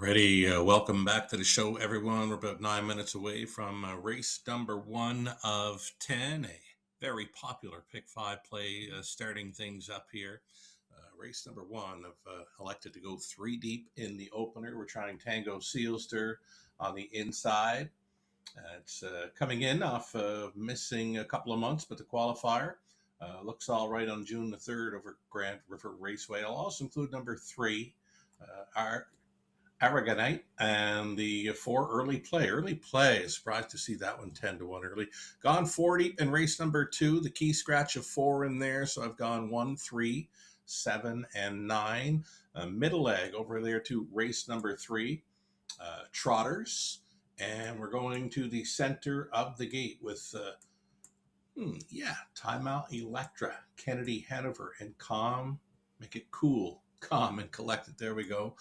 Ready. Welcome back to the show, everyone. We're about 9 minutes away from race number 1 of 10, a very popular pick five play starting things up here. Race number one, I've elected to go three deep in the opener. We're trying Tango Sealster on the inside. It's coming in off missing a couple of months, but the qualifier looks all right on June the 3rd over Grand River Raceway. I'll also include number three, our Aragonite, and the four early play. Early play, surprised to see that one 10-1 early. Gone 40 in race number two, the key scratch of four in there. So I've gone 1, 3, 7, and 9. Middle leg over there to race number three, Trotters. And we're going to the center of the gate with, Timeout Electra, Kennedy Hanover, and Calm. Make it cool. Calm and collected. There we go.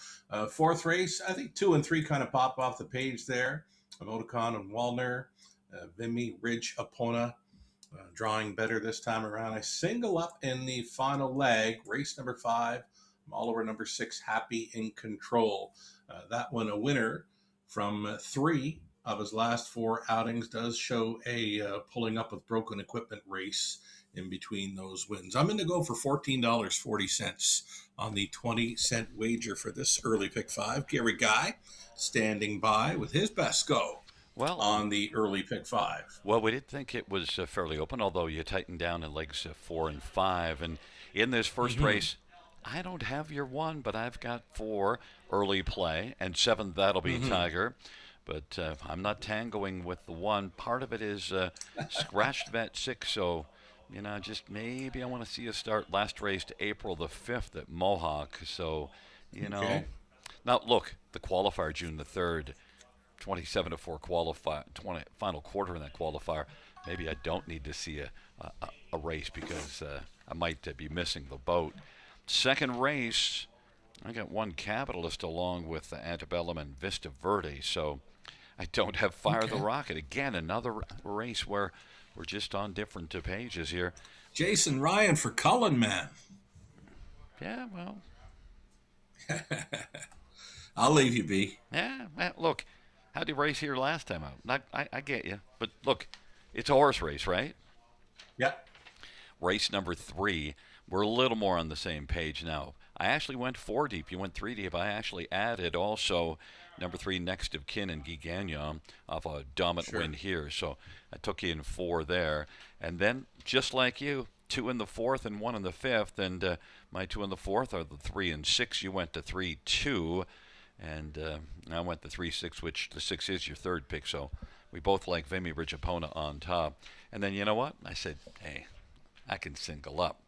Fourth race, I think 2 and 3 kind of pop off the page there. Emoticon and Walner, Vimy, Ridge, Apona, drawing better this time around. I single up in the final leg, race number 5. I'm all over number 6, Happy in Control. That one a winner from 3 of his last 4 outings. Does show a pulling up with broken equipment race in between those wins. I'm going to go for $14.40 on the 20-cent wager for this early pick 5. Gary Guy standing by with his best go on the early pick 5. Well, we did think it was fairly open, although you tightened down in legs 4 and 5. And in this first race, I don't have your 1, but I've got 4 early play, and 7, that'll be Tiger. But I'm not tangoing with the 1. Part of it is scratched vet 6, so just maybe I want to see us start last race to April the 5th at Mohawk. So, Okay. now look, the qualifier June the 3rd, 27-4 qualifier, 20 final quarter in that qualifier. Maybe I don't need to see a race because I might be missing the boat. Second race, I got 1 Capitalist along with Antebellum and Vista Verde. So I don't have Fire the Rocket. Again, another race where we're just on different pages here. Jason Ryan for Cullen, man. Yeah, well. I'll leave you be. Yeah, look, how'd you race here last time out? I get you. But look, it's a horse race, right? Yep. Race number 3, we're a little more on the same page now. I actually went 4 deep. You went 3 deep. I actually added also number 3, Next of Kin and Guy Gagnon off a dominant win here. So I took you in 4 there. And then, just like you, 2 in the 4th and 1 in the 5th. And my 2 in the 4th are the 3 and 6. You went to 3, 2. And I went to 3, 6, which the 6 is your third pick. So we both like Vimy Ridge Apona on top. And then you know what? I said, hey, I can single up.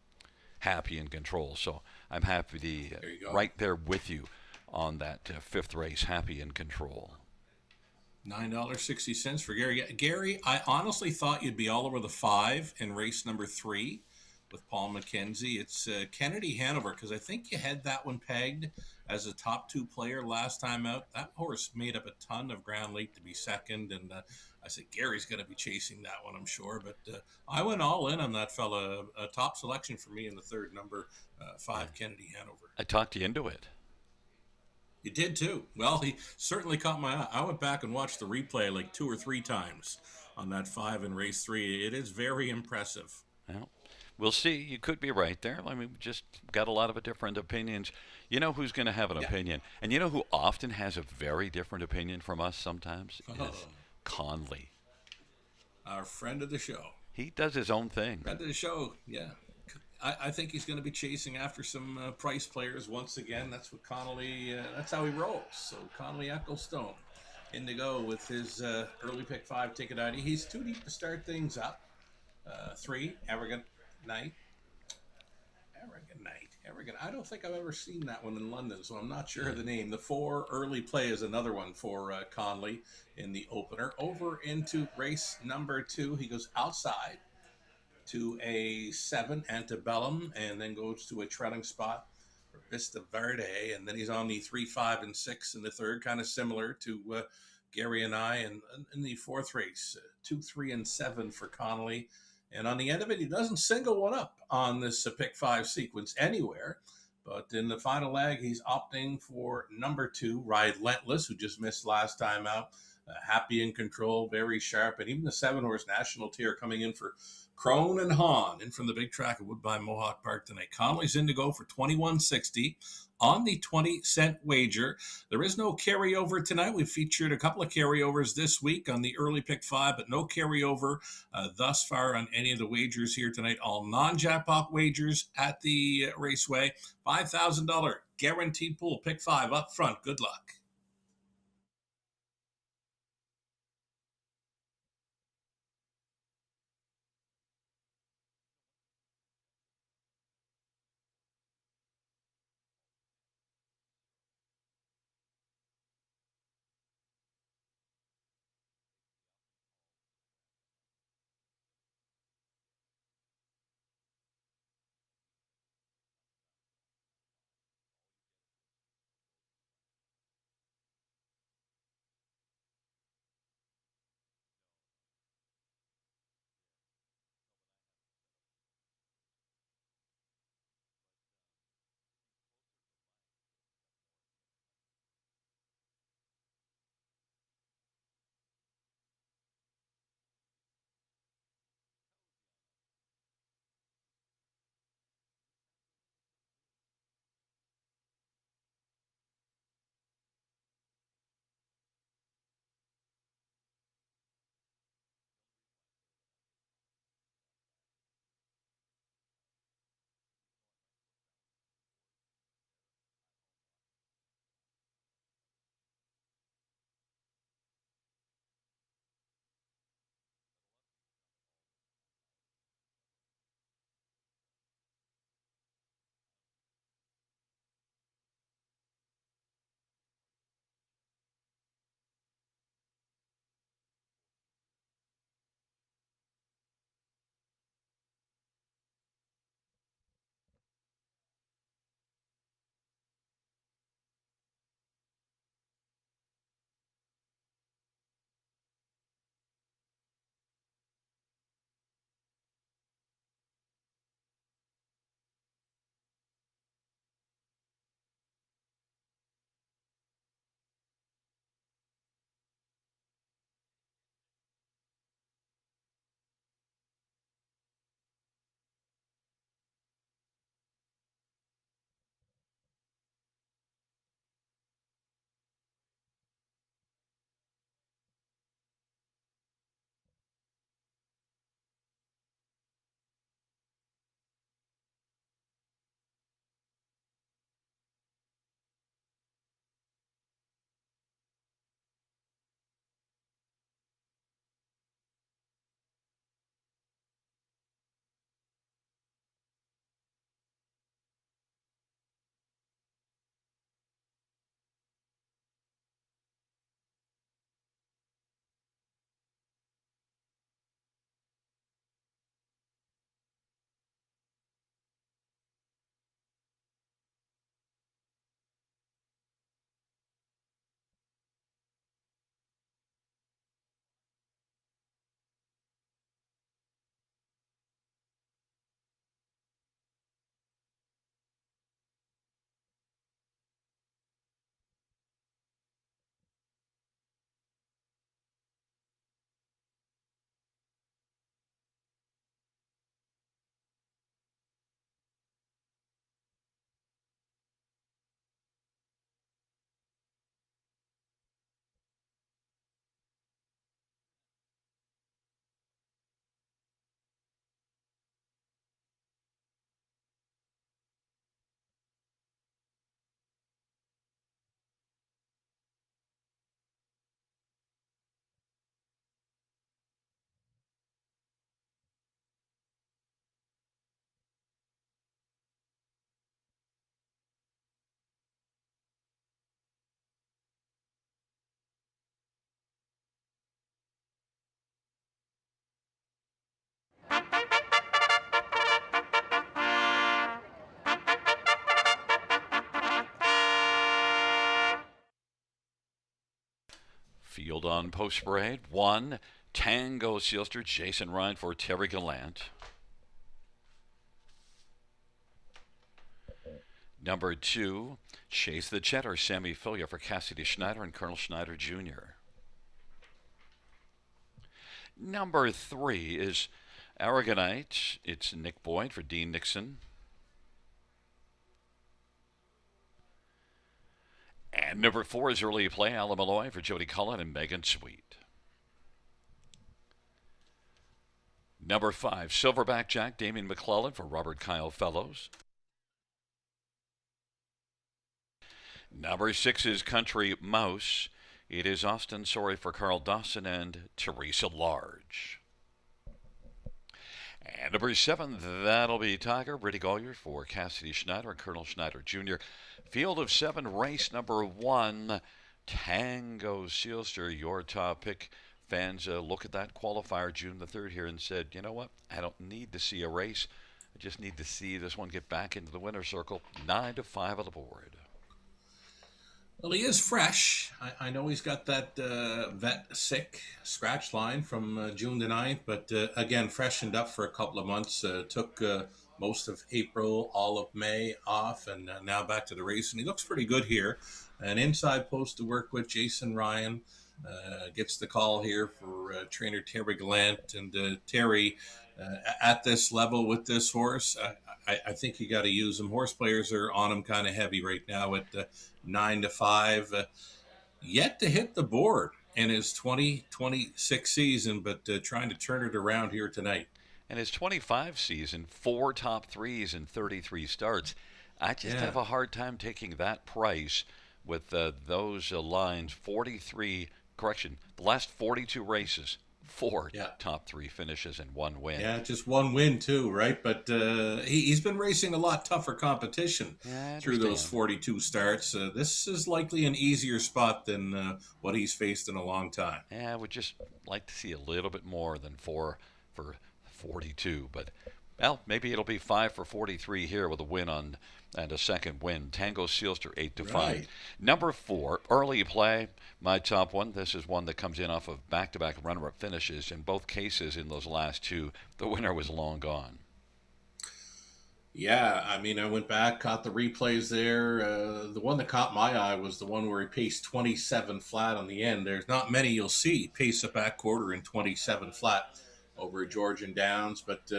Happy in Control. So I'm happy to right there with you on that 5th race, Happy in Control. $9.60 for Gary. Gary, I honestly thought you'd be all over the 5 in race number 3 with Paul McKenzie. It's Kennedy Hanover, because I think you had that one pegged as a top 2 player last time out. That horse made up a ton of ground late to be second, and I said Gary's going to be chasing that one, I'm sure. But I went all in on that fella. A top selection for me in the 3rd, number 5, Kennedy Hanover. I talked you into it. You did too. Well, he certainly caught my eye. I went back and watched the replay like 2 or 3 times on that 5 in race 3. It is very impressive. Well, we'll see. You could be right there. I mean, we just got a lot of different opinions. You know who's going to have an opinion, and you know who often has a very different opinion from us sometimes is Conley. Our friend of the show. He does his own thing. Friend of the show, yeah. I think he's going to be chasing after some price players once again. That's what Connolly, that's how he rolls. So Connolly Ecclestone in to go with his early pick 5 ticket ID. He's 2 deep to start things up. 3, Arrogant Knight. I don't think I've ever seen that one in London, so I'm not sure of the name. The 4 early play is another one for Conley in the opener. Over into race number 2, he goes outside to a 7, Antebellum, and then goes to a trailing spot for Vista Verde, and then he's on the 3, 5, and 6 in the 3rd, kind of similar to Gary and I. And in the 4th race, 2, 3, and 7 for Connolly. And on the end of it, he doesn't single one up on this pick 5 sequence anywhere, But in the final leg, he's opting for number 2, Relentless, who just missed last time out. Happy in control, very sharp, and even the 7-horse National Tier coming in for Crone and Hahn in from the big track at Woodbine Mohawk Park tonight. Connolly's in to go for 21.60 on the 20-cent wager. There is no carryover tonight. We've featured a couple of carryovers this week on the early pick 5, but no carryover thus far on any of the wagers here tonight. All non-jackpot wagers at the Raceway. $5,000 guaranteed pool. Pick 5 up front. Good luck. Field on post parade. 1, Tango Sealster, Jason Ryan for Terry Gallant. Number 2, Chase the Cheddar, Sammy Filia for Cassidy Schneider and Colonel Schneider Jr. Number 3 is Aragonite. It's Nick Boyd for Dean Nixon. And number 4 is Early Play, Alan Malloy for Jody Cullen and Megan Sweet. Number 5, Silverback Jack, Damien McClellan for Robert Kyle Fellows. Number 6 is Country Mouse. It is Austin Sorry for Carl Dawson and Teresa Large. And number 7, that'll be Tiger, Brittany Gollier for Cassidy Schneider and Colonel Schneider Jr. Field of 7, race number 1, Tango Sealster, your top pick. Fans look at that qualifier June the 3rd here and said, you know what, I don't need to see a race. I just need to see this one get back into the winner's circle. 9-5 on the board. Well, he is fresh. I know he's got that vet sick scratch line from June the 9th, but again, freshened up for a couple of months. Took most of April, all of May off, and now back to the race. And he looks pretty good here. An inside post to work with. Jason Ryan gets the call here for trainer Terry Gallant. And Terry, at this level with this horse, I think you got to use him. Horse players are on him kind of heavy right now at 9-5. Yet to hit the board in his 2026 season, but trying to turn it around here tonight. And his 25 season, 4 top 3s and 33 starts. I just have a hard time taking that price with those lines. 43, correction, the last 42 races, 4 top 3 finishes and 1 win. Yeah, just 1 win too, right? But he's been racing a lot tougher competition through those 42 starts. This is likely an easier spot than what he's faced in a long time. Yeah, I would just like to see a little bit more than 4 for 42, but well, maybe it'll be 5 for 43 here with a win on and a second win. Tango Sealster 8-5. Right. Number 4, Early Play, my top one. This is one that comes in off of back-to-back runner-up finishes. In both cases, in those last 2, the winner was long gone. Yeah, I mean, I went back, caught the replays there. The one that caught my eye was the one where he paced 27 flat on the end. There's not many you'll see pace a back quarter in 27 flat over at Georgian Downs, but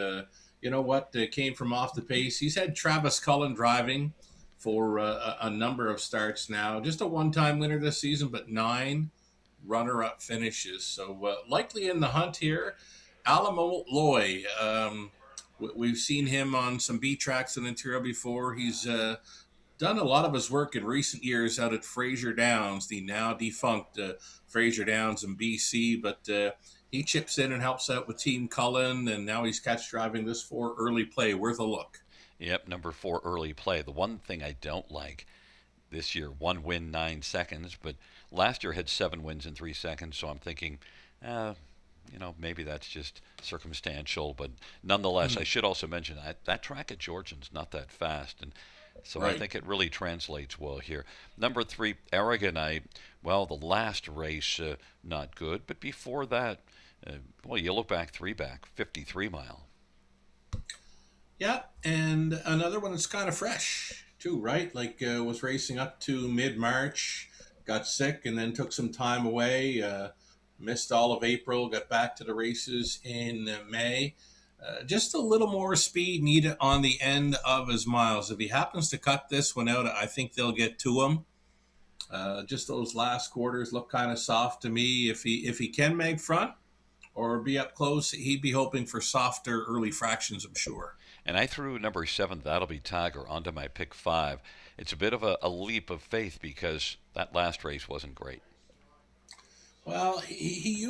you know what? Came from off the pace. He's had Travis Cullen driving for a number of starts now. Just a one-time winner this season, but 9 runner-up finishes. So likely in the hunt here. Alamo Loy, we've seen him on some B tracks in Ontario before. He's done a lot of his work in recent years out at Fraser Downs, the now defunct Fraser Downs in BC, but he chips in and helps out with Team Cullen, and now he's catch driving this 4 Early Play. Worth a look. Yep, number 4, Early Play. The one thing I don't like this year, 1 win, 9 seconds, but last year had 7 wins in 3 seconds, so I'm thinking, maybe that's just circumstantial, but nonetheless, I should also mention that track at Georgian's not that fast, and so I think it really translates well here. Number 3, Aragonite. Well, the last race, not good, but before that, you look back 53 mile. Yeah, and another one that's kind of fresh too, right? Like was racing up to mid-March, got sick, and then took some time away. Missed all of April, got back to the races in May. Just a little more speed needed on the end of his miles. If he happens to cut this one out, I think they'll get to him. Just those last quarters look kind of soft to me. If he can make front or be up close, he'd be hoping for softer early fractions, I'm sure. And I threw number 7, That'll Be Tiger, onto my pick 5. It's a bit of a leap of faith because that last race wasn't great. Well, he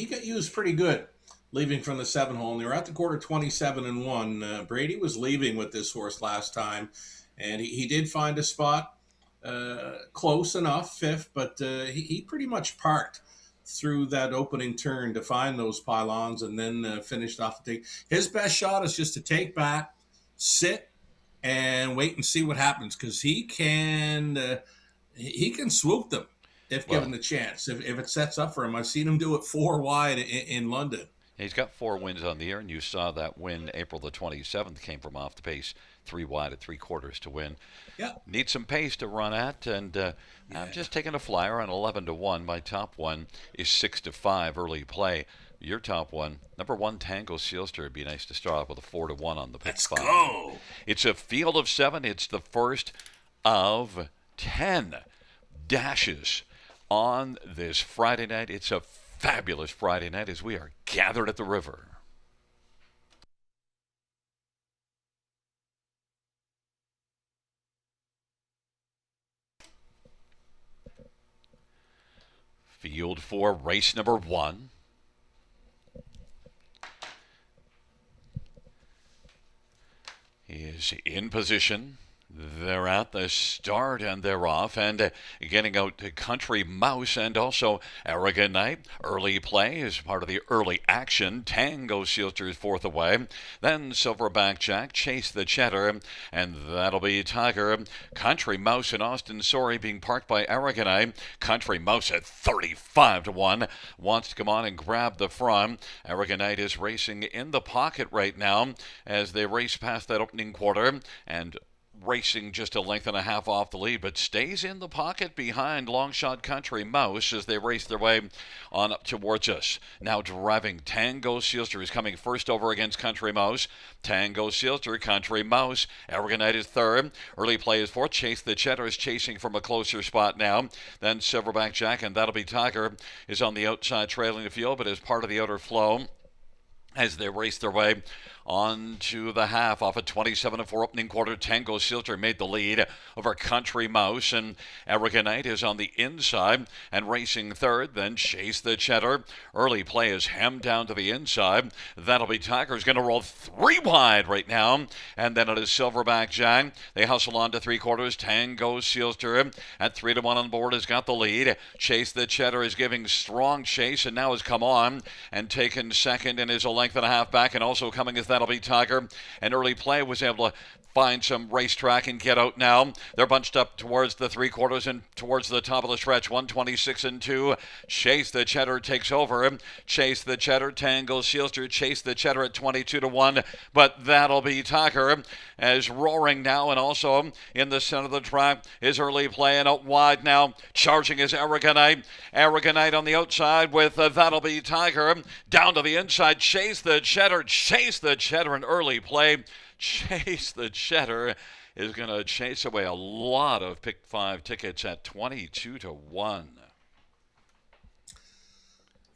got used pretty good leaving from the 7 hole. And they were at the quarter 27-1. Brady was leaving with this horse last time, and he did find a spot close enough, 5th, but he pretty much parked through that opening turn to find those pylons and then finished off the take. His best shot is just to take back, sit, and wait and see what happens, because he can swoop them if given the chance. If it sets up for him, I've seen him do it 4 wide in London. He's got 4 wins on the year, and you saw that win April the 27th came from off the pace, 3 wide at 3/4 to win. Yeah. Need some pace to run at, and I'm Yeah. just taking a flyer on 11-1. My top one is 6-5 early play. Your top one, number 1 Tango Sealster. It'd be nice to start off with a 4-1 on the pick Let's 5. go. It's a field of 7. It's the first of 10 dashes on this Friday night. It's a fabulous Friday night as we are gathered at the river. Field 4, race number 1. Is in position. They're at the start and they're off, and getting out to Country Mouse and also Arrogant Knight. Early play is part of the early action. Tango Sealster is 4th away. Then Silverback Jack, Chase the Cheddar, and that'll be Tiger. Country Mouse and Austin Sorry being parked by Arrogant Knight. Country Mouse at 35-1 wants to come on and grab the front. Arrogant Knight is racing in the pocket right now as they race past that opening quarter, and racing just a length and a half off the lead, but stays in the pocket behind Longshot Country Mouse as they race their way on up towards us. Now driving Tango Sealster is coming first over against Country Mouse. Tango Sealster, Country Mouse. Arrogant Knight is 3rd. Early play is 4th. Chase the Cheddar is chasing from a closer spot now. Then Silverback Jack, and that'll be Tiger, is on the outside trailing the field, but is part of the outer flow as they race their way on to the half. Off a 27-4 opening quarter, Tango Sealster made the lead over Country Mouse, and Arrogant Knight is on the inside and racing 3rd. Then Chase the Cheddar. Early play is hemmed down to the inside. That'll be Tiger's going to roll 3 wide right now, and then it is Silverback Jack. They hustle on to 3/4. Tango Sealster at 3-1 on board has got the lead. Chase the Cheddar is giving strong chase and now has come on and taken 2nd and is a length and a half back, and also coming is that'll be Tiger. And early play was able to find some racetrack and get out now. They're bunched up towards the 3/4 and towards the top of the stretch. 126-2. Chase the Cheddar takes over. Chase the Cheddar, Tango Sealster, Chase the Cheddar at 22-1. But that'll be Tiger as roaring now, and also in the center of the track is early play, and out wide now. Charging is Arrogant Knight. Arrogant Knight on the outside with that'll be Tiger. Down to the inside, Chase the Cheddar. Chase the Cheddar in early play. Chase the Cheddar is going to chase away a lot of pick 5 tickets at 22-1.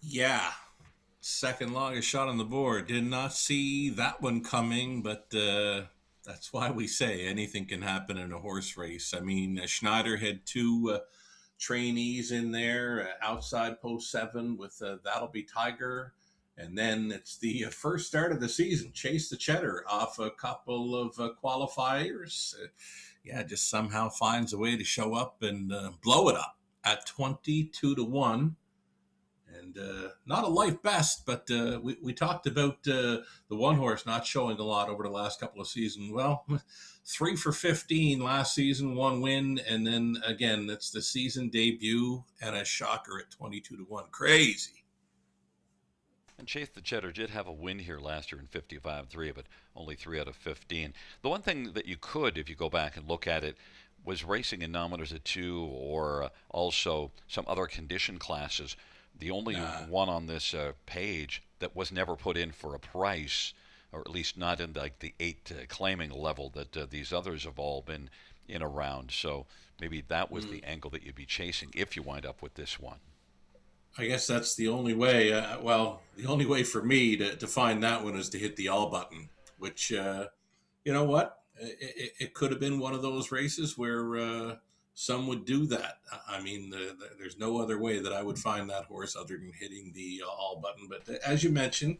Yeah. Second longest shot on the board. Did not see that one coming, but that's why we say anything can happen in a horse race. I mean, Schneider had 2 trainees in there outside post 7 with That'll Be Tiger. And then it's the first start of the season. Chase the Cheddar off a couple of qualifiers. Yeah, just somehow finds a way to show up and blow it up at 22-1. And not a life best, but we talked about the one horse not showing a lot over the last couple of seasons. Well, 3 for 15 last season, 1 win, and then again, it's the season debut and a shocker at 22-1. Crazy. And Chase the Cheddar did have a win here last year in 55-3, but only 3 out of 15. The one thing that you could, if you go back and look at it, was racing in nominators at 2 or also some other condition classes. The only one on this page that was never put in for a price, or at least not in like the 8 claiming level that these others have all been in around. So maybe that was the angle that you'd be chasing if you wind up with this one. I guess that's the only way. The only way for me to find that one is to hit the all button, which, you know what? It could have been one of those races where some would do that. I mean, there's no other way that I would find that horse other than hitting the all button. But as you mentioned,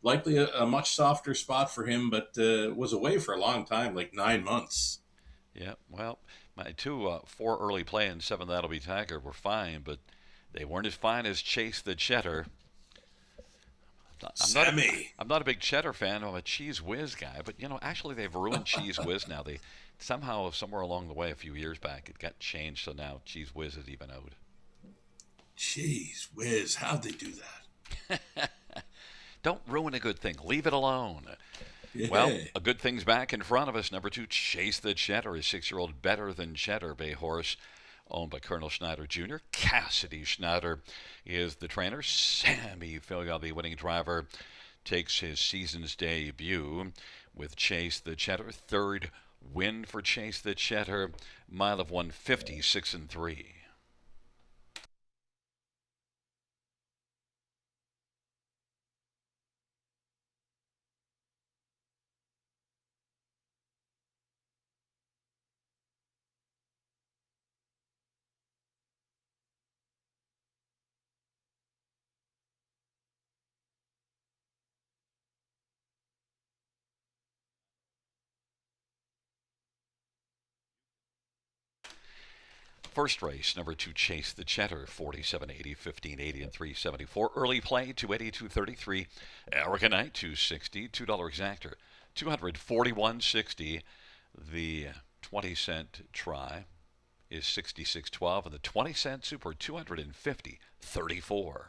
likely a much softer spot for him, but was away for a long time, like 9 months. Yeah, well, my 2 4 early play and 7 That'll Be Tiger were fine, but they weren't as fine as Chase the Cheddar. I'm not a big Cheddar fan. I'm a Cheese Whiz guy, but actually they've ruined Cheese Whiz now. They somehow, somewhere along the way, a few years back, it got changed, so now Cheese Whiz is even out. Cheese Whiz, how'd they do that? Don't ruin a good thing. Leave it alone. Well, Yeah. a good thing's back in front of us. Number 2, Chase the Cheddar, a 6-year-old Better Than Cheddar Bay horse owned by Colonel Schneider Jr. Cassidy Schneider is the trainer. Sammy Filgal, the winning driver, takes his season's debut with Chase the Cheddar. Third win for Chase the Cheddar. Mile of 156 and 3. First race, number 2, Chase the Cheddar, 47.80, 15.80, and 3.74. Early play, 280, 233. Aragonite, 260. $2 exactor, 241.60. The 20-cent try is 66.12, and the 20-cent super, 250.34.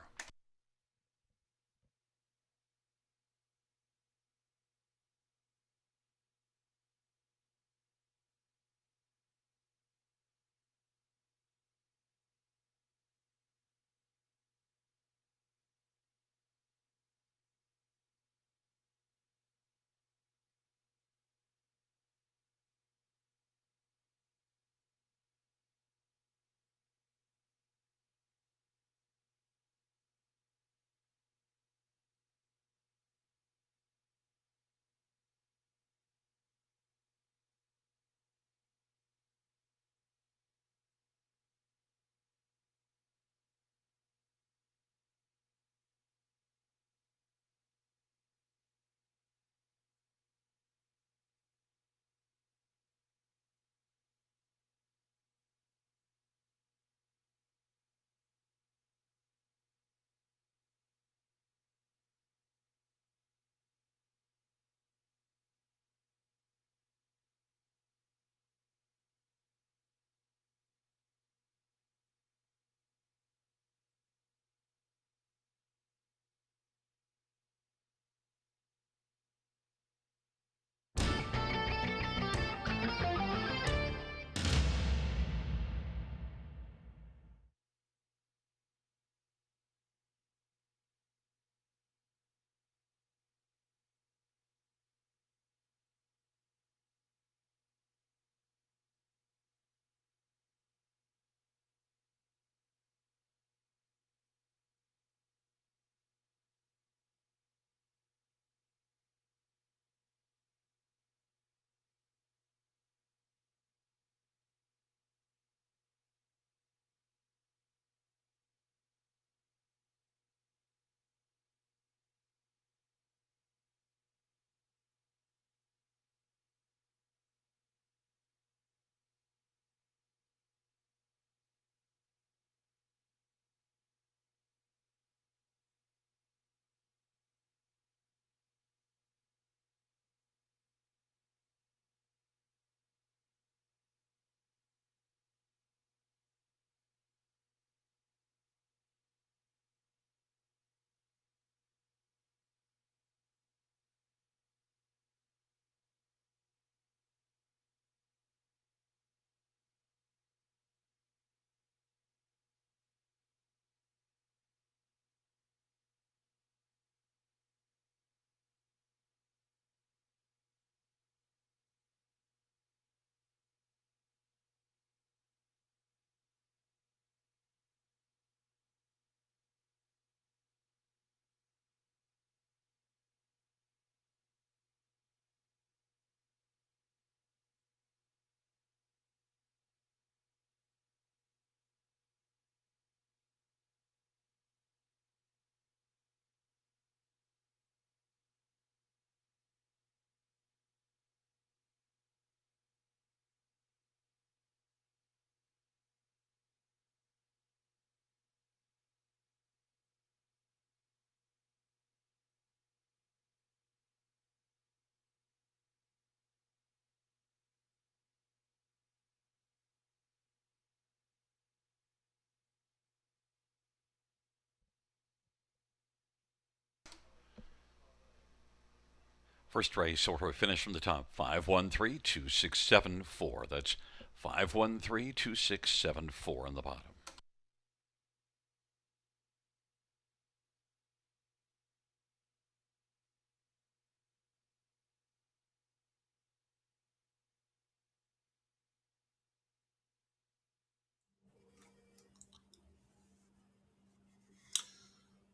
First race order finish from the top 5132674. That's 5132674 on the bottom.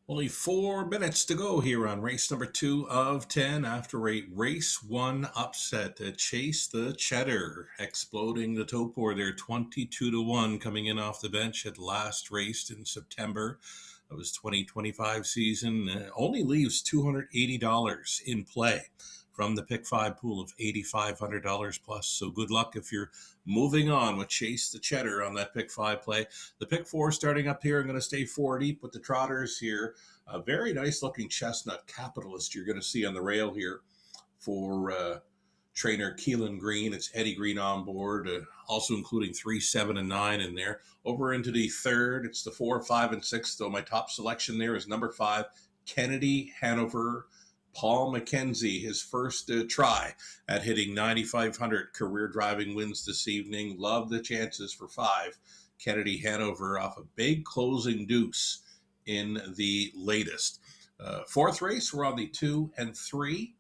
Only 4 minutes to go here on race number 2 of 10 after a race one upset. Chase the Cheddar exploding the Topor there 22-1 coming in off the bench at last raced in September of his 2025 season. Only leaves $280 in play from the pick five pool of $8,500 plus. So good luck if you're moving on with Chase the Cheddar on that pick five play. The pick four starting up here. I'm going to stay four deep with the trotters here. A very nice looking chestnut capitalist you're going to see on the rail here for trainer Keelan Green. It's Eddie Green on board, also including 3, 7, and 9 in there. Over into the third, it's the 4, 5, and 6, though my top selection there is number 5, Kennedy Hanover. Paul McKenzie, his first try at hitting 9,500 career driving wins this evening. Love the chances for 5. Kennedy Hanover off a big closing deuce in the latest. Fourth race, we're on the 2 and 3.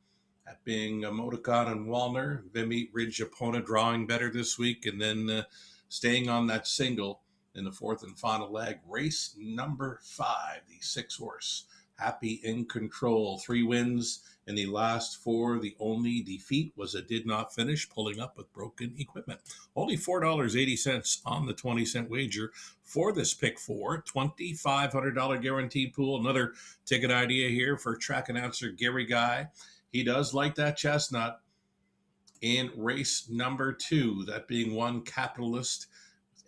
That being Moticon and Walner. Vimy Ridge Epona drawing better this week. And then staying on that single in the fourth and final leg. Race number 5, the 6-horse. Happy in Control. 3 wins in the last 4. The only defeat was a did not finish, pulling up with broken equipment. Only $4.80 on the 20-cent wager for this pick 4. $2,500 guaranteed pool. Another ticket idea here for track announcer Gary Guy. He does like that chestnut in race number 2, that being one Capitalist.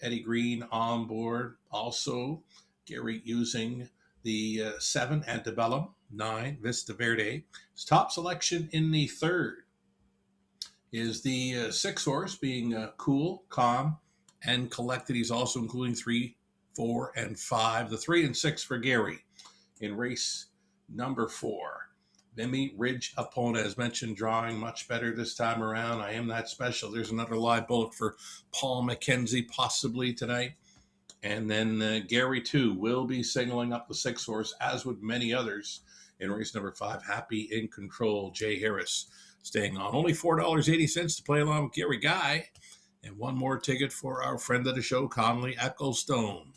Eddie Green on board. Also, Gary using the 7 Antebellum, 9 Vista Verde. His top selection in the third is the 6-horse, being Cool, Calm, and Collected. He's also including 3, 4, and 5. The 3 and 6 for Gary in race number 4. Vimy Ridge Epona, as mentioned, drawing much better this time around. I am that special. There's another live bullet for Paul McKenzie possibly tonight. And then Gary, too, will be singling up the 6-horse, as would many others in race number 5. Happy in Control, Jay Harris staying on. Only $4.80 to play along with Gary Guy. And one more ticket for our friend of the show, Conley Ecclestone.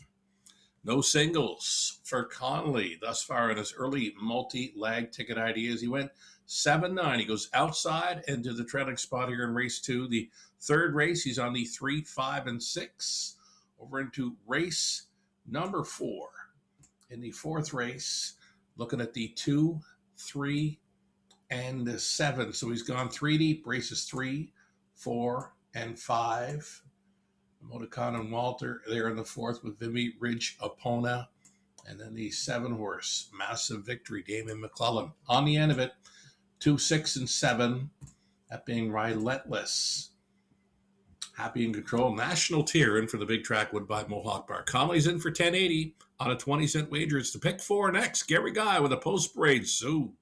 No singles for Conley thus far in his early multi-leg ticket ideas. He went 7-9. He goes outside into the trailing spot here in race 2. The third race, he's on the 3, 5, and 6. Over into race number 4. In the fourth race, looking at the 2, 3, and 7. So he's gone 3 deep. Races 3, 4, and 5. Moticon and Walter there in the fourth with Vimy Ridge Epona. And then the 7-horse, Massive Victory, Damon McClellan. On the end of it, 2, 6, and 7. That being Relentless. Happy in Control. National Tier in for the big track Woodbine Mohawk Bar. Conley's in for $10.80 on a 20-cent wager. It's the pick 4 next. Gary Guy with a post-parade Sue.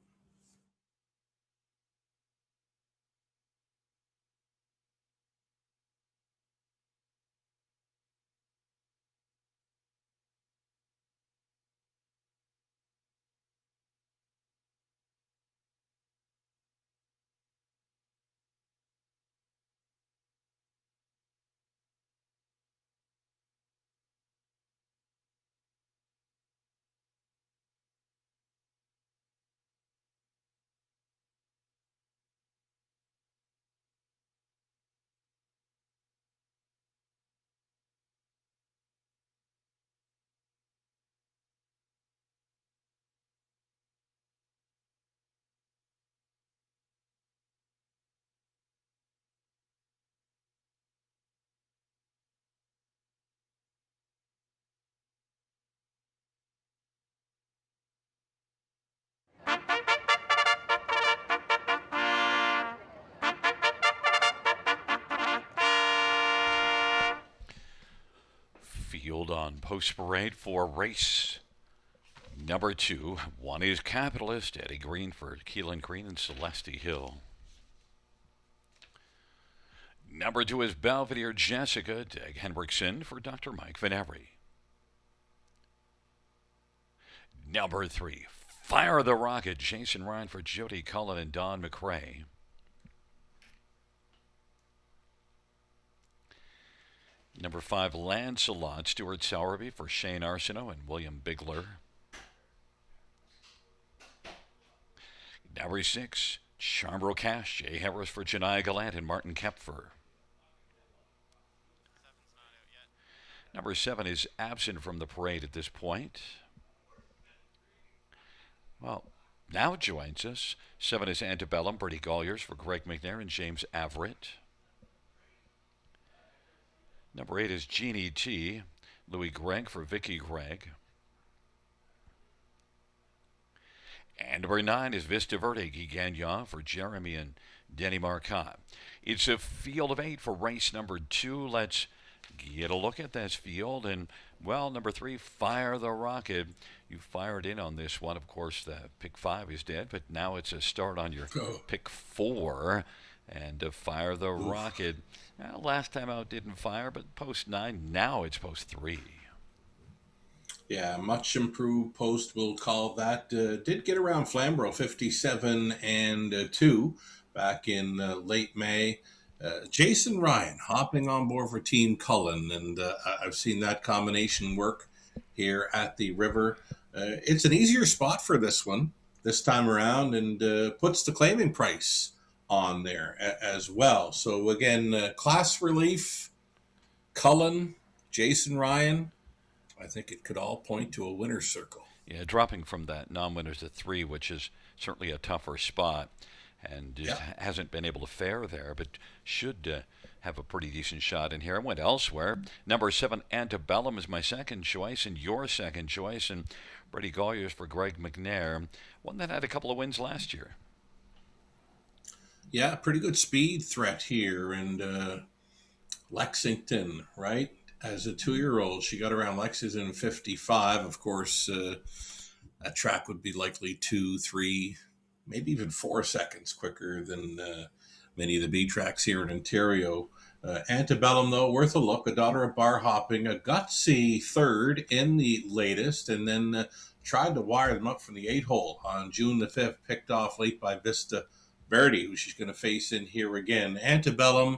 Field on post parade for race Number 2, one is Capitalist, Eddie Green for Keelan Green and Celeste Hill. Number 2 is Belvedere Jessica, Dag Henriksen for Dr. Mike Van Every. Number 3, Fire the Rocket, Jason Ryan for Jody Cullen and Don McRae. Number 5, Lancelot, Stuart Sowerby for Shane Arsenault and William Bigler. Number 6, Charbro Cash, Jay Harris for Janai Gallant and Martin Kepfer. Number 7 is absent from the parade at this point. Well, now joins us. 7 is Antebellum, Bertie Golliers for Greg McNair and James Averett. Number 8 is Jeannie T, Louis Gregg for Vicky Gregg. And number 9 is Vista Verde, Guy Gagnon for Jeremy and Denny Marcotte. It's a field of 8 for race number 2. Let's get a look at this field. And, well, number 3, Fire the Rocket. You fired in on this one. Of course, the pick 5 is dead, but now it's a start on your pick 4. And Fire the Rocket. Last time out didn't fire, but post 9, now it's post 3. Yeah, much improved post, we'll call that. Did get around Flamborough 57 and 2 back in late May. Jason Ryan hopping on board for Team Cullen, and I've seen that combination work here at the River. It's an easier spot for this one this time around, and puts the claiming price on there as well. So again, class relief, Cullen, Jason Ryan, I think it could all point to a winner's circle. Yeah, dropping from that non-winners to 3, which is certainly a tougher spot, and just hasn't been able to fare there, but should have a pretty decent shot in here. I went elsewhere. Number 7, Antebellum is my second choice, and your second choice, and Bertie Golliers for Greg McNair, one that had a couple of wins last year. Yeah, pretty good speed threat here, and Lexington, right? As a 2-year-old, she got around Lexington in 55. Of course, that track would be likely 2, 3, maybe even 4 seconds quicker than many of the B tracks here in Ontario. Antebellum, though, worth a look. A daughter of bar hopping, a gutsy 3rd in the latest, and then tried to wire them up from the 8-hole on June the 5th, picked off late by Vista Verde, who she's going to face in here again. Antebellum,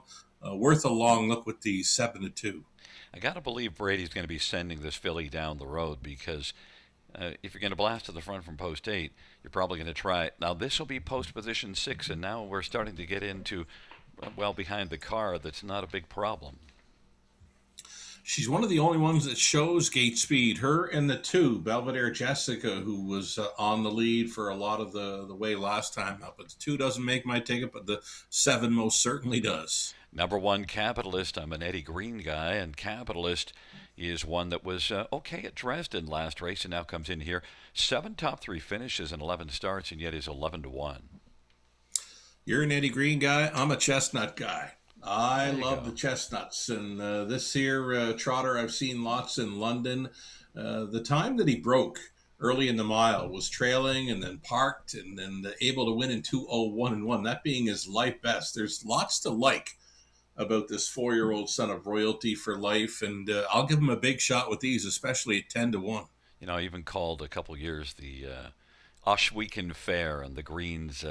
worth a long look with the 7-2. I got to believe Brady's going to be sending this filly down the road, because if you're going to blast to the front from post 8, you're probably going to try it. Now, this will be post position 6, and now we're starting to get into, well, behind the car. That's not a big problem. She's one of the only ones that shows gate speed. Her and the 2, Belvedere Jessica, who was on the lead for a lot of the way last time up. But the 2 doesn't make my ticket, but the 7 most certainly does. Number 1, Capitalist. I'm an Eddie Green guy, and Capitalist is one that was okay at Dresden last race and now comes in here. 7 top 3 finishes and 11 starts, and yet is 11-1. You're an Eddie Green guy. I'm a Chestnut guy. I love the Chestnuts, and this here trotter I've seen lots in London. The time that he broke early in the mile was trailing and then parked and then able to win in 2:01-1, that being his life best. There's lots to like about this 4-year-old son of royalty for life, and I'll give him a big shot with these, especially at 10-1. You know, I even called a couple years the Oshweekend Fair, and the Greens,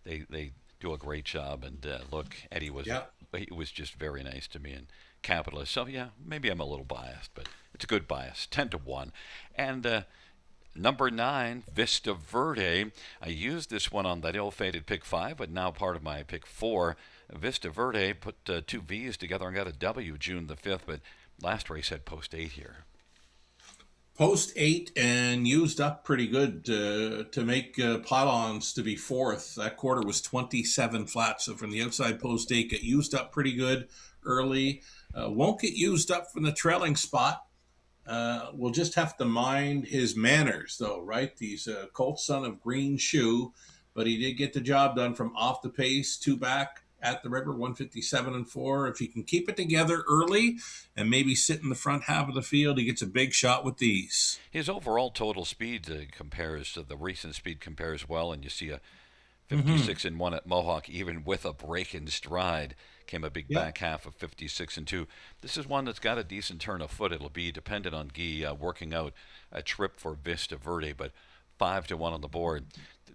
they do a great job. And look, Eddie was he was just very nice to me, and Capitalist. So yeah, maybe I'm a little biased, but it's a good bias. 10-1, and number 9, Vista Verde. I used this one on that ill-fated pick 5, but now part of my pick 4. Vista Verde put 2 V's together and got a W June the 5th, but last race had post 8 here. Post 8 and used up pretty good to make pylons to be 4th. That quarter was 27 flat, so from the outside post 8, get used up pretty good early. Won't get used up from the trailing spot. We'll just have to mind his manners, though, right? He's a Colt son of green shoe, but he did get the job done from off the pace, 2 back, at the river, 157-4. If he can keep it together early and maybe sit in the front half of the field, he gets a big shot with these. His overall total speed compares to the recent speed compares well, and you see a Mm-hmm. 56 and 1 at Mohawk, even with a break in stride. Came a big Yeah. back half of 56 and 2. This is one that's got a decent turn of foot. It'll be dependent on Guy working out a trip for Vista Verde, but 5-1 on the board.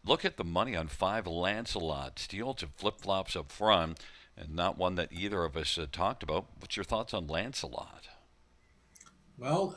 Look at the money on 5 Lancelot. Steel to flip flops up front, and not one that either of us talked about. What's your thoughts on Lancelot? Well,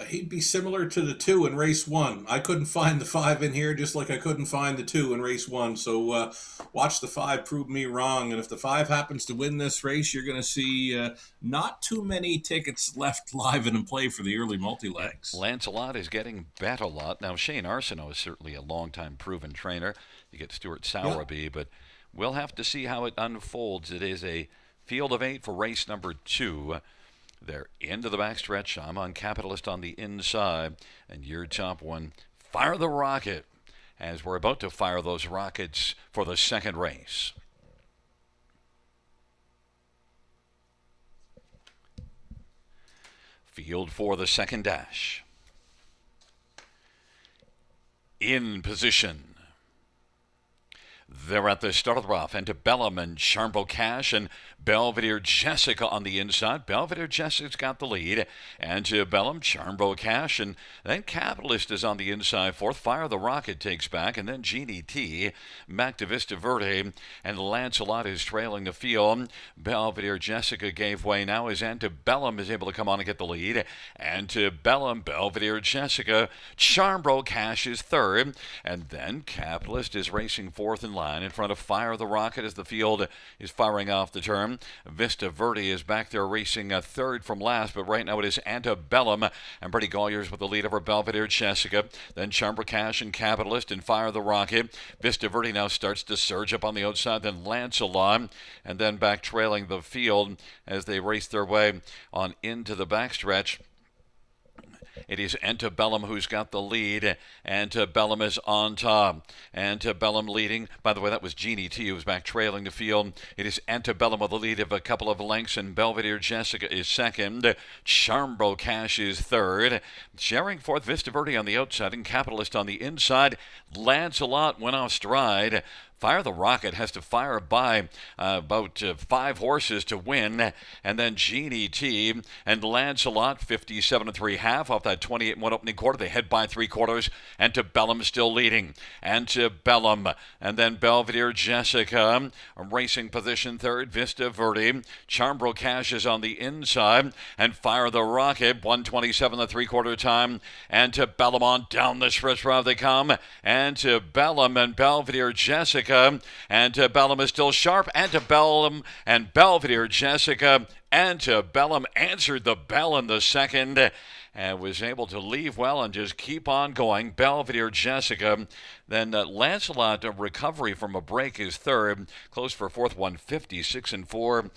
he'd be similar to the 2 in race 1. I couldn't find the 5 in here, just like I couldn't find the 2 in race 1. So watch the 5 prove me wrong. And if the 5 happens to win this race, you're going to see not too many tickets left live and in play for the early Yeah, multi-legs. Lancelot is getting bet a lot. Now, Shane Arsenault is certainly a long-time proven trainer. You get Stuart Yep. Sowerby, but we'll have to see how it unfolds. It is a field of 8 for race number 2. They're into the backstretch. I'm on Capitalist on the inside, and your top one, fire the rocket, as we're about to fire those rockets for the second race. Field for the second dash. In position. They're at the start of the rough. Antebellum and Charmbo Cash and Belvedere Jessica on the inside. Belvedere Jessica's got the lead. Antebellum, Charmbo Cash, and then Capitalist is on the inside. Fourth, Fire the Rocket takes back, and then Jeannie T. Back to Vista Verde, and Lancelot is trailing the field. Belvedere Jessica gave way now as Antebellum is able to come on and get the lead. Antebellum, Belvedere Jessica, Charmbo Cash is third, and then Capitalist is racing fourth in line in front of Fire the Rocket as the field is firing off the turn. Vista Verde is back there racing third from last, but right now it is Antebellum and Brady Golyers with the lead over Belvedere Jessica. Then Charmber Cash and Capitalist and Fire the Rocket. Vista Verde now starts to surge up on the outside, then Lancelot, and then back trailing the field as they race their way on into the backstretch. It is Antebellum who's got the lead. Antebellum is on top. Antebellum leading. By the way, that was Jeannie T who was back trailing the field. It is Antebellum with a lead of a couple of lengths, and Belvedere Jessica is second. Charmbo Cash is third. Sharing fourth, Vista Verde on the outside and Capitalist on the inside. Lancelot went off stride. Fire the Rocket has to fire by about 5 horses to win. And then Jeannie T and Lancelot, 57 3/2 off that 28-1 opening quarter. They head by 3/4. Antebellum still leading. Antebellum. And then Belvedere Jessica, racing position third. Vista Verde. Charmbro Cash is on the inside. And Fire the Rocket, 127 3/4 time. Antebellum on down the stretch route they come. Antebellum and Belvedere Jessica. Antebellum is still sharp. Antebellum and Belvedere Jessica. Antebellum answered the bell in the second and was able to leave well and just keep on going. Belvedere Jessica. Then Lancelot, a recovery from a break, is third. Close for fourth, 156 4.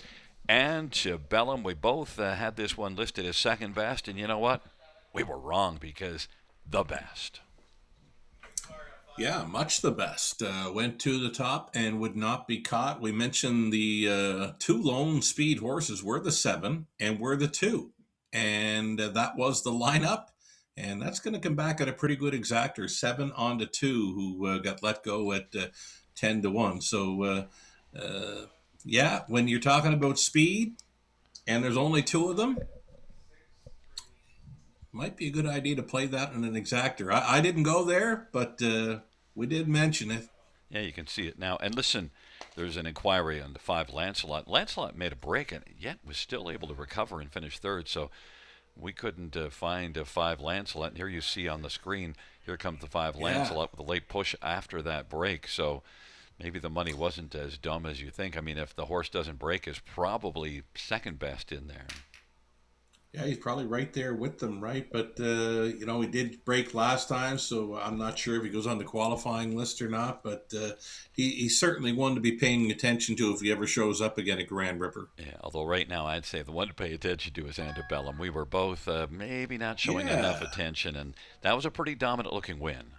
Antebellum, we both had this one listed as second best, and you know what? We were wrong because the best. Yeah, much the best. Went to the top and would not be caught. We mentioned the 2 lone speed horses were the 7 and were the 2. And that was the lineup. And that's going to come back at a pretty good exactor, 7 on to 2, who got let go at 10-1. So, yeah, when you're talking about speed and there's only 2 of them, might be a good idea to play that in an exactor. I didn't go there, but we did mention it. Yeah, you can see it now. And listen, there's an inquiry on the 5 Lancelot. Lancelot made a break and yet was still able to recover and finish third. So we couldn't find a 5 Lancelot. And here you see on the screen, here comes the 5 Lancelot with a late push after that break. So maybe the money wasn't as dumb as you think. I mean, if the horse doesn't break, is probably second best in there. Yeah, he's probably right there with them, right? But, he did break last time, so I'm not sure if he goes on the qualifying list or not. But he's certainly one to be paying attention to if he ever shows up again at Grand Ripper. Yeah, although right now I'd say the one to pay attention to is Antebellum. We were both maybe not showing enough Yeah. attention, and that was a pretty dominant looking win.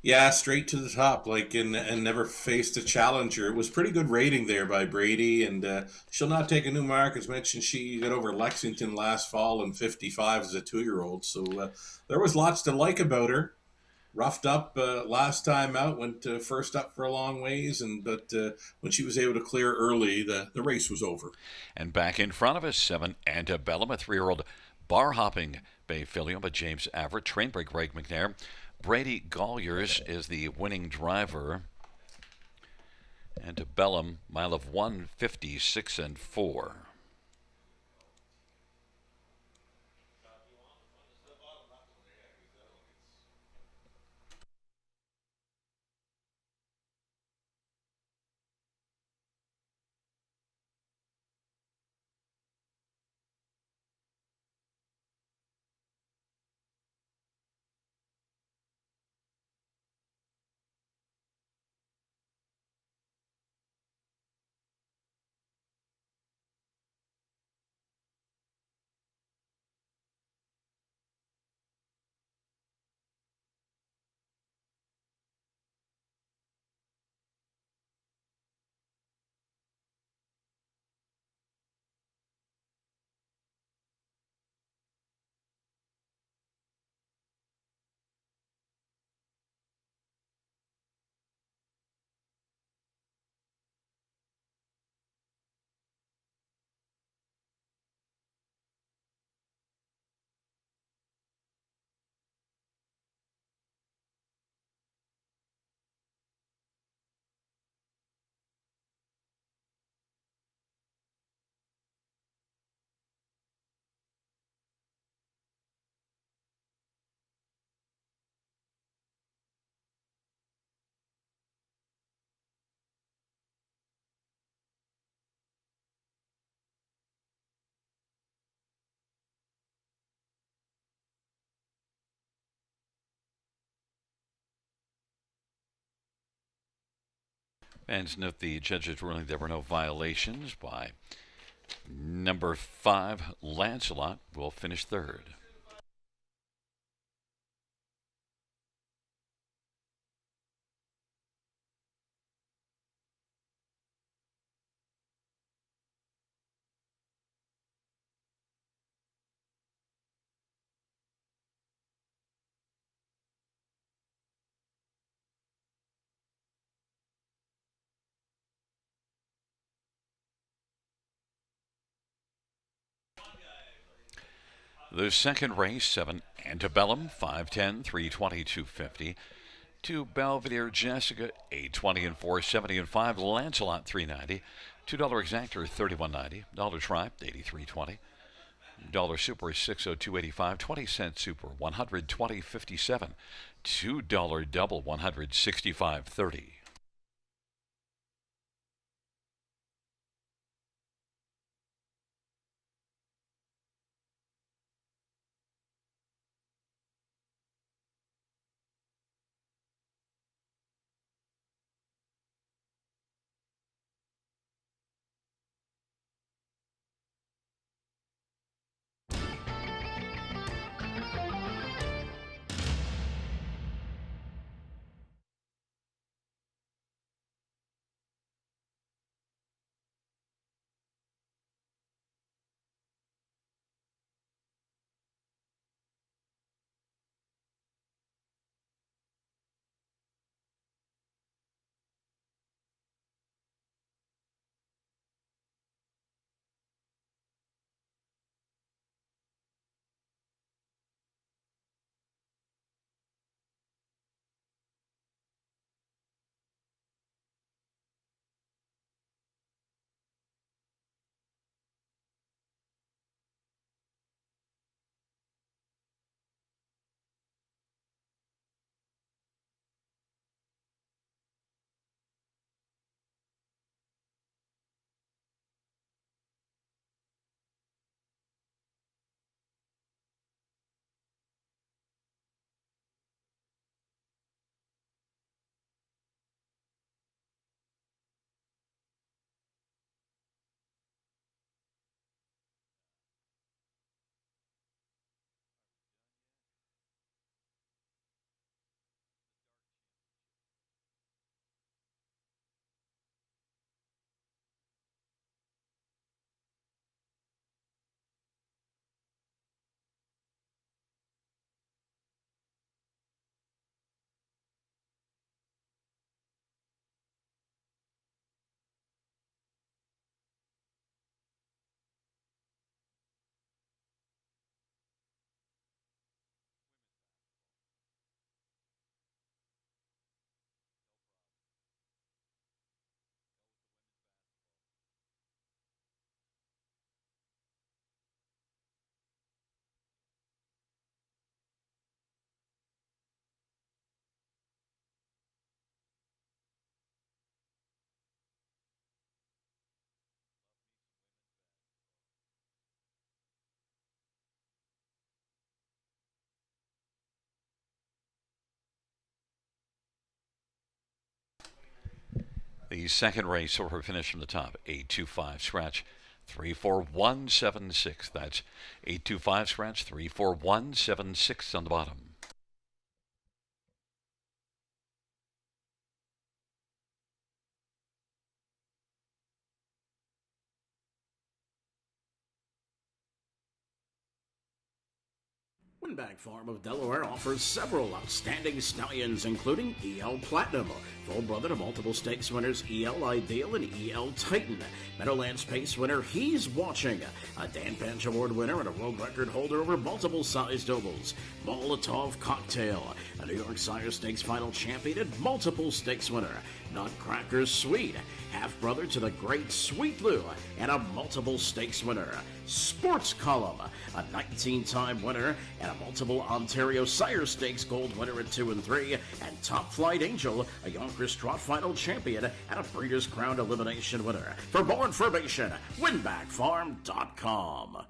Yeah, straight to the top, like and never faced a challenger. It was pretty good rating there by Brady, and she'll not take a new mark. As mentioned, she got over Lexington last fall in 55 as a 2 year old. So there was lots to like about her. Roughed up last time out, went first up for a long ways, and but when she was able to clear early, the race was over. And back in front of us, 7 Antebellum, a 3-year-old bar hopping bay filly by James Averitt, trained by Greg McNair. Brady Golliers is the winning driver. Antebellum, mile of 156 and 4. And note the judges ruling there were no violations by number 5, Lancelot, will finish third. The second race, 7 Antebellum, 510, 320, 250. 2 Belvedere Jessica, 820 and 470 and 5 Lancelot, 390. $2 exactor, 31.90. Dollar Tribe, 83.20. Dollar Super, 602.85. 20-cent Super, 120.57. $2 double, 165.30. The second race order finish from the top, 825 scratch 34176. That's 825 scratch 34176 on the bottom. Winbag Farm of Delaware offers several outstanding stallions, including EL Platinum, full brother to multiple stakes winners EL Ideal and EL Titan, Meadowlands Pace winner He's Watching, a Dan Panch Award winner and a world record holder over multiple sized ovals, Molotov Cocktail, a New York Sire Stakes final champion and multiple stakes winner, Nutcracker Sweet, half brother to the great Sweet Lou, and a multiple stakes winner, Sports Column, a 19-time winner and a multiple Ontario Sire Stakes gold winner at 2 and 3, and Top Flight Angel, a Yonkers Trot final champion and a Breeders' Crown elimination winner. For more information, winbackfarm.com.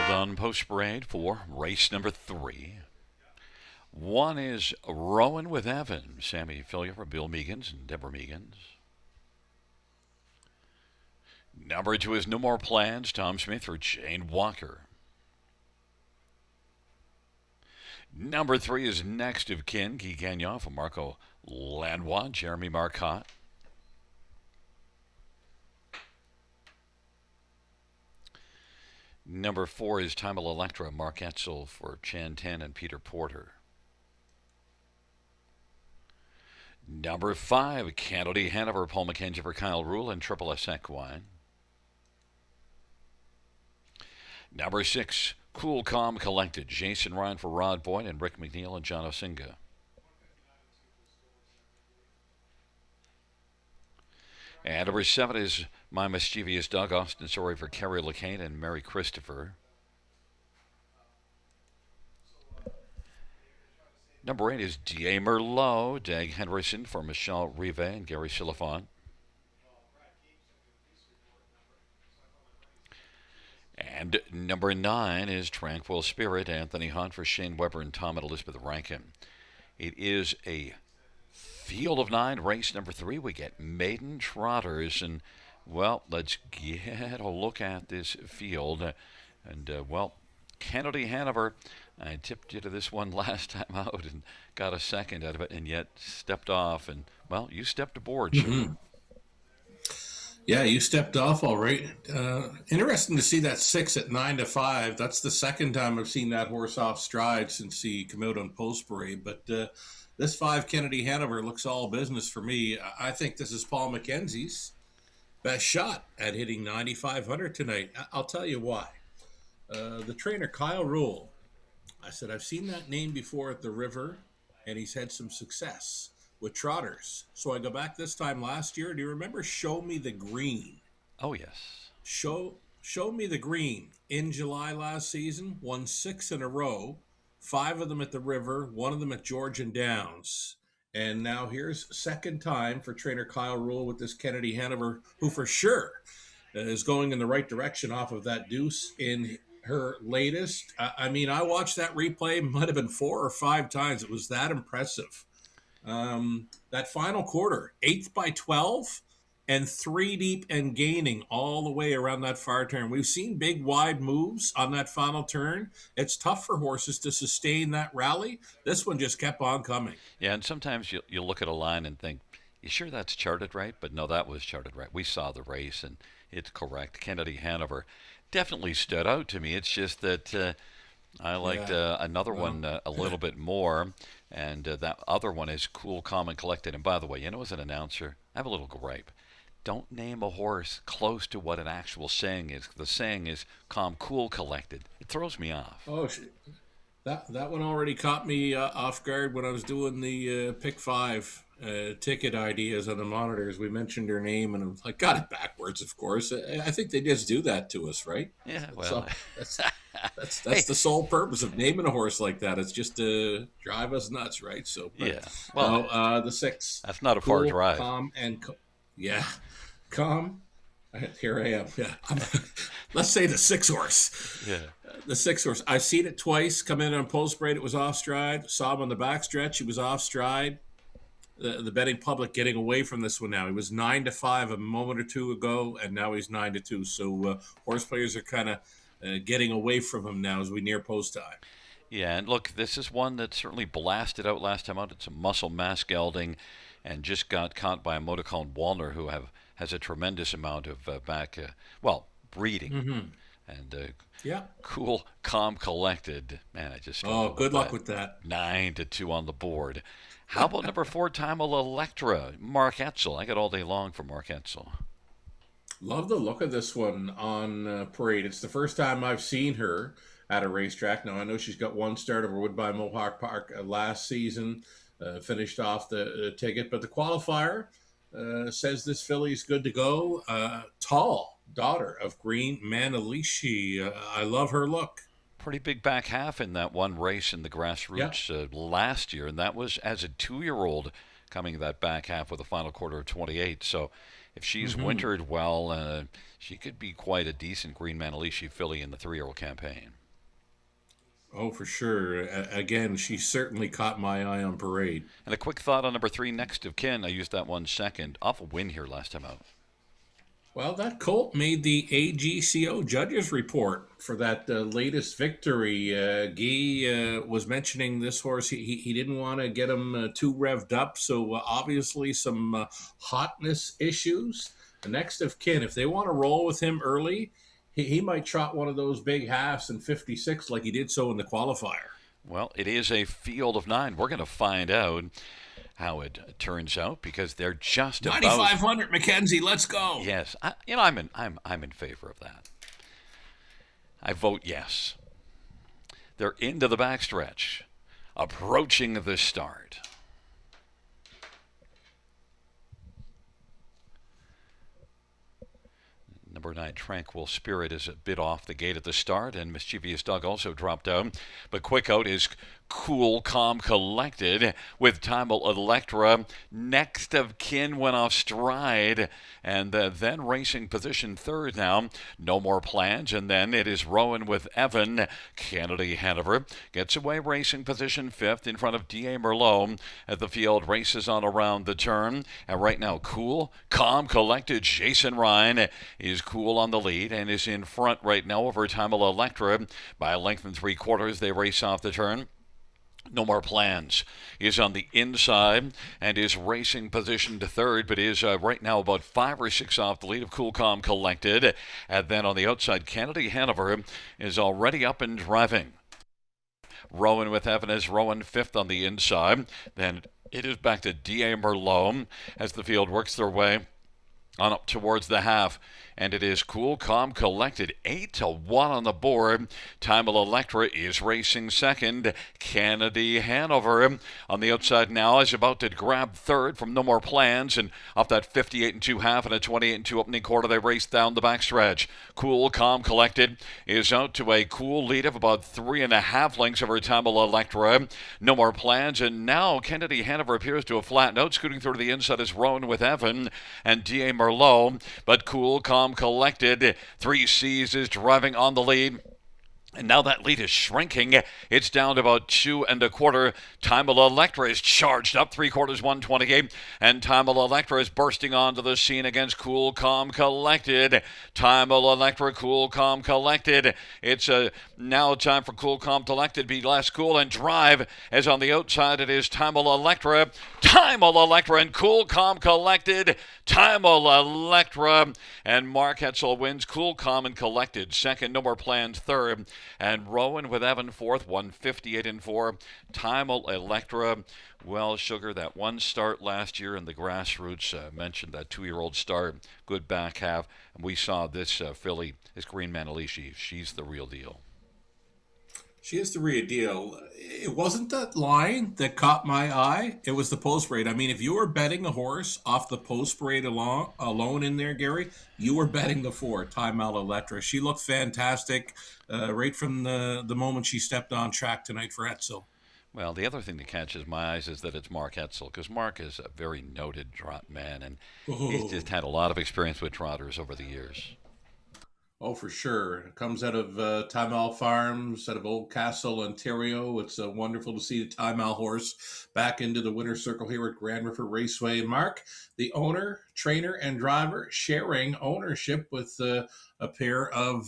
done post parade for race number 3. 1 is Rowan with Evan, Sammy Fillier for Bill Meegans and Deborah Meegans. Number 2 is No More Plans, Tom Smith for Jane Walker. Number 3 is Next of Kin, Guy Gagnon for Marco Landois, Jeremy Marcotte. Number 4 is Timel Electra, Mark Etzel for Chan Tan and Peter Porter. Number 5, Kennedy Hanover, Paul McKenzie for Kyle Rule and Triple S Equine. Number 6, Cool Calm Collected, Jason Ryan for Rod Boyd and Rick McNeil and John Osinga. And number 7 is My Mischievous Dog, Austin Sorry for Kerry LeCain and Mary Christopher. Number 8 is D.A. Merlot, Dag Henderson for Michelle Rive and Gary Silifant. And number 9 is Tranquil Spirit, Anthony Hunt for Shane Weber and Tom and Elizabeth Rankin. It is a field of 9, race number 3. We get maiden trotters, and, well, let's get a look at this field. Well, Kennedy Hanover, I tipped you to this one last time out and got a second out of it, and yet stepped off. And, well, you stepped aboard, Jim. Yeah, you stepped off all right. Interesting to see that 6 at 9 to 5. That's the second time I've seen that horse off stride since he came out on post parade. But this 5 Kennedy Hanover looks all business for me. I think this is Paul McKenzie's best shot at hitting 9,500 tonight. I'll tell you why. The trainer, Kyle Rule, I said, I've seen that name before at the River, and he's had some success with trotters. So I go back this time last year. Do you remember Show Me the Green? Oh, yes. Show Me the Green in July last season, won 6 in a row, 5 of them at the River, 1 of them at Georgian Downs. And now here's second time for trainer Kyle Rule with this Kennedy Hanover, who for sure is going in the right direction off of that deuce in her latest. I mean, I watched that replay, might have been 4 or 5 times. It was that impressive. That final quarter, 8th by 12 and 3 deep and gaining all the way around that far turn. We've seen big wide moves on that final turn. It's tough for horses to sustain that rally. This one just kept on coming. Yeah, and sometimes you look at a line and think, you sure that's charted right? But no, that was charted right. We saw the race, and it's correct. Kennedy Hanover definitely stood out to me. It's just that I liked another one a little bit more, and that other one is Cool, Calm, and Collected. And by the way, you know, as an announcer, I have a little gripe. Don't name a horse close to what an actual saying is. The saying is calm, cool, collected. It throws me off. Oh, that one already caught me off guard when I was doing the Pick 5 ticket ideas on the monitors. We mentioned her name, and I got it backwards, of course. I think they just do that to us, right? Yeah, well. So that's the sole purpose of naming a horse like that. It's just to drive us nuts, right? So, yeah. Well, the 6. That's not a far drive. Calm, and calm. Here I am. Yeah. Let's say the 6 horse. Yeah. The 6 horse. I've seen it twice come in on post parade. It was off stride. Saw him on the back stretch. He was off stride. The betting public getting away from this one now. He was 9 to 5 a moment or two ago, and now he's 9 to 2. So horse players are kind of getting away from him now as we near post time. Yeah, and look, this is one that certainly blasted out last time out. It's a muscle mass gelding, and just got caught by a Motorcone Walner, who has a tremendous amount of breeding. Mm-hmm. And Cool, Calm, Collected. Man, I just good luck with that. 9 to 2 on the board. How about number 4, Timel Electra, Mark Etzel? I got all day long for Mark Etzel. Love the look of this one on parade. It's the first time I've seen her at a racetrack. Now, I know she's got one start over Woodbine Mohawk Park last season, finished off the ticket. But the qualifier says this filly's good to go. Tall daughter of Green Manalishi. I love her look. Pretty big back half in that one race in the grassroots last year, and that was as a 2-year-old coming that back half with a final quarter of 28. So if she's Mm-hmm. wintered well, she could be quite a decent Green Manalishi filly in the 3-year-old campaign. Oh, for sure. Again, she certainly caught my eye on Parade. And a quick thought on number 3, Next of Kin. I used that one second. Awful win here last time out. Well, that colt made the AGCO judges report for that latest victory. Guy was mentioning this horse. He didn't want to get him too revved up, so obviously some hotness issues. The next of kin, if they want to roll with him early, he might trot one of those big halves in 56 like he did so in the qualifier. Well, it is a field of 9. We're going to find out how it turns out because they're just about 9,500, Mackenzie. Let's go. yes. I'm in favor of that. I vote yes. They're into the backstretch, approaching the start. Number 9, Tranquil Spirit, is a bit off the gate at the start, and Mischievous Doug also dropped out. But quick out is Cool, Calm, Collected with Timel Electra. Next of Kin went off stride, and then racing position third now. No More Plans, and then it is Rowan with Evan. Kennedy Hanover gets away racing position fifth in front of D.A. Merlot as the field races on around the turn. And right now, Cool, Calm, Collected, Jason Ryan is Cool on the lead and is in front right now over Timel Electra by a length and 3/4. They race off the turn. No More Plans is on the inside and is racing position to third, but is right now about 5 or 6 off the lead of Cool Calm Collected. And then on the outside, Kennedy Hanover is already up and driving. Rowan with Evan is Rowan fifth on the inside. Then it is back to D.A. Merlot as the field works their way on up towards the half. And it is Cool, Calm, Collected, 8-1 on the board. Timel Electra is racing second. Kennedy Hanover on the outside now is about to grab third from No More Plans. And off that 58 and 2 half and a 28 and 2 opening quarter, they race down the backstretch. Cool, Calm, Collected is out to a cool lead of about 3.5 lengths over Timel Electra. No More Plans. And now Kennedy Hanover appears to have flattened out. Scooting through to the inside is Rowan with Evan and D.A. Merlot. But Cool, Calm, Collected, 3 C's is driving on the lead. And now that lead is shrinking. It's down to about 2.25. Timel Electra is charged up 3/4, 128. And Timel Electra is bursting onto the scene against Cool, Calm, Collected. Timel Electra, Cool, Calm, Collected. It's now time for Cool, Calm, Collected to be less cool and drive. As on the outside, it is Timel Electra. Timel Electra and Cool, Calm, Collected. Timel Electra. And Mark Hetzel wins. Cool, Calm, and Collected second. No More Plans third. And Rowan with Evan fourth, 158 and 4. Timel Electra. Well, Sugar, that one start last year in the grassroots, mentioned that 2-year-old start, good back half. And we saw this filly, this Green Manalishi. She's the real deal. She is the real deal. It wasn't that line that caught my eye. It was the post parade. I mean, if you were betting a horse off the post parade alone in there, Gary, you were betting the 4, Time Out Electra. She looked fantastic right from the moment she stepped on track tonight for Etzel. Well, the other thing that catches my eyes is that it's Mark Hetzel, because Mark is a very noted trot man, and he's just had a lot of experience with trotters over the years. Oh, for sure. It comes out of Time Owl Farms, out of Old Castle, Ontario. It's wonderful to see the Time Owl horse back into the winner's circle here at Grand River Raceway. Mark, the owner, trainer, and driver, sharing ownership with a pair of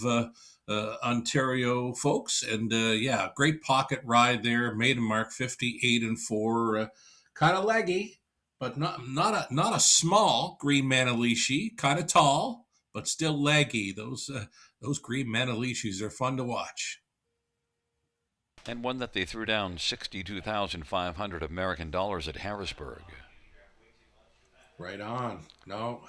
Ontario folks. And yeah, great pocket ride there. Made a mark 58 and 4. Kind of leggy, but not a small Green Manalishi. Kind of tall, but still leggy. Those Green Manalishis are fun to watch. And one that they threw down 62,500 American dollars at Harrisburg. Right on. No,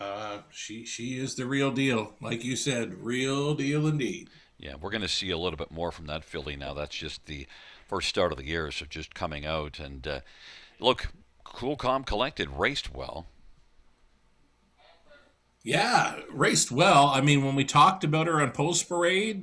she is the real deal. Like you said, real deal indeed. Yeah, we're going to see a little bit more from that filly now. That's just the first start of the year, so just coming out. And look, Cool, Calm, Collected raced well. Yeah, raced well. I mean, when we talked about her on Post Parade,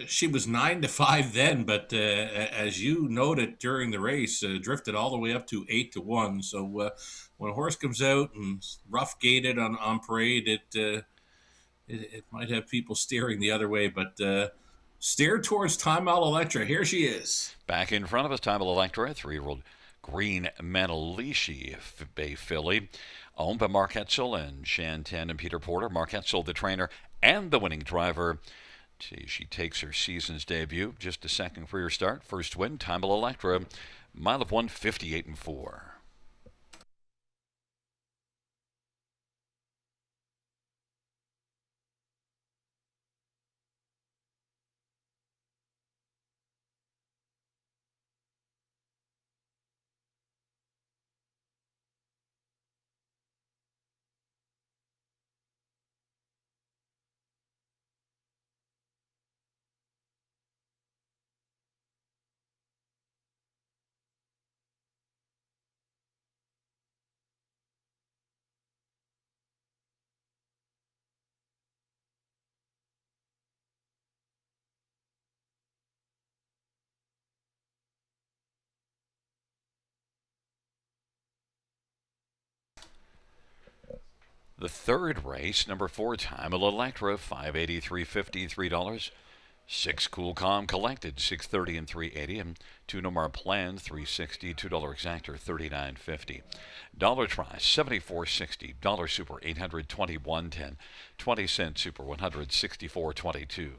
she was 9-5 then, but as you noted during the race, drifted all the way up to 8-1. So when a horse comes out and rough gated on parade, it might have people steering the other way, but steer towards Time Out Electra. Here she is. Back in front of us, Time Electra, 3-year-old Green Manalishi Bay filly, owned by Mark Etzel and Shantan and Peter Porter. Mark Etzel, the trainer and the winning driver. She takes her season's debut. Just a second career start. First win, Time Electra, mile of 1:58.4. The third race, number 4, Time Electra, $583.50, $3. 6 Cool Calm collected, $630 and $380, and 2 No More Plans, $360, $2 Exactor, $39.50. Dollar Try, $74.60. Dollar Super, $821.10. 20-cent Super, $164.22.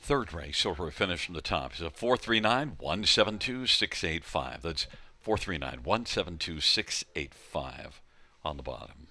Third race, so for a finish from the top, is a 439-172-685. That's 439-172-685 on the bottom.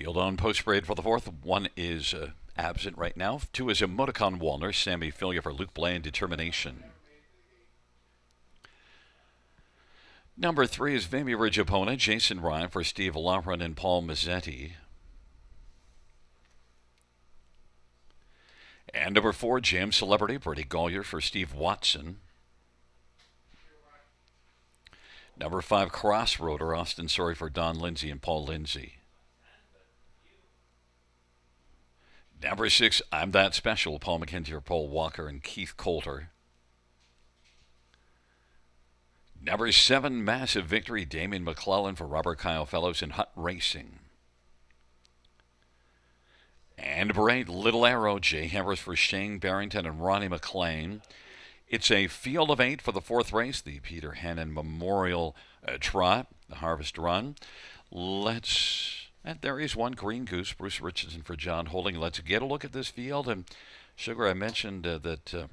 Field on post parade for the fourth. One is absent right now. Two is Emoticon Walner, Sammy Filia for Luke Blay and Determination. Number 3 is Vimy Ridge opponent, Jason Ryan for Steve Lauren and Paul Mazzetti. And number 4, Jam Celebrity, Brady Gollier for Steve Watson. Number 5, Crossroader, Austin Sorry for Don Lindsay and Paul Lindsay. Number 6, I'm That Special, Paul McKenzie for Paul Walker and Keith Coulter. Number 7, Massive Victory, Damien McClellan for Robert Kyle Fellows and Hut Racing. And number 8, Little Arrow, Jay Harris for Shane Barrington and Ronnie McLean. It's a field of 8 for the fourth race, the Peter Hannon Memorial Trot, the Harvest Run. And there is one Green Goose, Bruce Richardson for John Holding. Let's get a look at this field. And Sugar, I mentioned that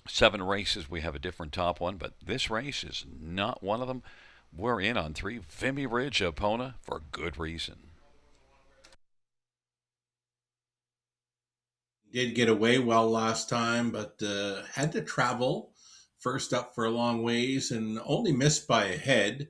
7 races, we have a different top one, but this race is not one of them. We're in on 3, Vimy Ridge Epona, for good reason. Did get away well last time, but had to travel first up for a long ways and only missed by a head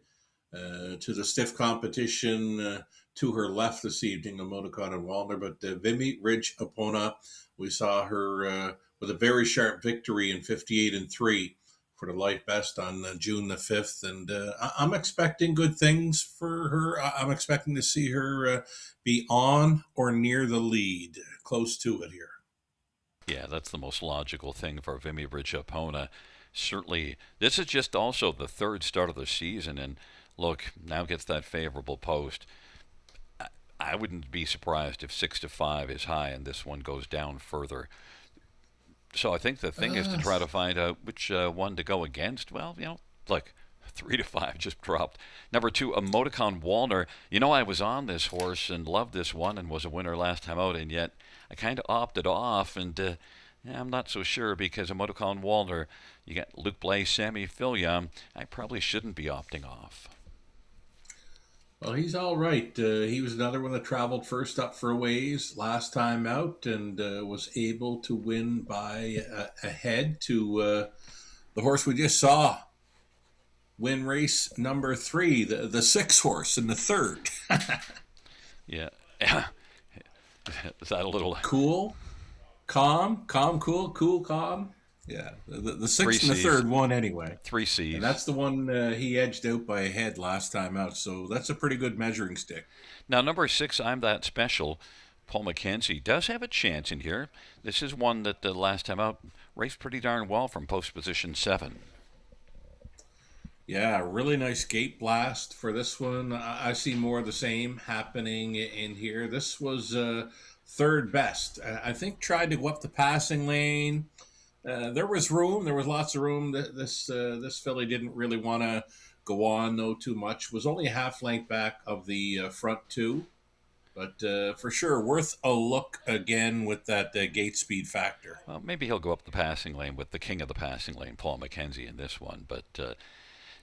to the stiff competition to her left this evening, Emoticon and Walner. But Vimy Ridge Epona, we saw her with a very sharp victory in 58-3 for the light best on June the 5th. And I'm expecting good things for her. I'm expecting to see her be on or near the lead, close to it here. Yeah, that's the most logical thing for Vimy Ridge Epona. Certainly, this is just also the third start of the season, and look, now gets that favorable post. I wouldn't be surprised if 6-5 is high and this one goes down further. So I think the thing is to try to find out which one to go against. Well, look, 3-5 just dropped. Number 2, Emoticon Walner. I was on this horse and loved this one and was a winner last time out, and yet I kind of opted off, and I'm not so sure because Emoticon Walner, you got Luke Blay, Sammy Filia. I probably shouldn't be opting off. Well, he's all right. He was another one that traveled first up for a ways last time out and was able to win by a head to the horse we just saw win race number 3, the 6 horse in the third. Yeah. Is that a little cool, calm, cool, calm? Yeah, the 6th and the 3rd won anyway. 3 C's. And that's the one he edged out by a head last time out, so that's a pretty good measuring stick. Now, number 6, I'm That Special, Paul McKenzie, does have a chance in here. This is one that the last time out raced pretty darn well from post position 7. Yeah, really nice gate blast for this one. I see more of the same happening in here. This was third best. I think tried to go up the passing lane. There was room. There was lots of room. This filly didn't really want to go on, though, too much. Was only a half length back of the front 2. But for sure, worth a look again with that gate speed factor. Well, maybe he'll go up the passing lane with the king of the passing lane, Paul McKenzie, in this one. But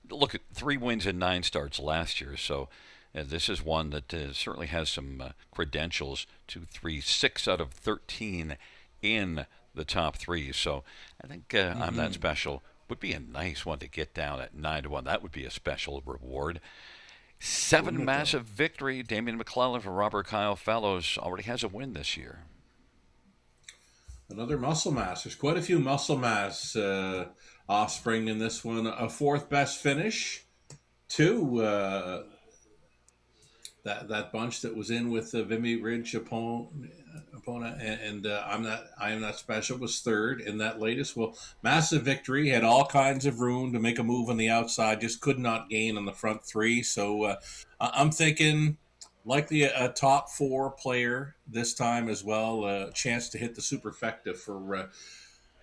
look at 3 wins and 9 starts last year, so this is one that certainly has some credentials. 2, 3, 6 out of 13 in the top 3. So I think I'm That Special would be a nice one to get down at 9-1. That would be a special reward. 7 Massive Victory. Damien McClellan for Robert Kyle Fellows already has a win this year. Another muscle mass. There's quite a few muscle mass offspring in this one. A 4th best finish. 2 that bunch that was in with the Vimy Ridge opponent, and I am not special was 3rd in that latest. Well, Massive Victory had all kinds of room to make a move on the outside, just could not gain on the front 3. So I'm thinking likely a top 4 player this time as well. A chance to hit the superfecta for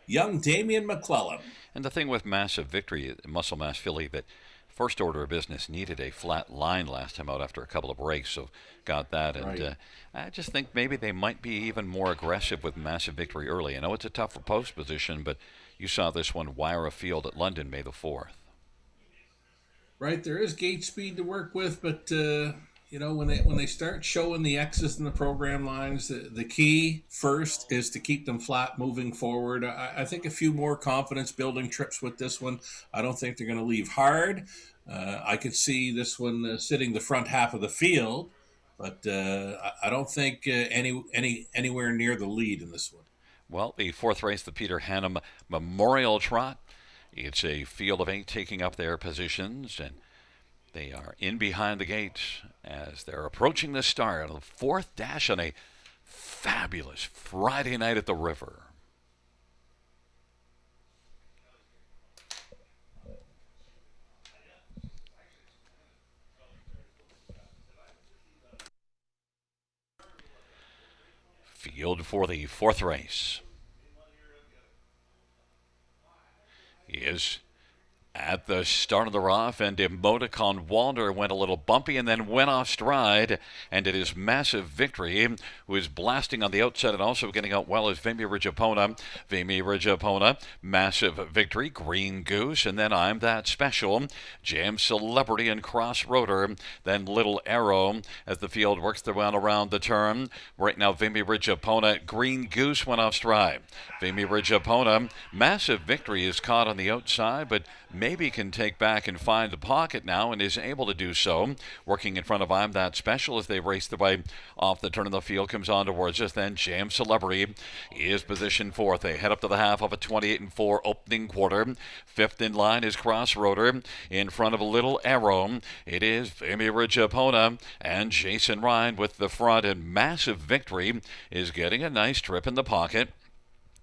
young Damien McClellan. And the thing with Massive Victory, muscle mass filly, that first order of business needed a flat line last time out after a couple of breaks, so got that. And right. I just think maybe they might be even more aggressive with Massive Victory early. I know it's a tougher post position, but you saw this one wire a field at London May the 4th. Right, there is gate speed to work with, but when they start showing the X's in the program lines, the key first is to keep them flat moving forward. I think a few more confidence building trips with this one. I don't think they're going to leave hard. I could see this one sitting the front half of the field, but I don't think anywhere near the lead in this one. Well, the fourth race, the Peter Hannum Memorial Trot. It's a field of 8 taking up their positions, and they are in behind the gate as they're approaching the start of the fourth dash on a fabulous Friday night at the river. Field for the fourth race is at the start of the rough, and Emoticon Walder went a little bumpy and then went off stride, and it is Massive Victory who is blasting on the outside and also getting out well as Vimy Ridgeapona. Vimy Ridgeapona, Massive Victory, Green Goose, and then I'm That Special, Jam Celebrity and Cross Roader, then Little Arrow as the field works their way around the turn. Right now, Vimy Ridgeapona, Green Goose went off stride. Vimy Ridgeapona, Massive Victory is caught on the outside, but maybe can take back and find the pocket now and is able to do so. Working in front of I'm That Special as they race their way off the turn of the field, comes on towards us. Then Jam Celebrity is positioned fourth. They head up to the half of a 28-4 opening quarter. Fifth in line is Cross Roader in front of a Little Arrow. It is Vimy Ridgeapona and Jason Ryan with the front, and Massive Victory is getting a nice trip in the pocket.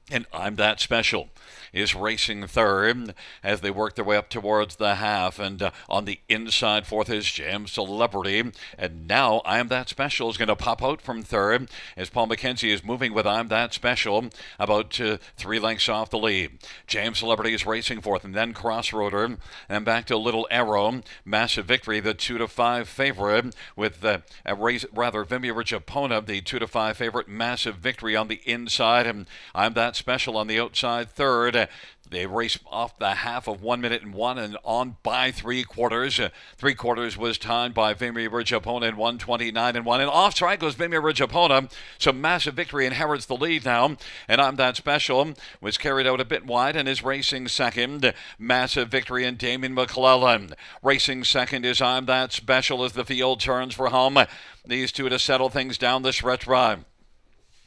And I'm That Special is racing third as they work their way up towards the half. And on the inside, fourth is Jam Celebrity. And now I'm That Special is going to pop out from third as Paul McKenzie is moving with I'm That Special about 3 lengths off the lead. Jam Celebrity is racing fourth, and then Crossroader. And back to Little Arrow. Massive Victory, the 2-5 favorite, with Vimy Ridgeapona, the 2-5 favorite. Massive Victory on the inside, and I'm That Special on the outside third. They race off the half of 1 minute and 1 and on by 3/4. 3/4 was timed by Vimy Ridgeapona in 1:29 and 1. And off stride goes Vimy Ridgeapona. So Massive Victory inherits the lead now. And I'm That Special was carried out a bit wide and is racing second. Massive Victory and Damien McClellan. Racing second is I'm That Special as the field turns for home. These two to settle things down the stretch run.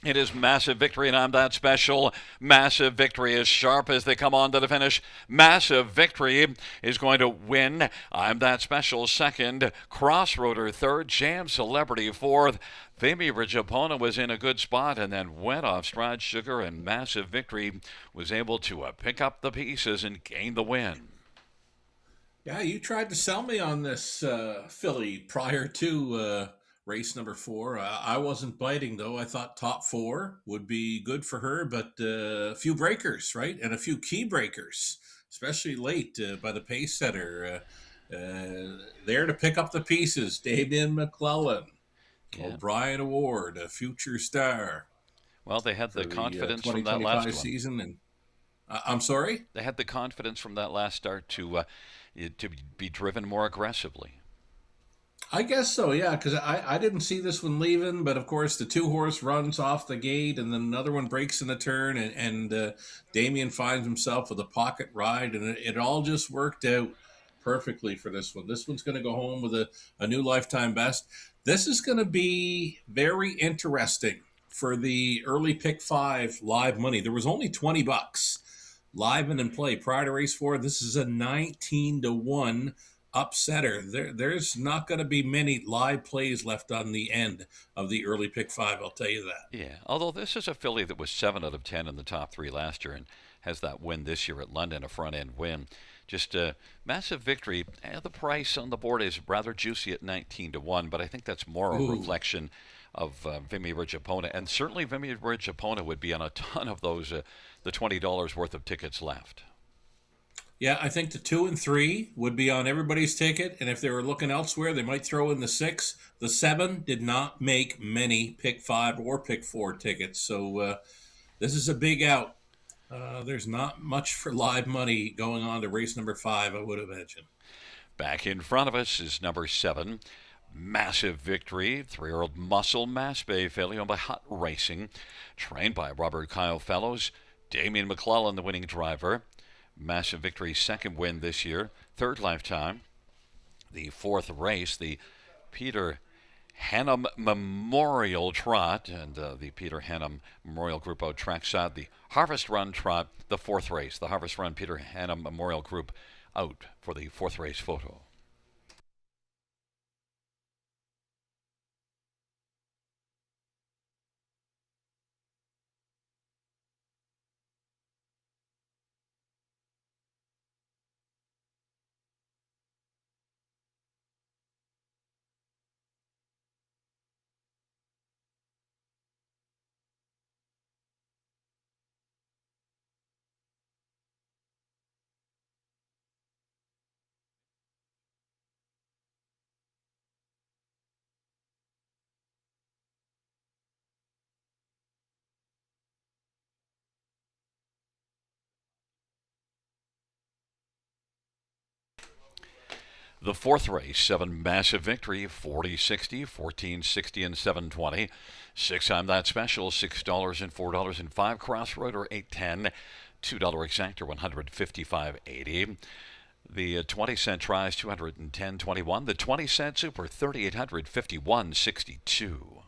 It is Massive Victory, and I'm That Special. Massive Victory is sharp as they come on to the finish. Massive Victory is going to win. I'm That Special second. Crossroader third. Jam Celebrity fourth. Vimy Ridgeapona was in a good spot and then went off stride sugar, and Massive Victory was able to pick up the pieces and gain the win. Yeah, you tried to sell me on this filly prior to race number 4. I wasn't biting, though. I thought top 4 would be good for her, but a few breakers, right? And a few key breakers, especially late by the pace setter. There to pick up the pieces. Damien McClellan, Yeah. O'Brien Award, a future star. Well, they had the confidence from that 2025 last one. season. And I'm sorry? They had the confidence from that last start to be driven more aggressively. I guess so, yeah, because I didn't see this one leaving, but of course the 2-horse runs off the gate, and then another one breaks in the turn, and Damien finds himself with a pocket ride, and it all just worked out perfectly for this one. This one's going to go home with a new lifetime best. This is going to be very interesting for the early pick 5 live money. There was only $20 live and in play prior to race 4. This is a 19-1 upsetter. There's not going to be many live plays left on the end of the early pick 5, I'll tell you that. Yeah, although this is a filly that was 7 out of 10 in the top 3 last year and has that win this year at London, a front-end win. Just a Massive Victory. The price on the board is rather juicy at 19-1, but I think that's more a reflection of Vimy Ridgeapona, and certainly Vimy Ridgeapona would be on a ton of those, the $20 worth of tickets left. Yeah, I think the 2 and 3 would be on everybody's ticket, and if they were looking elsewhere, they might throw in the 6. The 7 did not make many pick 5 or pick 4 tickets, so this is a big out. There's not much for live money going on to race number 5, I would imagine. Back in front of us is number 7, Massive Victory, 3-year-old Muscle Mass Bay filly owned by Hot Racing, trained by Robert Kyle Fellows. Damien McClellan, the winning driver. Massive Victory's second win this year, third lifetime. The fourth race, the Peter Hannum Memorial Trot, and the Peter Hannum Memorial Group out trackside. The Harvest Run Trot, the fourth race. The Harvest Run Peter Hannum Memorial Group out for the fourth race photo. The fourth race, 7 Massive Victory, 40-60, 14-60, and 720. 6-time that special, $6 and $4 and 5 Crossroader, 810. $2 exactor, 155.80. The 20-cent tries, 210.21. The 20-cent super, 3,851.62.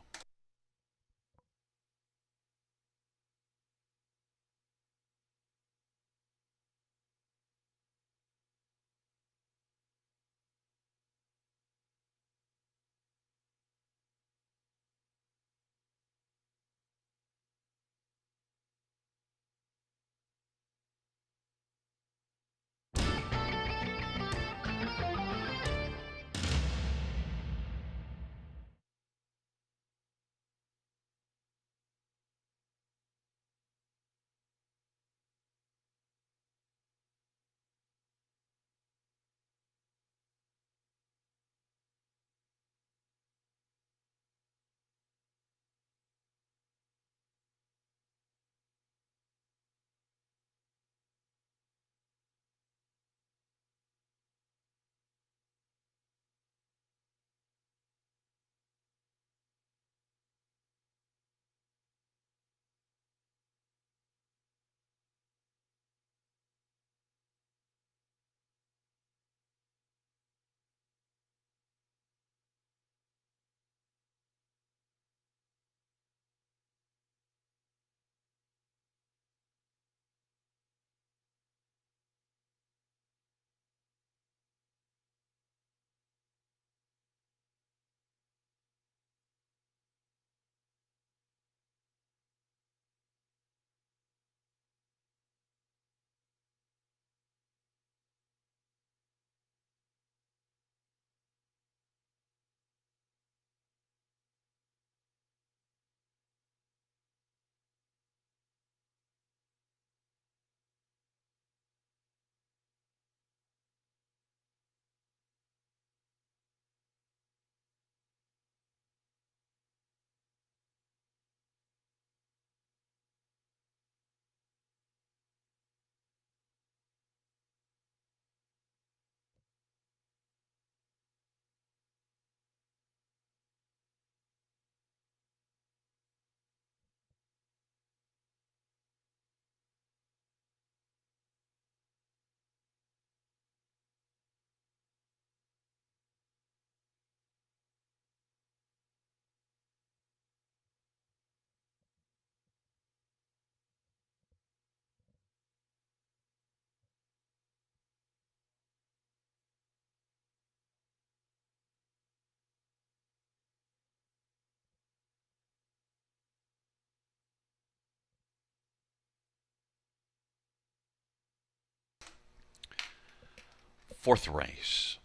Fourth race.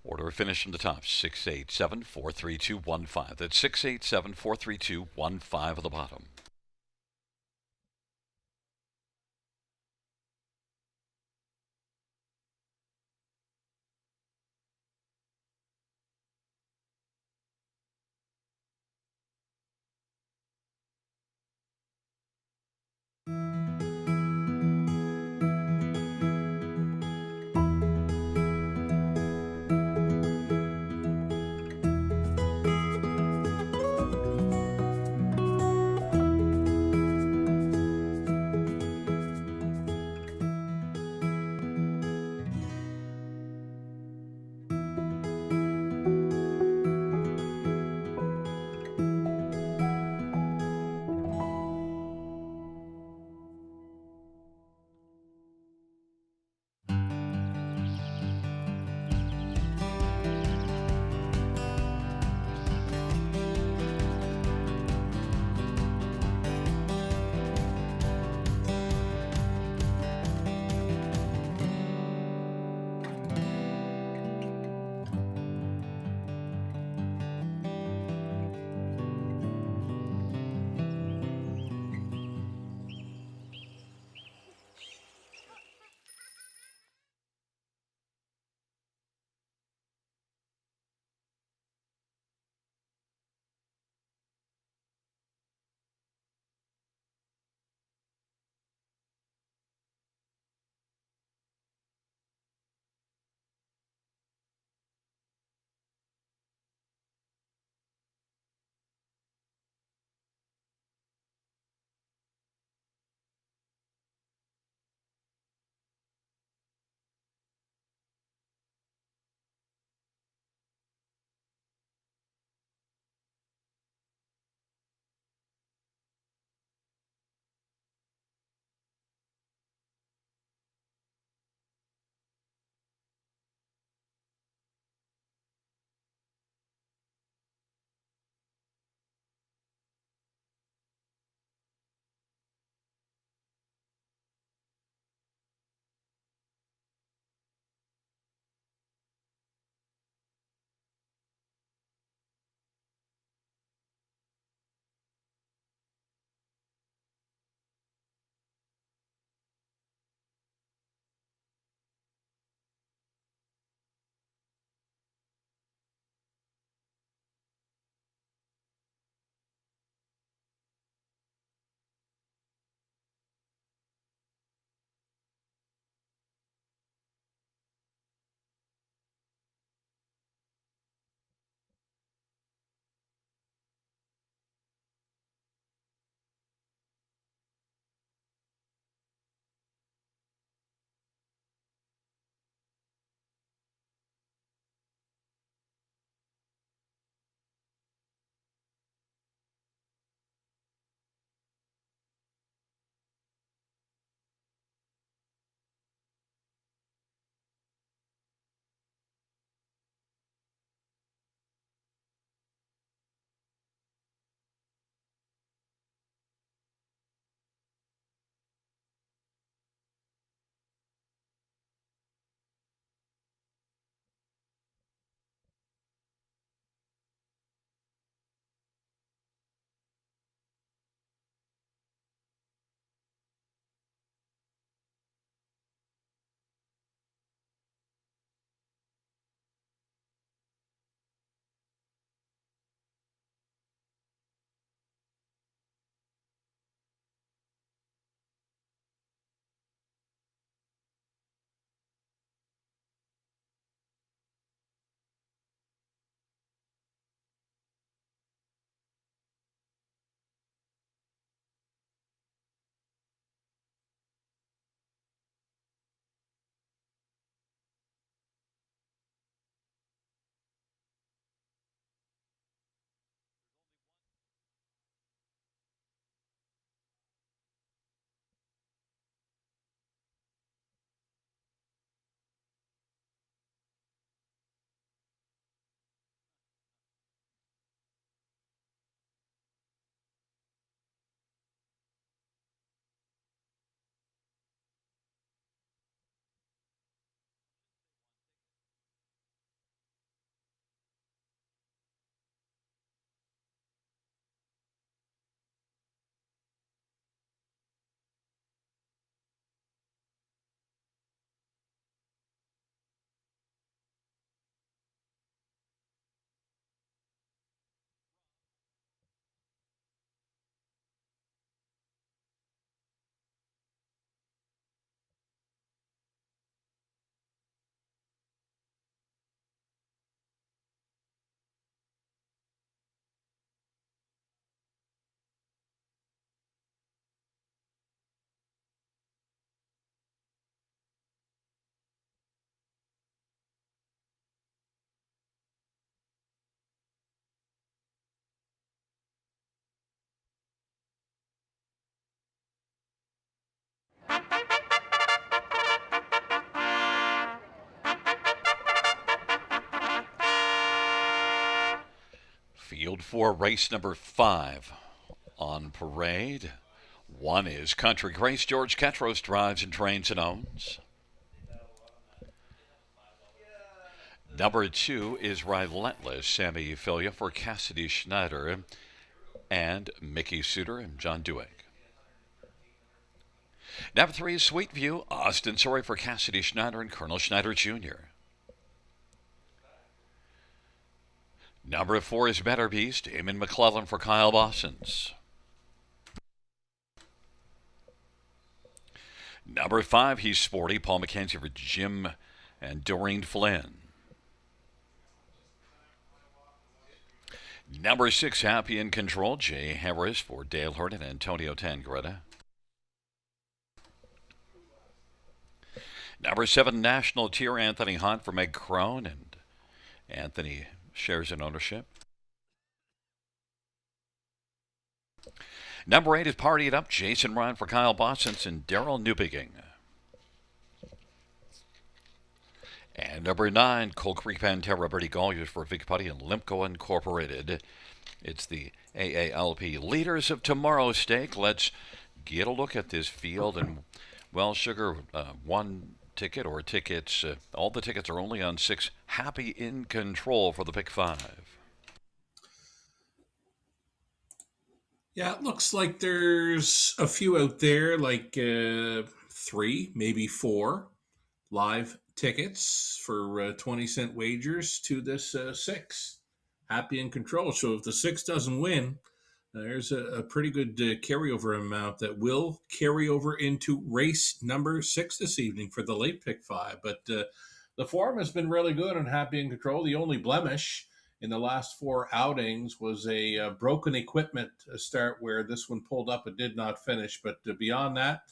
Order of finish from the top, 687 432 15. That's 687 432 15 at the bottom. Field 4, race number 5 on parade. 1 is Country Grace. George Ketros drives and trains and owns. Number 2 is Relentless. Sammy Filia for Cassidy Schneider and Mickey Suter and John Dueck. Number 3 is Sweet View. Austin Sorry for Cassidy Schneider and Colonel Schneider Jr. Number 4 is Better Beast. Eamon McClellan for Kyle Bossens. Number 5, He's Sporty. Paul McKenzie for Jim and Doreen Flynn. Number 6, Happy in Control. Jay Harris for Dale Hurd and Antonio Tangretta. Number 7, National Tier. Anthony Hunt for Meg Crone, and Anthony shares in ownership. Number 8 is Party It Up. Jason Ryan for Kyle Bossens and Daryl Newbigging. And number 9, Cold Creek Pantera. Bertie Golliers for Vic Putty and Limco Incorporated. It's the AALP Leaders of Tomorrow stake. Let's get a look at this field. And, well, Sugar, one ticket or tickets. All the tickets are only on 6. Happy in Control for the pick 5. Yeah, it looks like there's a few out there, like 3, maybe 4 live tickets for 20-cent wagers to this 6. Happy in Control. So if the 6 doesn't win, there's a pretty good carryover amount that will carry over into race number 6 this evening for the late pick 5. But the form has been really good on Happy in Control. The only blemish in the last 4 outings was a broken equipment start where this one pulled up and did not finish. But beyond that,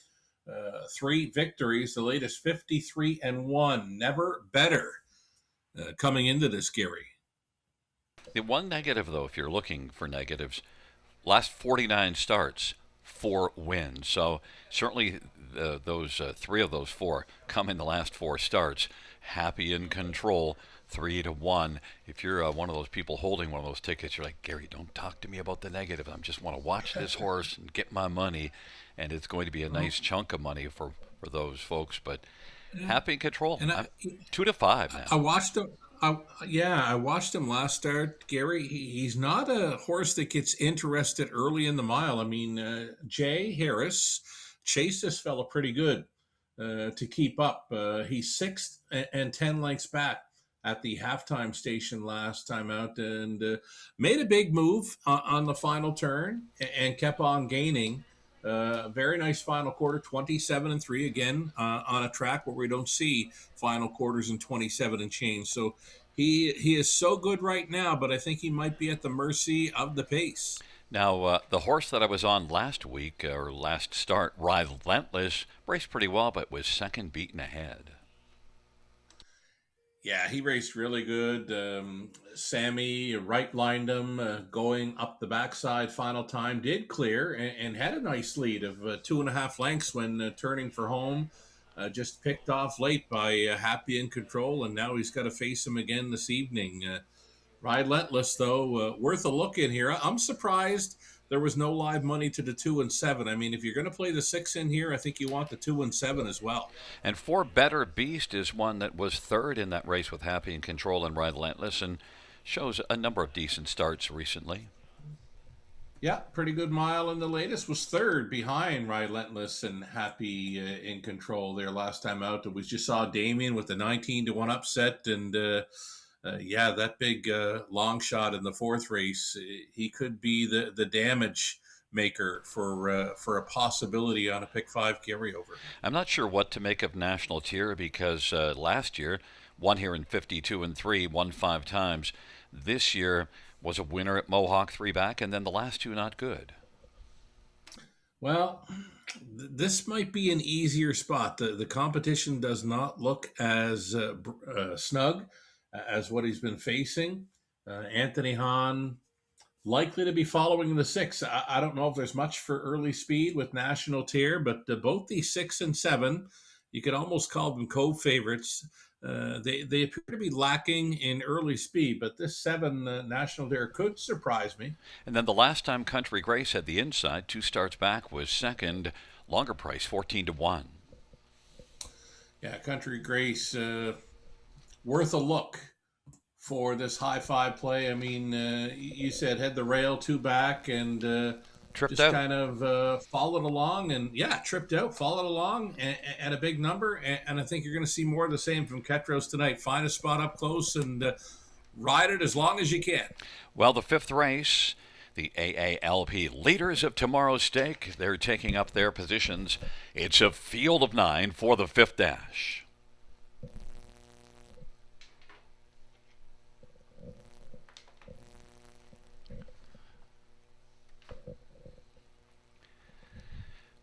3 victories, the latest 53-1. Never better coming into this, Gary. The one negative, though, if you're looking for negatives, last 49 starts, 4 wins. So certainly those 3 of those 4 come in the last 4 starts. Happy in Control, 3-1. If you're one of those people holding one of those tickets, you're like, Gary, don't talk to me about the negative. I just want to watch this horse and get my money. And it's going to be a nice chunk of money for those folks. But Happy in Control, And 2-5 now. I watched him. I watched him last start, Gary. He's not a horse that gets interested early in the mile. I mean, Jay Harris chased this fella pretty good to keep up. He's 6th and 10 lengths back at the halftime station last time out, and made a big move on the final turn and kept on gaining. Very nice final quarter, 27-3 again on a track where we don't see final quarters in 27 and change. So he is so good right now, but I think he might be at the mercy of the pace. Now, the horse that I was on last week, or last start, Relentless, raced pretty well, but was second beaten ahead. Yeah, he raced really good. Sammy right-lined him going up the backside final time, did clear, and had a nice lead of 2.5 lengths when turning for home. Just picked off late by Happy in Control, and now he's got to face him again this evening. Relentless, though, worth a look in here. I'm surprised there was no live money to the 2 and 7. I mean, if you're going to play the 6 in here, I think you want the 2 and 7 as well. And 4 Better Beast is one that was 3rd in that race with Happy in Control and Relentless, and shows a number of decent starts recently. Yeah, pretty good mile in the latest. Was 3rd behind Relentless and Happy in Control there last time out. We just saw Damien with the 19-1 upset, and that big long shot in the 4th race. He could be the damage maker for a possibility on a pick 5 carryover. I'm not sure what to make of National Tier because last year won here in 52-3, won 5 times. This year was a winner at Mohawk 3 back, and then the last 2 not good. Well, this might be an easier spot. The competition does not look as snug as what he's been facing. Anthony Hahn likely to be following the 6. I don't know if there's much for early speed with National Tier, but both the 6 and 7, you could almost call them co-favorites. they appear to be lacking in early speed, but this 7 National Dare could surprise me. And then the last time Country Grace had the inside, 2 starts back, was second. Longer price, 14-1. Yeah, Country Grace, worth a look for this high five play. I mean, you said head the rail 2 back and Tripped just out. kind of followed along, and yeah, tripped out, followed along at a big number. And I think you're going to see more of the same from Ketros tonight. Find a spot up close and ride it as long as you can. Well, the 5th race, the AALP leaders of tomorrow's stake, they're taking up their positions. It's a field of 9 for the 5th dash.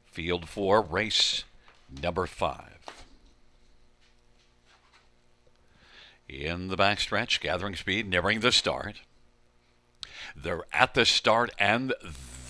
Field 4, race number 5. In the backstretch, gathering speed, nearing the start. They're at the start and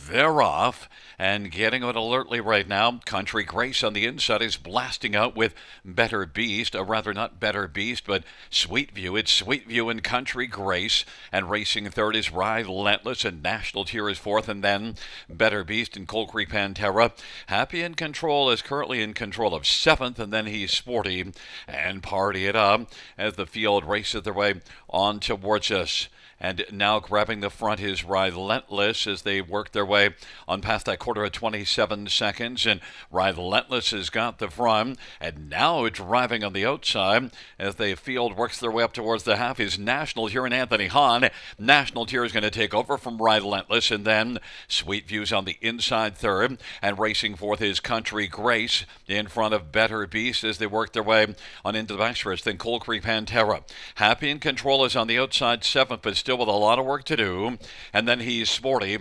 they're off and getting it alertly right now. Country Grace on the inside is blasting out with Better Beast, or rather not Better Beast, but Sweet View. It's Sweet View and Country Grace, and racing third is Relentless, and National Tier is fourth, and then Better Beast and Cold Creek Pantera. Happy in Control is currently in control of seventh, and then he's Sporty and Party It Up as the field races their way on towards us. And now grabbing the front is Relentless as they work their way on past that quarter of 27 seconds. And Relentless has got the front. And now driving on the outside as the field works their way up towards the half is National Tier and Anthony Hahn. National Tier is going to take over from Relentless. And then Sweet View's on the inside third. And racing fourth is Country Grace in front of Better Beast as they work their way on into the backstretch. Then Cold Creek Pantera. Happy in Control is on the outside seventh, but still with a lot of work to do. And then he's Sporty.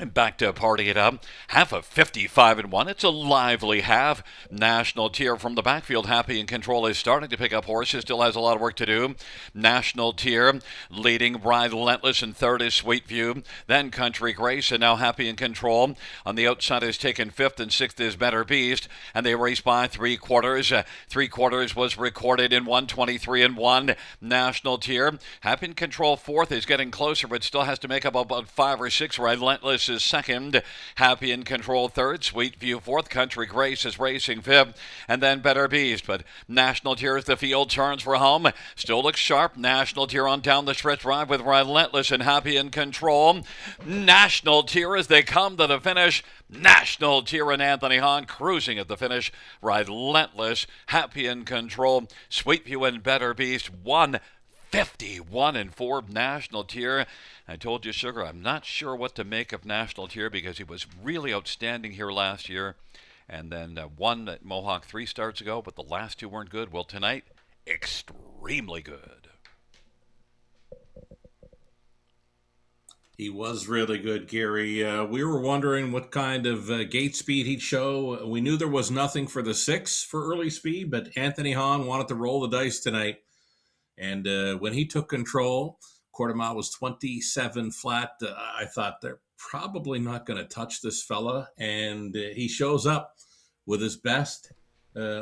And back to Party It Up. Half of 55-1. It's a lively half. National Tier from the backfield. Happy in Control is starting to pick up horses. Still has a lot of work to do. National Tier leading Relentless, and third is Sweet View. Then Country Grace, and now Happy in Control. On the outside is taken fifth, and sixth is Better Beast. And they race by 3/4. 3/4 was recorded in 1:23-1. National Tier. Happy in Control fourth is getting closer, but still has to make up about 5 or 6. Relentless is second, Happy in Control third, Sweet View fourth, Country Grace is racing fifth, and then Better Beast. But National Tier as the field turns for home, still looks sharp. National Tier on down the stretch drive with Relentless and Happy in Control. National Tier as they come to the finish. National Tier and Anthony Hahn cruising at the finish. Relentless, Happy in Control, Sweet View and Better Beast 151-4 National Tier. I told you, Sugar, I'm not sure what to make of National Tier because he was really outstanding here last year. And then won at Mohawk 3 starts ago, but the last 2 weren't good. Well, tonight, extremely good. He was really good, Gary. We were wondering what kind of gate speed he'd show. We knew there was nothing for the 6 for early speed, but Anthony Hahn wanted to roll the dice tonight. And when he took control, quarter mile was 27 flat. I thought they're probably not going to touch this fella. And he shows up with his best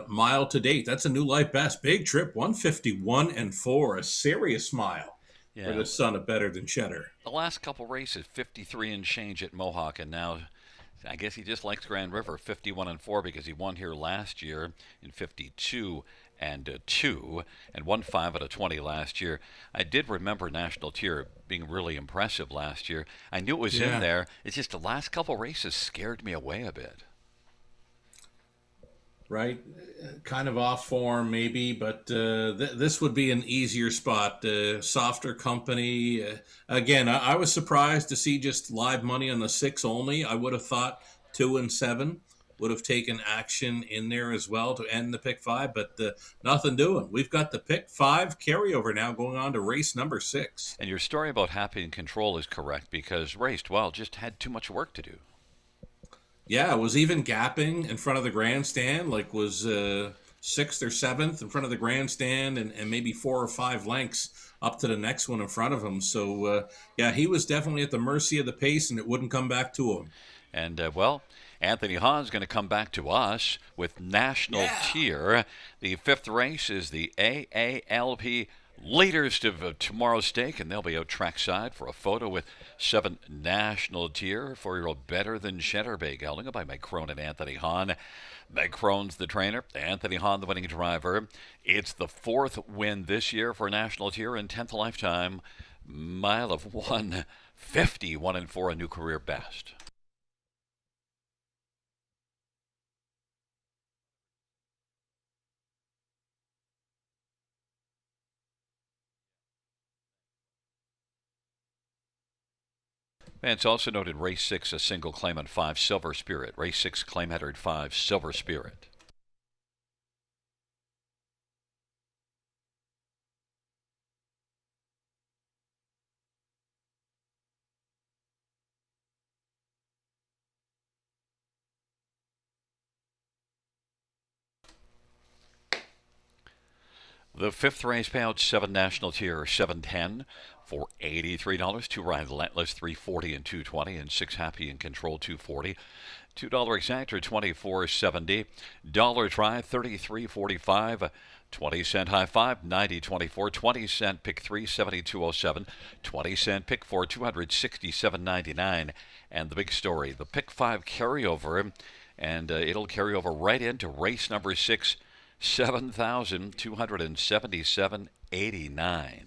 mile to date. That's a new life best. Big trip, 151-4, a serious mile for the son of Better Than Cheddar. The last couple races, 53 and change at Mohawk, and now I guess he just likes Grand River, 51-4, because he won here last year in 52-2 and won 5 out of 20 last year. I did remember National Tier being really impressive last year. I knew it was in there. It's just the last couple races scared me away a bit. Right? Kind of off form maybe, but this would be an easier spot. Softer company. Again, I was surprised to see just live money on the 6 only. I would have thought 2 and 7 would have taken action in there as well to end the pick 5, but nothing doing. We've got the pick 5 carryover now going on to race number 6. And your story about Happy in Control is correct because raced well, just had too much work to do. Yeah, it was even gapping in front of the grandstand, like was 6th or 7th in front of the grandstand and maybe 4 or 5 lengths up to the next one in front of him. So, yeah, he was definitely at the mercy of the pace, and it wouldn't come back to him. And, well, Anthony Hahn's going to come back to us with National Yeah. Tier. The fifth race is the AALP Leaders of tomorrow's stake, and they'll be out trackside for a photo with 7 National Tier, 4-year-old Better Than Shetterbay gelding by Meg Crone and Anthony Hahn. Meg Crone's the trainer, Anthony Hahn the winning driver. It's the 4th win this year for National Tier and 10th lifetime. Mile of 150, 1-4, a new career best. And it's also noted race 6, a single claim on 5, Silver Spirit. Race 6, claim header at 5, Silver Spirit. The 5th race payout, 7 National Tier, 710 for $83. 2 Ride Relentless, $340 and $220, and 6 Happy and Control, $240. $2 exactor, $24.70. Dollar try, $33.45. 20-cent high 5, $90.24. 20-cent pick 3, $72.07. 20-cent pick 4, $267.99. And the big story, the pick 5 carryover, and it'll carry over right into race number 6, 7,277.89.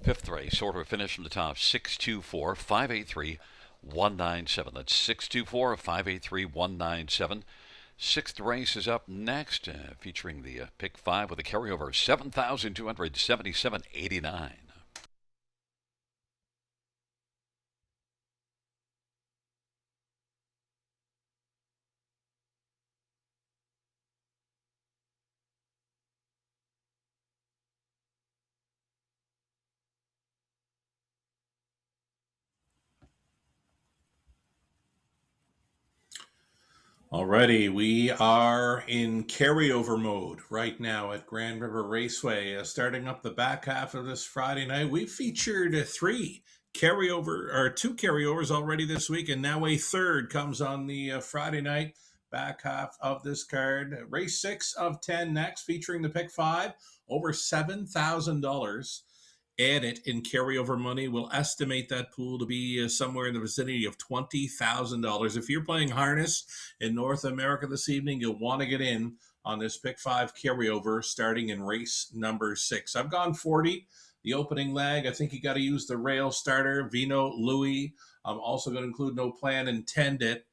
Fifth race, order finish from the top, 624 583 197. That's 624 583 197. Sixth race is up next, featuring the pick 5 with a carryover, 7,277.89. Alrighty, we are in carryover mode right now at Grand River Raceway. Starting up the back half of this Friday night, we've featured two carryovers already this week, and now a third comes on the Friday night back half of this card. Race 6 of 10 next, featuring the pick five, over $7,000 added in carryover money. We'll estimate that pool to be somewhere in the vicinity of $20,000. If you're playing harness in North America this evening, you'll want to get in on this pick five carryover starting in race number 6. I've gone 40. The opening leg, I think you got to use the rail starter, Vino Louis. I'm also going to include No Plan Intended.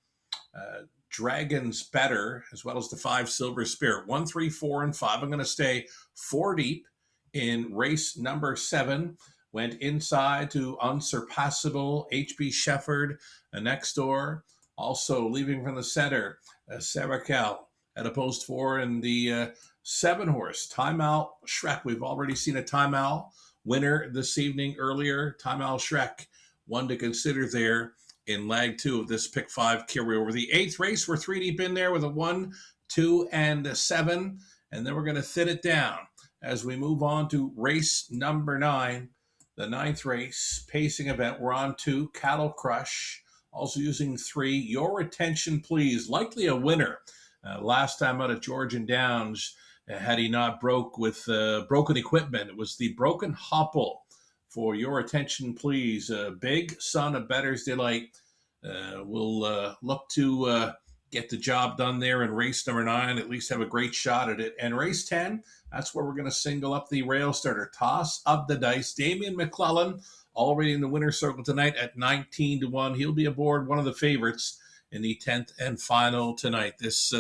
Dragons Better, as well as the 5 Silver Spirit. 1, 3, 4, and 5. I'm going to stay 4 deep in race number 7. Went inside to Unsurpassable, HB Shefford, next door. Also leaving from the center, Sarah Cal at a post 4 in the 7 horse, Time Owl Shrek. We've already seen a Time Owl winner this evening earlier. Time Owl Shrek, one to consider there in leg 2 of this pick 5 carryover. The 8th race, we're 3 deep in there with a 1, 2, and a 7. And then we're going to thin it down as we move on to race number 9, the 9th race, pacing event. We're on 2, Cattle Crush, also using 3, Your Attention Please, likely a winner. Last time out at Georgian Downs, had he not broke with broken equipment. It was the broken hopple for Your Attention Please. Big Son of Better's Delight will look to get the job done there in race number 9, at least have a great shot at it. And race 10, that's where we're going to single up the rail starter, Toss of the Dice. Damian McClellan already in the winner's circle tonight at 19 to 1. He'll be aboard, one of the favorites in the 10th and final tonight. This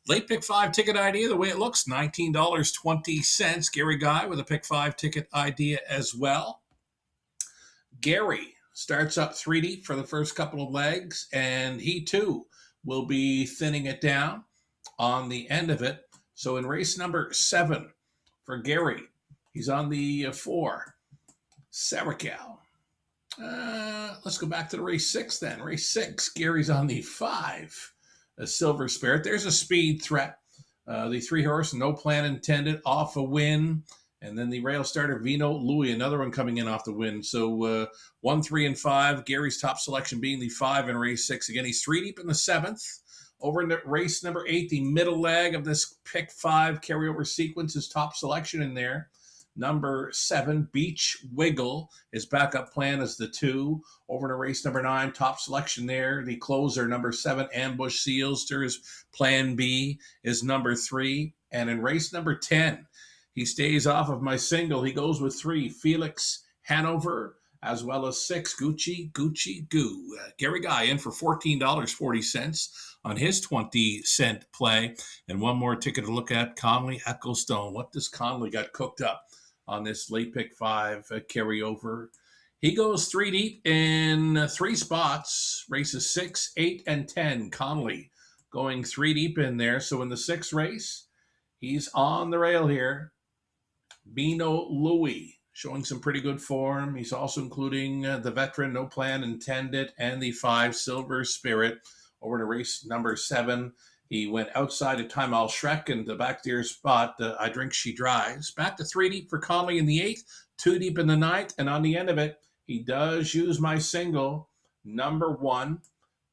late pick 5 ticket idea, the way it looks, $19.20. Gary Guy with a pick 5 ticket idea as well. Gary starts up 3 deep for the first couple of legs, and he too will be thinning it down on the end of it. So in race number 7 for Gary, he's on the 4, Saracal. Let's go back to the race 6 then. Race 6, Gary's on the 5, a Silver Spirit. There's a speed threat. The 3 horse, No Plan Intended, off a win. And then the rail starter, Vino Louis, another one coming in off the win. So 1, 3, and 5. Gary's top selection being the 5 in race 6. Again, he's 3 deep in the 7th. Over in race number 8, the middle leg of this pick 5 carryover sequence, is top selection in there. Number 7, Beach Wiggle. His backup plan is the 2. Over to race number 9, top selection there. The closer, number 7, Ambush Sealster. His plan B is number 3. And in race number 10, he stays off of my single. He goes with 3, Felix Hanover, as well as 6, Gucci Goo. Gary Guy in for $14.40 on his 20-cent play. And one more ticket to look at, Conley Ecclestone. What does Conley got cooked up on this late pick 5 carryover? He goes 3 deep in 3 spots, races 6, 8, and 10. Conley going 3 deep in there. So in the 6th race, he's on the rail here. Vino Louis showing some pretty good form. He's also including the veteran, No Plan Intended, and the 5 Silver Spirit. Over to race number 7, he went outside of Time Owl Shrek in the back steer spot. I Drink She Dries. Back to 3 deep for Conley in the 8th, 2 deep in the 9th, and on the end of it, he does use my single, number 1,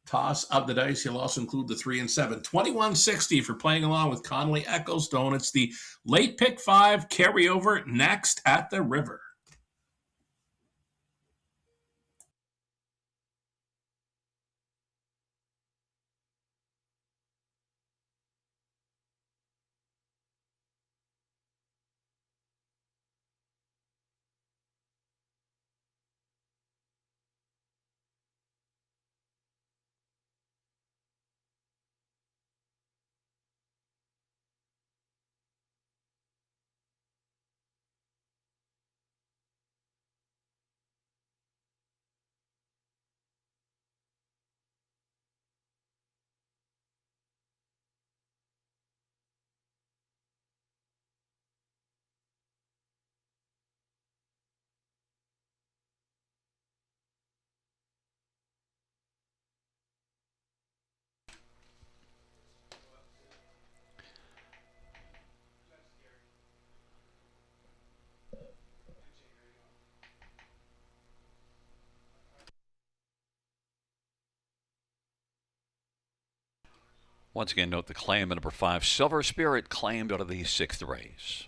Toss of the Dice. He'll also include the 3 and 7. $21.60 for playing along with Conley Ecclestone. It's the late pick 5 carryover next at the river. Once again, note the claim at number 5, Silver Spirit, claimed out of the 6th race.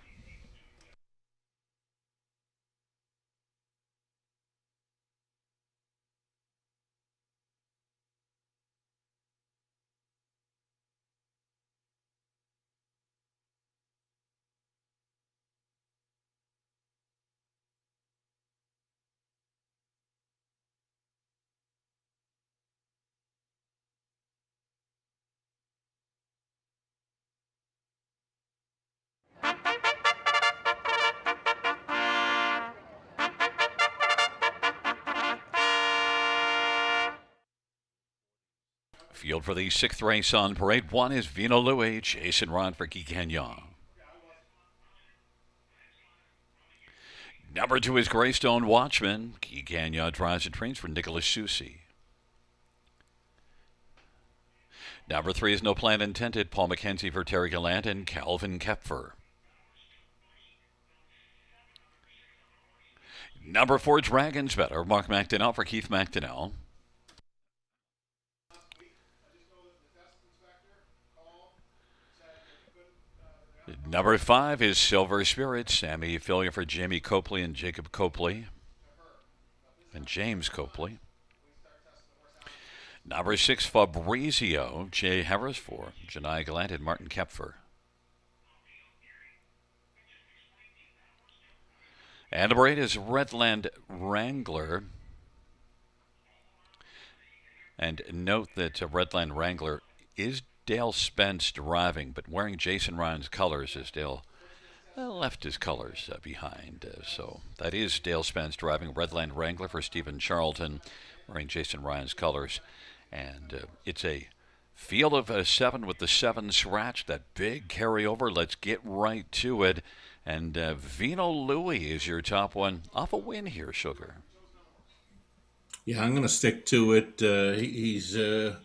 Field for the 6th race on parade. 1 is Vino Louis, Jason Ron for Guy Gagnon. Number 2 is Greystone Watchman. Guy Gagnon drives and trains for Nicholas Susi. Number 3 is No Plan Intended. Paul McKenzie for Terry Gallant and Calvin Kepfer. Number 4, Dragons Better. Mark McDonnell for Keith McDonnell. Number 5 is Silver Spirit. Sammy Fillion for Jamie Copley and Jacob Copley. And James Copley. Number 6, Fabrizio. Jay Harris for Janai Gallant and Martin Kepfer. And number 8 is Redland Wrangler. And note that Redland Wrangler is Dale Spence driving, but wearing Jason Ryan's colors as Dale left his colors behind. So that is Dale Spence driving Redland Wrangler for Stephen Charlton, wearing Jason Ryan's colors. And it's a field of 7 with the 7 scratch, that big carryover. Let's get right to it. And Vino Louis is your top one, off a win here, Sugar. Yeah, I'm going to stick to it. He's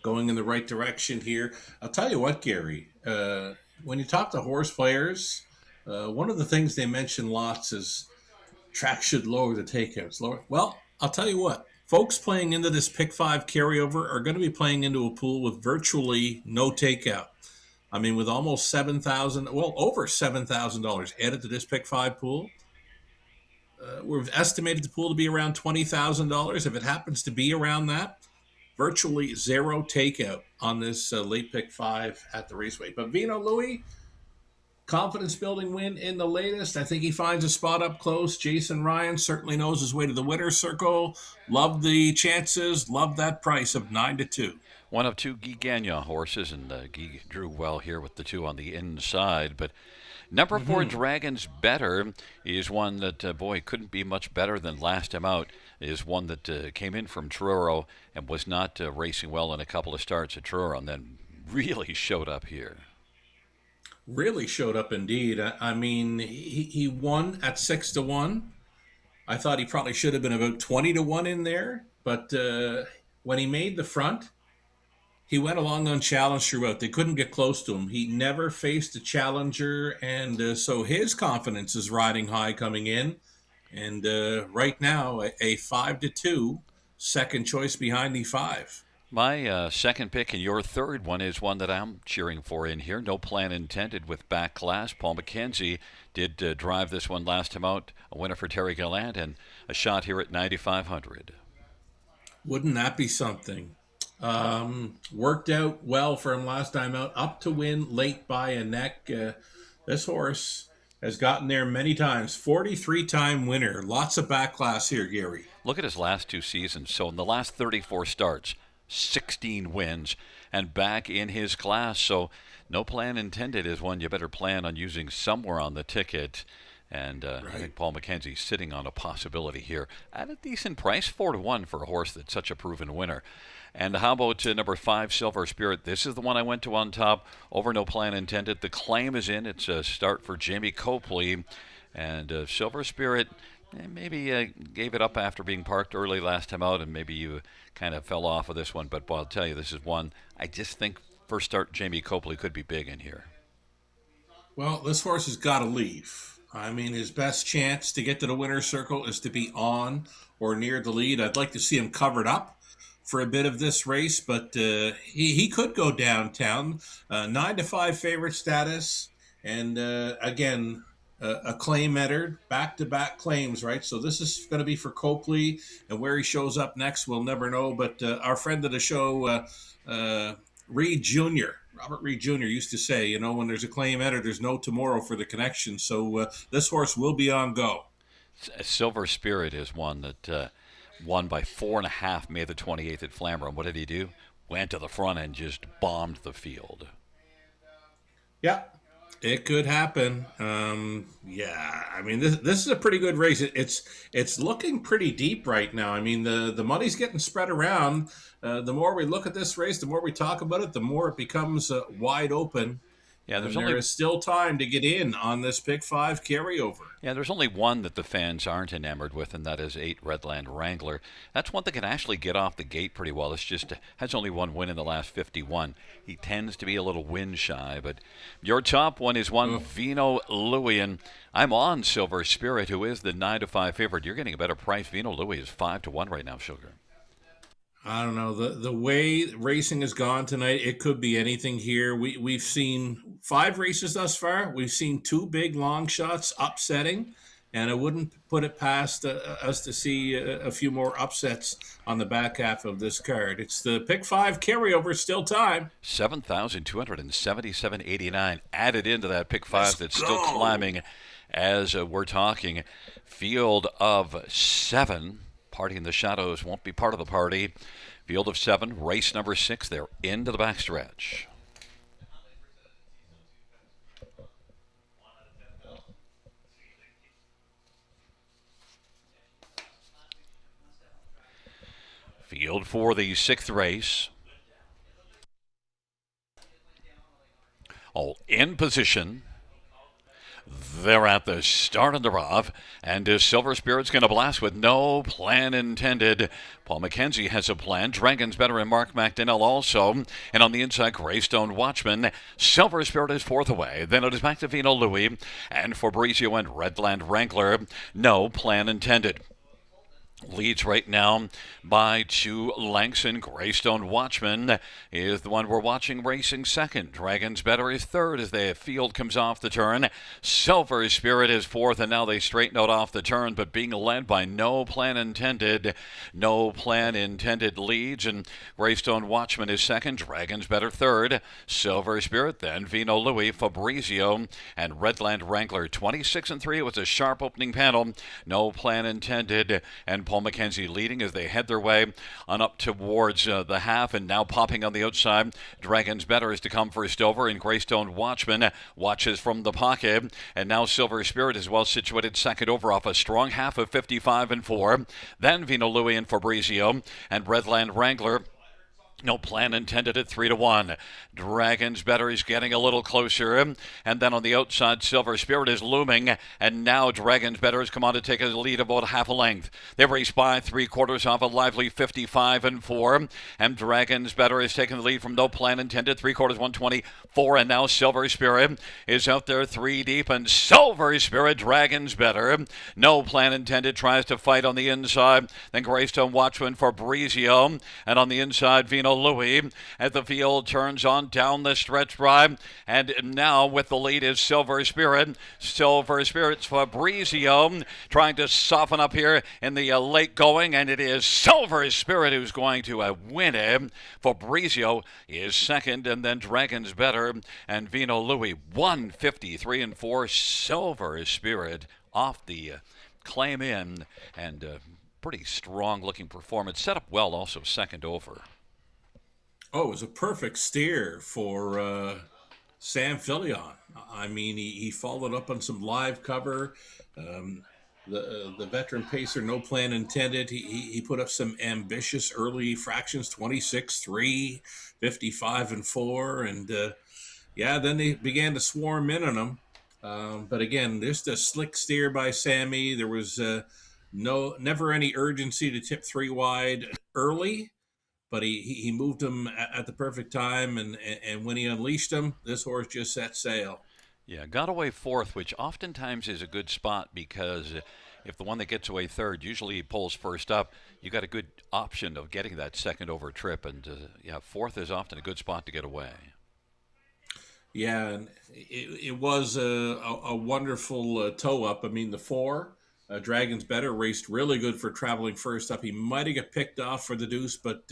going in the right direction here. I'll tell you what, Gary, when you talk to horse players, one of the things they mention lots is track should lower the takeouts. Well, I'll tell you what, folks playing into this pick 5 carryover are going to be playing into a pool with virtually no takeout. I mean, with almost $7,000, well, over $7,000 added to this pick 5 pool. We've estimated the pool to be around $20,000. If it happens to be around that, virtually zero takeout on this late pick 5 at the Raceway. But Vino Louis, confidence building win in the latest. I think he finds a spot up close. Jason Ryan certainly knows his way to the winner's circle. Love the chances. Love that price of 9-2. One of 2 Guy Gagnon horses, and Guy drew well here with the 2 on the inside. But number 4, Dragons Better, is one that, boy, couldn't be much better than last time out. Is one that came in from Truro and was not racing well in a couple of starts at Truro, and then really showed up here. Really showed up indeed. I mean, he won at 6-1. I thought he probably should have been about 20-1 in there. But when he made the front, he went along unchallenged throughout. They couldn't get close to him. He never faced a challenger, and so his confidence is riding high coming in. And right now, a 5-2 second choice behind the 5. My second pick and your third one is one that I'm cheering for in here. No Plan Intended with back class. Paul McKenzie did drive this one last time out. A winner for Terry Gallant and a shot here at 9,500. Wouldn't that be something? Worked out well for him last time out. Up to win late by a neck. This horse has gotten there many times. 43-time winner. Lots of back class here, Gary. Look at his last 2 seasons. So in the last 34 starts, 16 wins, and back in his class. So No Plan Intended is one you better plan on using somewhere on the ticket. And right. I think Paul McKenzie's sitting on a possibility here at a decent price, 4-1 for a horse that's such a proven winner. And how about number 5, Silver Spirit? This is the one I went to on top, over No Plan Intended. The claim is in. It's a start for Jamie Copley. And Silver Spirit maybe gave it up after being parked early last time out, and maybe you kind of fell off of this one. But I'll tell you, this is one I just think first start Jamie Copley could be big in here. Well, this horse has got to leave. I mean, his best chance to get to the winner's circle is to be on or near the lead. I'd like to see him covered up for a bit of this race, but he could go downtown. 9-5 favorite status, and again, a claim entered, back-to-back claims, right? So this is going to be for Copley, and where he shows up next, we'll never know. But our friend of the show, Reed Jr., Robert Reed Jr. used to say, when there's a claim entered, there's no tomorrow for the connection. So this horse will be on go. Silver Spirit is one that won by 4.5 May the 28th at Flammer. What did he do? Went to the front and just bombed the field. Yeah, it could happen. Yeah, I mean this is a pretty good race. It's looking pretty deep right now. I mean the money's getting spread around. The more we look at this race, the more we talk about it, the more it becomes wide open. Yeah, there's And there is still time to get in on this Pick 5 carryover. there's only one that the fans aren't enamored with, and that is 8 Redland Wrangler. That's one that can actually get off the gate pretty well. It's just has only one win in the last 51. He tends to be a little win shy, but your top one is one Vino Louis, and I'm on Silver Spirit, who is the 9-5 favorite. You're getting a better price. Vino Louis is 5-1 right now, Sugar. I don't know the way racing has gone tonight. It could be anything here. We've seen 5 races thus far. We've seen 2 big long shots upsetting, and I wouldn't put it past us to see a few more upsets on the back half of this card. It's the Pick 5 carryover. Still time. 7,277.89 added into that Pick 5 that's still climbing as we're talking. Field of 7. Party in the Shadows won't be part of the party. Field of 7, race number 6. They're into the backstretch. Field for the 6th race. All in position. They're at the start of the rough, and Silver Spirit's going to blast with no plan intended. Paul McKenzie has a plan. Dragon's Better and Mark McDonnell also. And on the inside, Greystone Watchman. Silver Spirit is 4th away. Then it is back to Vino Louis and Fabrizio and Redland Wrangler. No plan intended. Leads right now by 2 lengths, and Greystone Watchman is the one we're watching racing second. Dragon's Better is third as the field comes off the turn. Silver Spirit is 4th, and now they straighten out off the turn, but being led by No Plan Intended. No Plan Intended leads, and Greystone Watchman is second. Dragon's Better third. Silver Spirit, then Vino Louis, Fabrizio, and Redland Wrangler. 26-3. It was a sharp opening panel. No Plan Intended, and Paul McKenzie leading as they head their way on up towards the half, and now popping on the outside. Dragon's Better is to come first over, and Greystone Watchman watches from the pocket, and now Silver Spirit is well situated second over off a strong half of 55-4. Then Vino Louis and Fabrizio, and Redland Wrangler. No Plan Intended at 3-1. Dragon's Better is getting a little closer. And then on the outside, Silver Spirit is looming. And now Dragon's Better has come on to take a lead about half a length. They race by 3/4 off a lively 55-4. And Dragon's Better is taking the lead from No Plan Intended. 3/4, 124. And now Silver Spirit is out there 3 deep. And Silver Spirit, Dragon's Better. No Plan Intended tries to fight on the inside. Then Greystone Watchman for Fabrizio. And on the inside, Vino Louis as the field turns on down the stretch drive, and now with the lead is Silver Spirit. Silver Spirit's Fabrizio trying to soften up here in the late going, and it is Silver Spirit who's going to win it. Fabrizio is second, and then Dragon's Better and Vino Louis 153-4. Silver Spirit off the claim in, and pretty strong looking performance. Set up well also second over. Oh, it was a perfect steer for Sam Filion. I mean, he followed up on some live cover. The veteran pacer, No Plan Intended, he put up some ambitious early fractions, 26-3, 55-4, and yeah, then they began to swarm in on him. But again, just a slick steer by Sammy. There was never any urgency to tip 3 wide early. But he moved him at the perfect time, and when he unleashed him, this horse just set sail. Yeah, got away 4th, which oftentimes is a good spot because if the one that gets away third usually pulls first up, you got a good option of getting that second over trip. And yeah, fourth is often a good spot to get away. Yeah, and it was a wonderful toe up. I mean, the four, Dragons Better, raced really good for traveling first up. He might have got picked off for the deuce, but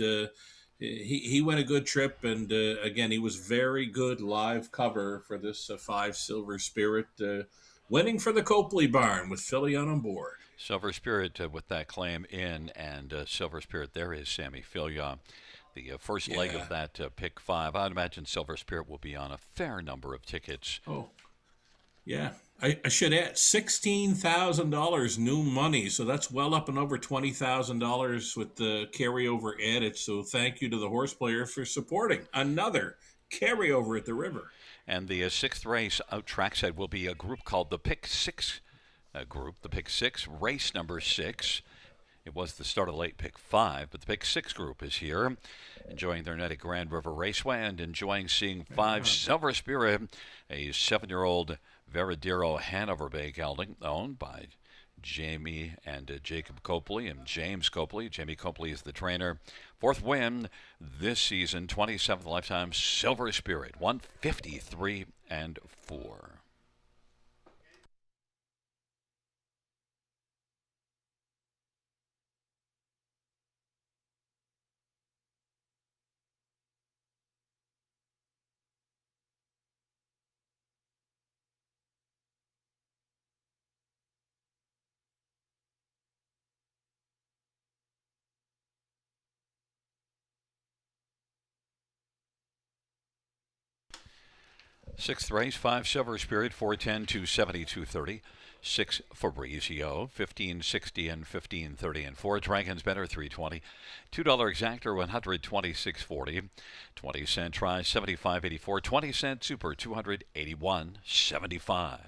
he went a good trip. And again, he was very good live cover for this five Silver Spirit, winning for the Copley Barn with Philly on board. Silver Spirit with that claim in, and Silver Spirit there is Sammy Filia. The first leg Yeah. of that pick five. I'd imagine Silver Spirit will be on a fair number of tickets. Oh, yeah. I should add $16,000 new money, so that's well up and over $20,000 with the carryover added. So thank you to the horse player for supporting another carryover at the river. And the sixth race out trackside will be a group called the Pick Six group. The Pick Six, race number 6. It was the start of the late pick 5, but the pick 6 group is here, enjoying their night at Grand River Raceway and enjoying seeing 5 Silver Spirit, a 7-year-old Veradero Hanover Bay gelding owned by Jamie and Jacob Copley and James Copley. Jamie Copley is the trainer. Fourth win this season, 27th lifetime Silver Spirit, 153 and 4. Sixth race, 5 Silver Spirit, 410, 270, 230. 6 Fabrizio, 1560 and 1530 and 4. Dragons Better, 320. $2 exactor, 126.40. 20-cent try, 75.84. 20-cent super, 281.75.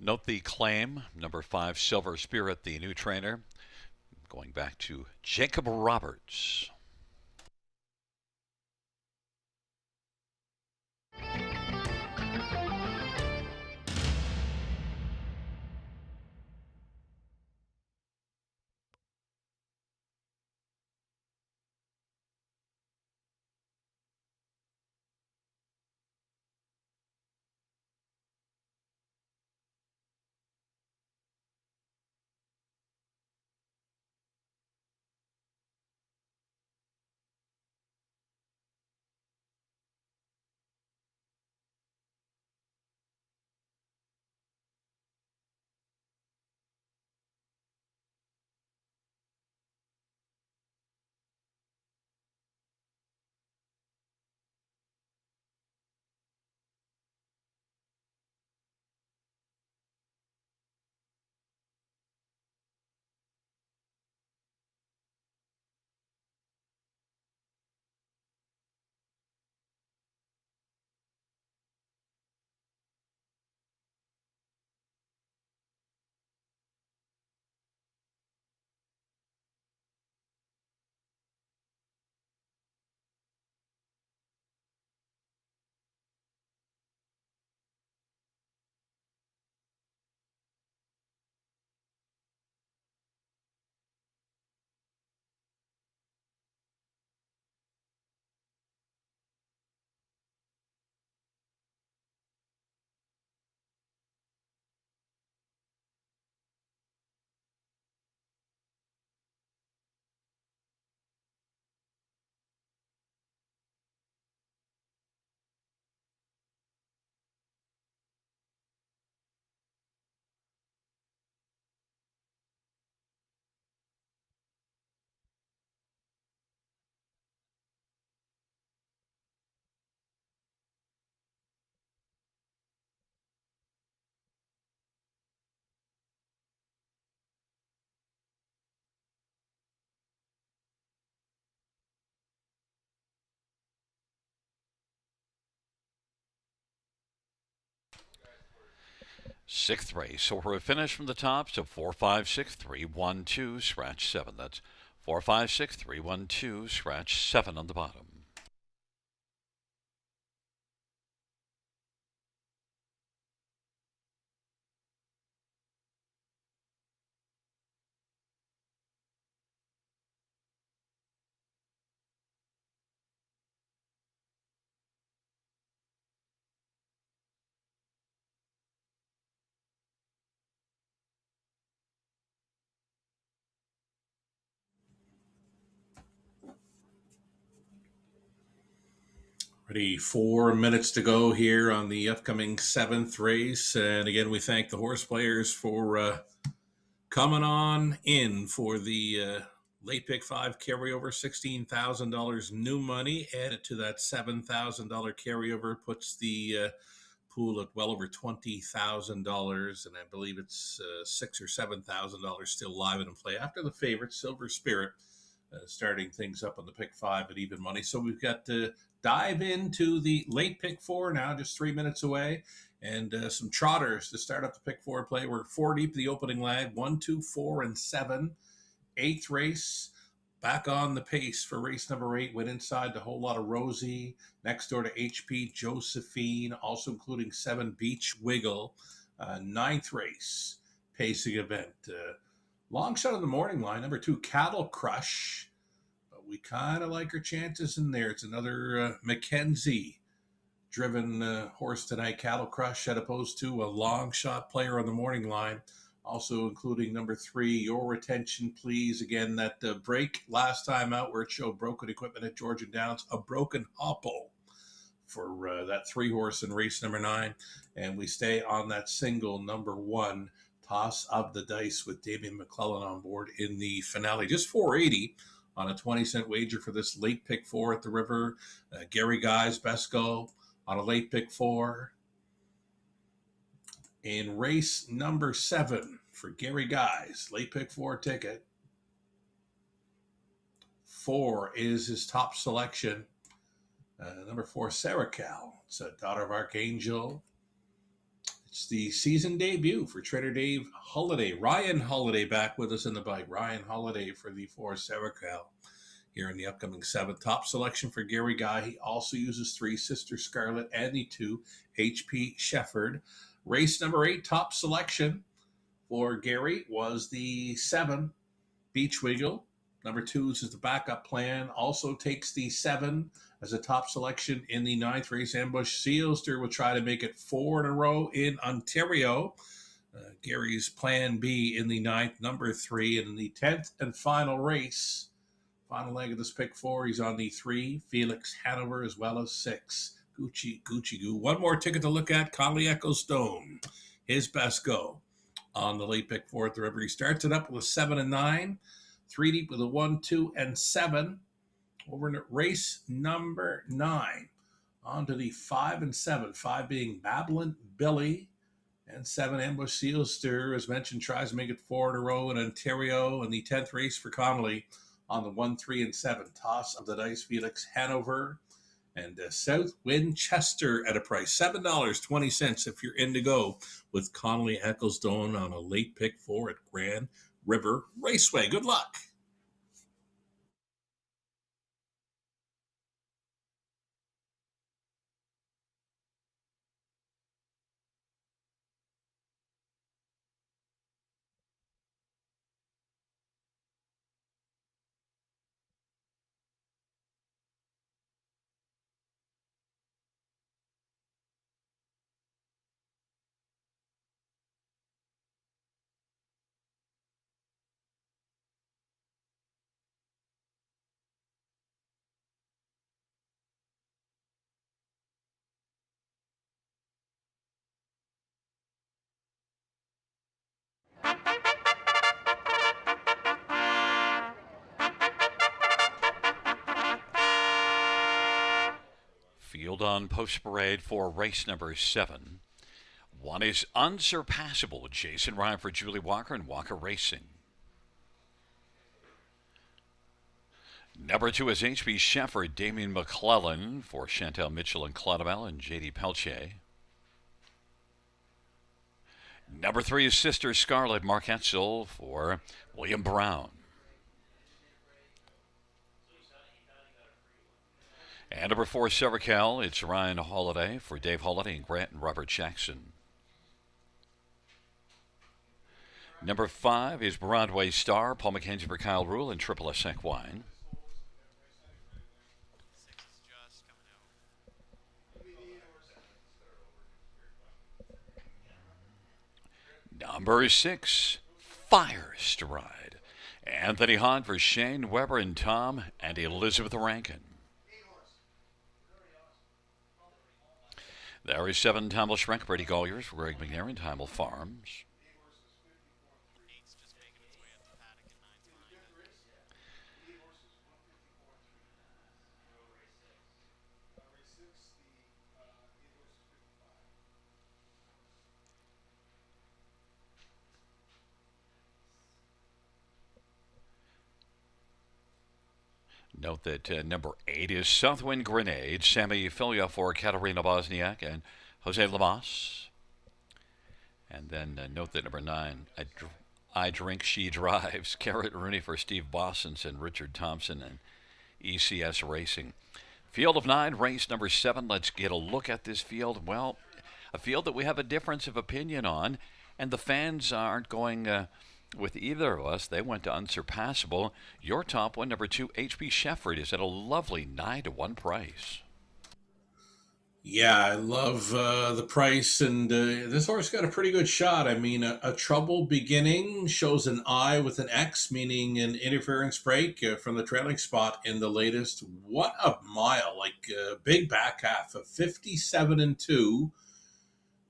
Note the claim, number 5 Silver Spirit, the new trainer, going back to Jacob Roberts. Sixth race. So we're finished from the top. So 456-312, scratch 7. That's 456-312, scratch 7 on the bottom. Ready, 4 minutes to go here on the upcoming seventh race. And again, we thank the horse players for coming on in for the late pick five carryover. $16,000 new money added to that $7,000 carryover puts the pool at well over $20,000, and I believe it's $6,000 or $7,000 still live and in play after the favorite Silver Spirit starting things up on the pick five at even money. So we've got to dive into the late pick four now, just 3 minutes away, and some trotters to start up the pick four play. We're 4 deep the opening leg, 1, 2, 4, and 7. Eighth race, back on the pace for race number 8. Went inside the whole lot of Rosie, next door to HP Josephine, also including 7 Beach Wiggle. Ninth race, pacing event. Long shot on the morning line, number 2, Cattle Crush. But we kind of like her chances in there. It's another Mackenzie driven horse tonight, Cattle Crush, as opposed to a long shot player on the morning line. Also including number 3, Your Attention Please. Again, that break last time out where it showed broken equipment at Georgian Downs, a broken hopple for that 3 horse in race number 9. And we stay on that single number 1, Toss of the Dice, with Damien McClellan on board in the finale. Just $4.80 on a 20-cent wager for this late pick 4 at the River. Gary Guy's best go on a late pick 4. In race number 7 for Gary Guy's late pick 4 ticket, 4 is his top selection. Number 4, Sarah Cal. It's a daughter of Archangel. It's the season debut for Trader Dave Holiday. Ryan Holiday back with us in the bike. Ryan Holiday for the 4, Sarah Cal, here in the upcoming 7. Top selection for Gary Guy. He also uses 3, Sister Scarlet, and the 2, HP Shefford. Race number 8, top selection for Gary was the 7, Beach Wiggle. Number 2 is the backup plan. Also takes the 7 as a top selection in the 9th race. Ambush Sealster will try to make it 4 in a row in Ontario. Gary's plan B in the 9th, number 3. And in the 10th and final race, final leg of this pick 4, he's on the 3, Felix Hanover, as well as 6, Gucci Goo. One more ticket to look at, Conley Echo Stone. His best go on the late pick 4 at the River. He starts it up with a 7 and 9, 3 deep with a 1, 2, and 7. Over in race number 9, on to the 5 and 7. 5 being Babylon Billy, and 7, Ambush Sealster, as mentioned, tries to make it 4 in a row in Ontario. And the 10th race for Connolly on the 1, 3, and 7. Toss of the Dice, Felix Hanover, and South Winchester at a price $7.20 if you're in to go with Connolly Ecclestone on a late pick 4 at Grand River Raceway. Good luck. Field on Post Parade for race number 7. 1 is Unsurpassable, Jason Ryan for Julie Walker and Walker Racing. Number 2 is HB Shefford, Damien McClellan for Chantel Mitchell and Claudabelle and JD Pelche. Number 3 is Sister Scarlet, Mark Etzel for William Brown. And number 4, Cervical, it's Ryan Holiday for Dave Holiday and Grant and Robert Jackson. Number 5 is Broadway Star, Paul McKenzie for Kyle Rule and Triple S Equine. Number 6, Fire Stride, Anthony Hahn for Shane Weber and Tom and Elizabeth Rankin. There is 7, Tamil Shrek, Brady Colliers for Greg McNair and Tamil Farms. Note that number 8 is Southwind Grenade, Sammy Filia for Katerina Bosniak and Jose Lamas. And then note that number 9, I Drink, She Drives, Garrett Rooney for Steve Bossens and Richard Thompson and ECS Racing. Field of 9, race number 7. Let's get a look at this field. Well, a field that we have a difference of opinion on, and the fans aren't going with either of us. They went to Unsurpassable. Your top one, number 2, H.B. Shefford, is at a lovely 9-1 price. Yeah, I love the price, and this horse got a pretty good shot. I mean, a trouble beginning shows an I with an X, meaning an interference break from the trailing spot in the latest. What a mile! Like big back half of 57-2.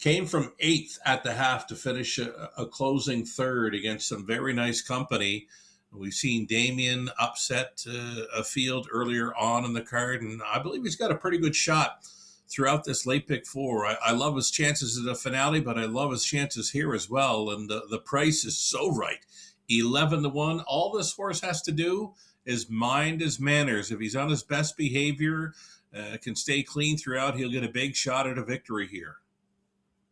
Came from 8th at the half to finish a closing third against some very nice company. We've seen Damien upset a field earlier on in the card, and I believe he's got a pretty good shot throughout this late pick 4. I love his chances at the finale, but I love his chances here as well. And the price is so right. 11-1. All this horse has to do is mind his manners. If he's on his best behavior, can stay clean throughout, he'll get a big shot at a victory here.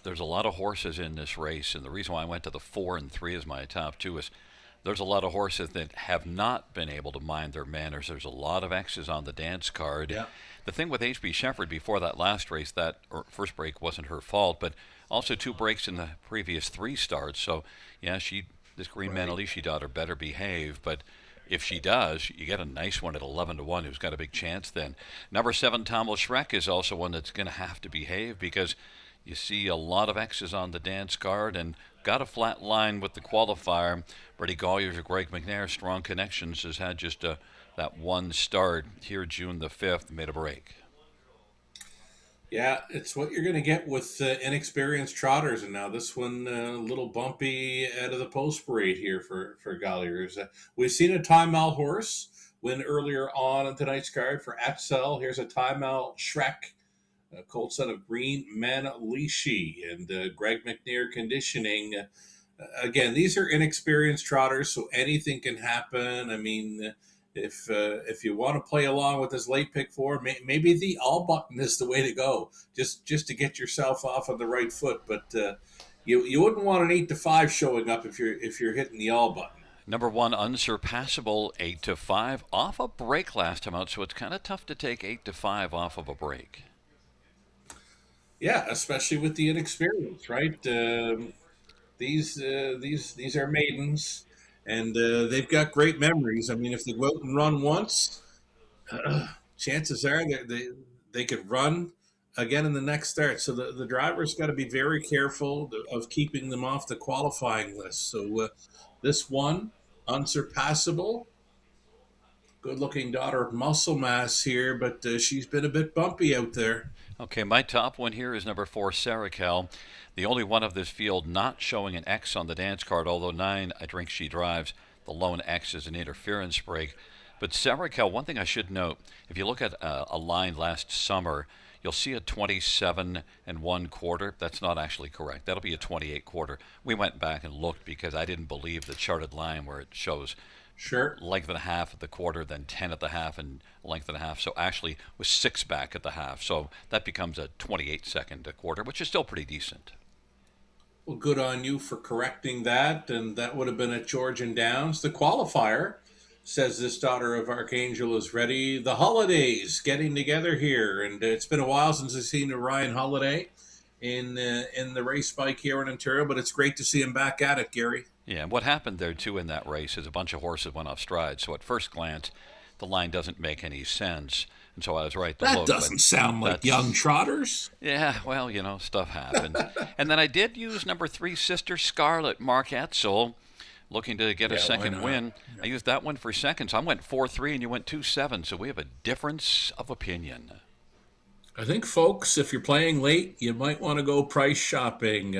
There's a lot of horses in this race, and the reason why I went to the 4 and 3 as my top 2 is there's a lot of horses that have not been able to mind their manners. There's a lot of X's on the dance card. Yeah. The thing with H.B. Shefford before that last race, that first break wasn't her fault, but also 2 breaks in the previous 3 starts. So, yeah, this Green Manalishi daughter better behave, but if she does, you get a nice one at 11-1 who's got a big chance then. Number 7, Tamil Shrek, is also one that's going to have to behave because you see a lot of X's on the dance card and got a flat line with the qualifier. Brady Colliers or Greg McNair, Strong Connections, has had just that one start here June the 5th, made a break. Yeah, it's what you're going to get with inexperienced trotters. And now this one a little bumpy out of the post parade here for Colliers. We've seen a Time Out horse win earlier on tonight's card for Axel. Here's a Time Out Shrek. Colt son of Green Manalishi and Greg McNair conditioning. Again, these are inexperienced trotters, so anything can happen. I mean, if you want to play along with this late pick 4, maybe the all button is the way to go, just to get yourself off on the right foot. But you wouldn't want an 8-5 showing up if you're hitting the all button. Number 1, Unsurpassable, 8-5 off a break last time out, so it's kind of tough to take 8-5 off of a break. Yeah, especially with the inexperience, right? These are maidens, and they've got great memories. I mean, if they go out and run once, chances are they could run again in the next start. So the driver's got to be very careful of keeping them off the qualifying list. So this one, Unsurpassable, good-looking daughter of Muscle Mass here, but she's been a bit bumpy out there. Okay, my top one here is number 4, Saracal. The only one of this field not showing an X on the dance card, although 9, I Drink, She Drives. The lone X is an interference break. But Saracal, one thing I should note, if you look at a line last summer, you'll see a 27 1/4. That's not actually correct. That'll be a 28 1/4. We went back and looked because I didn't believe the charted line where it shows Sure. length and a half at the quarter, then 10 at the half, and length and a half. So actually was 6 back at the half. So that becomes a 28 second a quarter, which is still pretty decent. Well, good on you for correcting that. And that would have been at Georgian Downs. The qualifier says this daughter of Archangel is ready. The holidays getting together here. And it's been a while since I've seen Ryan Holiday in the race bike here in Ontario, but it's great to see him back at it, Gary. Yeah, and what happened there too in that race is a bunch of horses went off stride. So at first glance, the line doesn't make any sense. And so I was right to That look. doesn't sound like young trotters. Yeah, well, stuff happens. And then I did use number 3, Sister Scarlet, Mark Etzel, looking to get a second win. Yeah. I used that one for seconds. I went 4-3 and you went 2-7, so we have a difference of opinion. I think, folks, if you're playing late, you might want to go price shopping.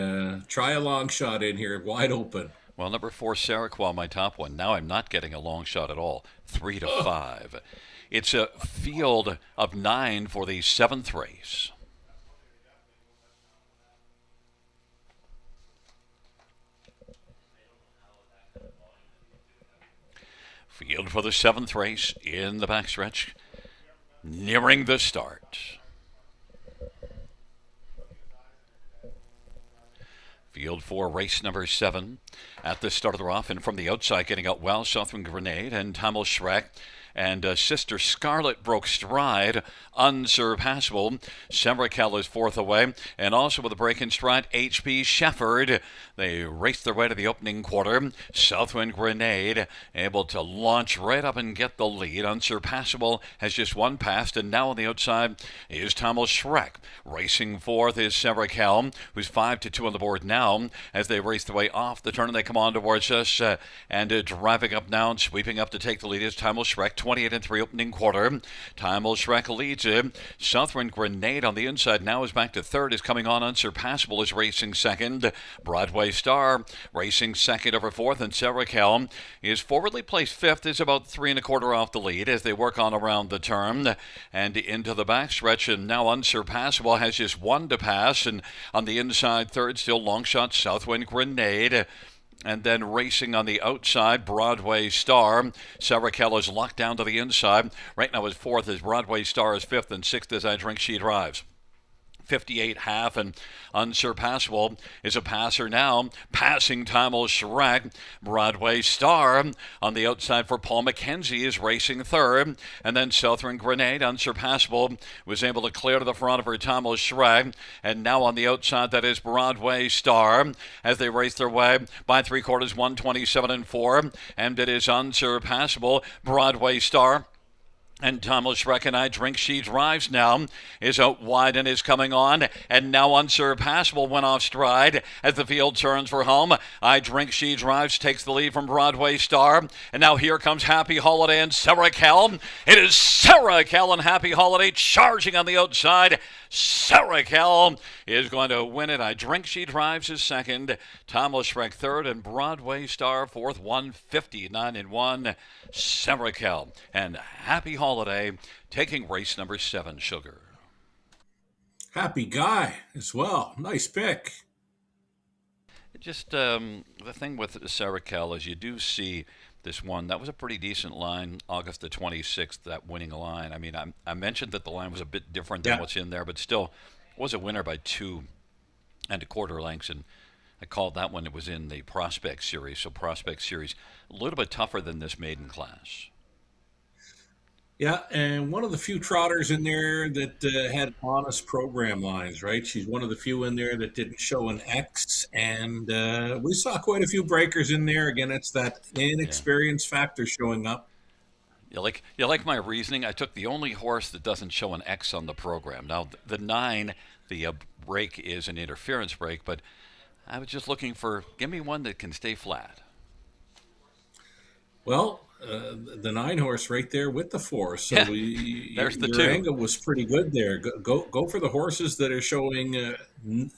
Try a long shot in here, wide open. Well, number 4, Seroquel, my top one. Now I'm not getting a long shot at all. 3-5. It's a field of 9 for the 7th race. Field for the 7th race in the backstretch, nearing the start. Field for race number 7 at the start of the rough, and from the outside getting out well, Southern Grenade and Tamil Shrek. And Sister Scarlet broke stride, unsurpassable. Semrakel is 4th away. And also with a break in stride, H.P. Shefford. They raced their way to the opening quarter. Southwind Grenade able to launch right up and get the lead. Unsurpassable has just one passed. And now on the outside is Tamil Shrek. Racing 4th is Semrakel, who's 5-2 on the board now as they race their way off the turn and they come on towards us. And driving up now and sweeping up to take the lead is Tamil Shrek. 28-3 opening quarter. Tamil Shrek leads it. Southern Grenade on the inside now is back to 3rd, is coming on. Unsurpassable is racing 2nd. Broadway Star racing 2nd over 4th, and Seroquel is forwardly placed 5th, is about 3 1/4 off the lead as they work on around the turn and into the backstretch. And now Unsurpassable has just 1 to pass, and on the inside 3rd, still long shot Southwind Grenade. And then racing on the outside, Broadway Star. Seroquel is locked down to the inside. Right now is 4th, as Broadway Star is 5th, and 6th as I Drink She Drives. 58.5, and Unsurpassable is a passer now, passing Tamil Shrek. Broadway Star on the outside for Paul McKenzie is racing 3rd, and then Southern Grenade. Unsurpassable was able to clear to the front of her Tamil Shrek, and now on the outside that is Broadway Star as they race their way by 3/4, 127-4, and it is Unsurpassable. Broadway Star and Tamil Shrek and I Drink She Drives now is out wide and is coming on. And now Unsurpassable went off stride as the field turns for home. I Drink She Drives takes the lead from Broadway Star. And now here comes Happy Holiday and Seroquel. It is Seroquel and Happy Holiday charging on the outside. Seroquel is going to win it. I Drink She Drives is 2nd. Tamil Shrek 3rd, and Broadway Star 4th, 159-1. Seroquel and Happy Holiday taking race number 7, Sugar. Happy guy as well. Nice pick. Just the thing with Seroquel is you do see this one. That was a pretty decent line, August the 26th, that winning line. I mean, I mentioned that the line was a bit different than what's in there, but still was a winner by 2 1/4 lengths, and I called that one. It was in the Prospect Series, so Prospect Series a little bit tougher than this maiden class. Yeah, and one of the few trotters in there that had honest program lines, right? She's one of the few in there that didn't show an X, and we saw quite a few breakers in there. Again, it's that inexperience factor showing up. You like my reasoning? I took the only horse that doesn't show an X on the program. Now, the 9, the break is an interference break, but I was just looking for, give me one that can stay flat. Well, the 9 horse right there with the 4. So there's the your 2. angle was pretty good there. Go for the horses that are showing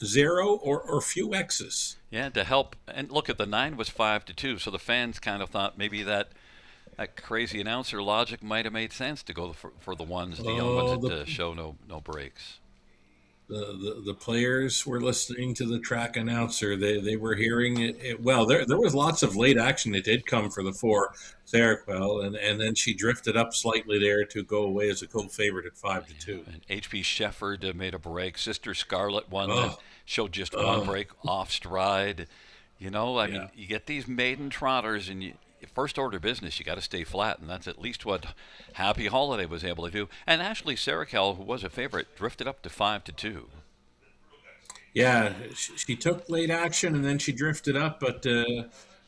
0 or few X's. Yeah, to help. And look, at the 9 was 5-2, so the fans kind of thought maybe that crazy announcer logic might have made sense to go for the ones, the young ones that show no breaks. the players were listening to the track announcer. They were hearing it well. There was lots of late action that did come for the four Seroquel, and then she drifted up slightly there to go away as a co-favorite at 5-2. And H.P. Shefford made a break. Sister Scarlet one that Oh, showed just one oh, break off stride. I mean, yeah. you get these maiden trotters, and first order business, you got to stay flat, and that's at least what Happy Holiday was able to do. And Ashley Sarakel, who was a favorite, drifted up to 5-2. Yeah, she took late action and then she drifted up, but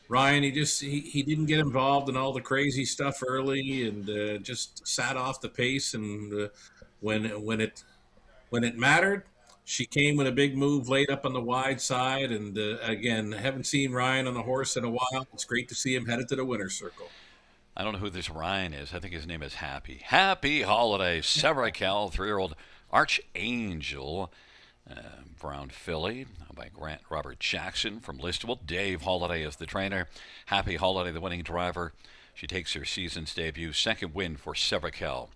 Ryan, he didn't get involved in all the crazy stuff early and just sat off the pace. And when when it when it mattered, she came with a big move late up on the wide side. And again, haven't seen Ryan on the horse in a while. It's great to see him headed to the winner's circle. I don't know who this Ryan is. I think his name is Happy. Happy Holiday, Sarakel, 3-year-old Archangel. Brown filly by Grant Robert Jackson from Listowel. Dave Holiday is the trainer. Happy Holiday, the winning driver. She takes her season's debut. Second win for Severikel.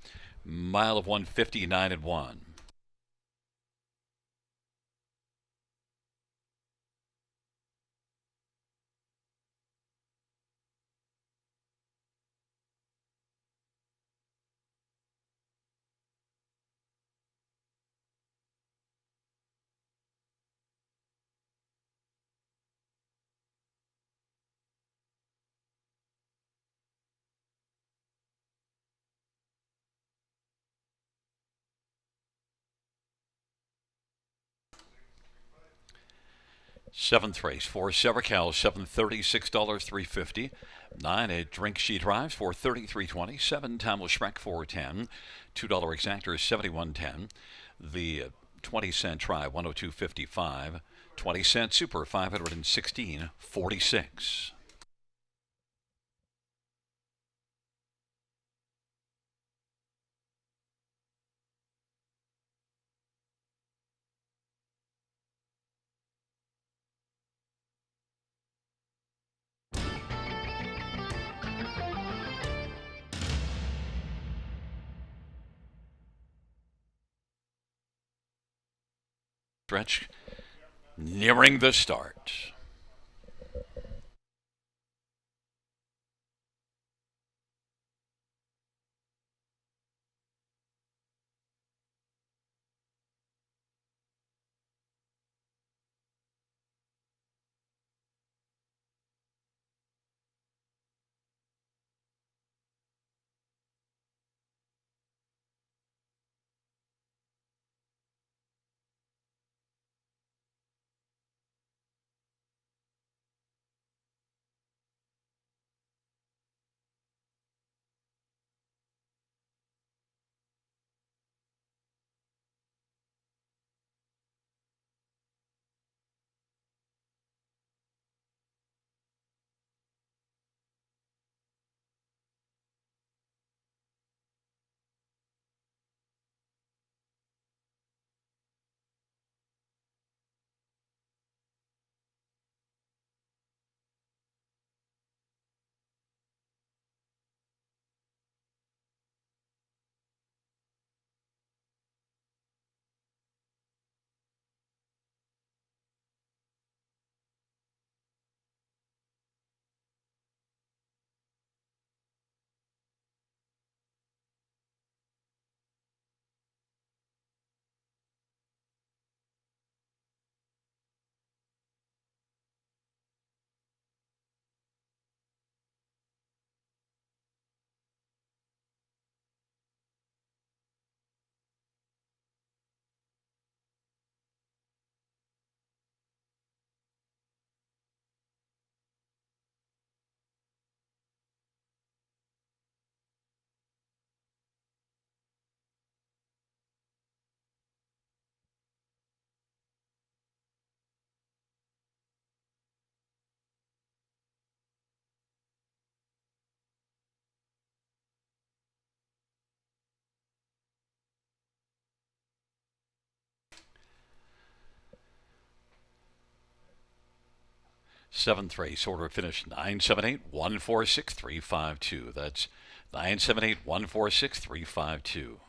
Mile of 159-1. Seventh race for Severikel, $736, $350. 9 a drink she drives for $33.20. 7 Tamil Schreck for $10. $2 exactor is $71.10. The 20-cent try 102.55. 20-cent super 516.46. Stretch nearing the start. Seventh race order finish 978-146-352. That's 978-146-352.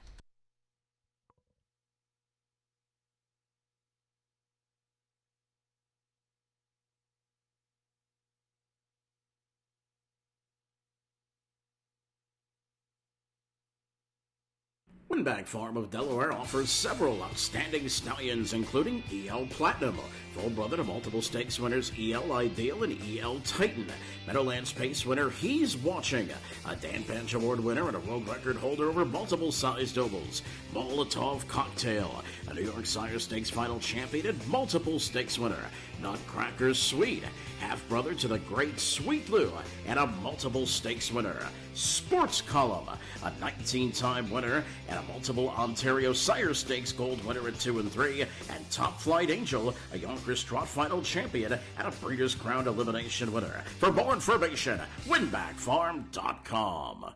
Winbag Farm of Delaware offers several outstanding stallions, including EL Platinum, full brother to multiple stakes winners EL Ideal and EL Titan, Meadowlands Pace winner He's Watching, a Dan Panch Award winner and a world record holder over multiple sized ovals, Molotov Cocktail, a New York Sire Stakes final champion and multiple stakes winner, Nutcracker Sweet, half brother to the great Sweet Blue, and a multiple stakes winner, Sports Column, a 19-time winner and a multiple Ontario Sire Stakes Gold winner at 2 and 3, and Top Flight Angel, a Yonkers Trot Final champion and a Breeders' Crown elimination winner. For more information, winbackfarm.com.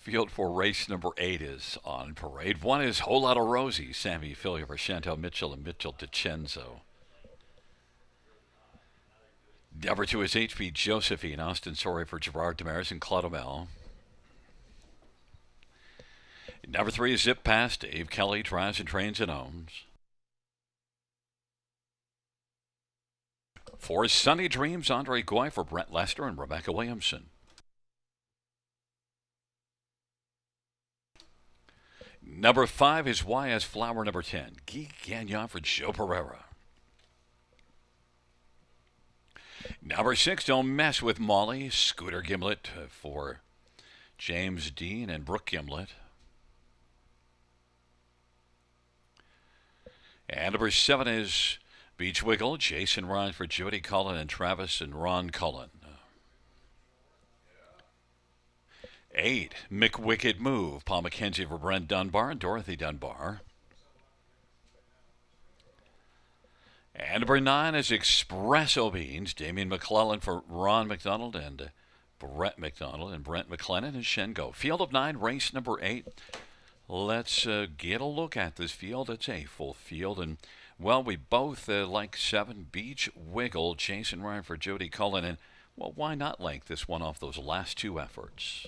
field for race number 8 is on parade. One is Whole Lotta Rosie, Sammy Filly over Chantal Mitchell and Mitchell DiCenzo. Number 2 is HP Josephine, Austin Sorry for Gerard Demers and Clodumel. Number 3 is Zip Pass, Dave Kelly, drives and trains and owns. 4 is Sunny Dreams, Andre Goy for Brent Lester and Rebecca Williamson. Number 5 is YS Flower number 10, Guy Gagnon for Joe Pereira. Number 6, Don't Mess with Molly, Scooter Gimlet for James Dean and Brooke Gimlet. And number 7 is Beach Wiggle, Jason Ryan for Jody Cullen and Travis and Ron Cullen. 8, McWicked Move, Paul McKenzie for Brent Dunbar and Dorothy Dunbar. And number 9 is Espresso Beans, Damien McClellan for Ron McDonald and Brett McDonald and Brent McLennan and Shengo. Field of 9, race number 8. Let's get a look at this field. It's a full field, and well, we both like 7 Beach Wiggle, Jason Ryan for Jody Cullen, and well, why not like this one off those last 2 efforts?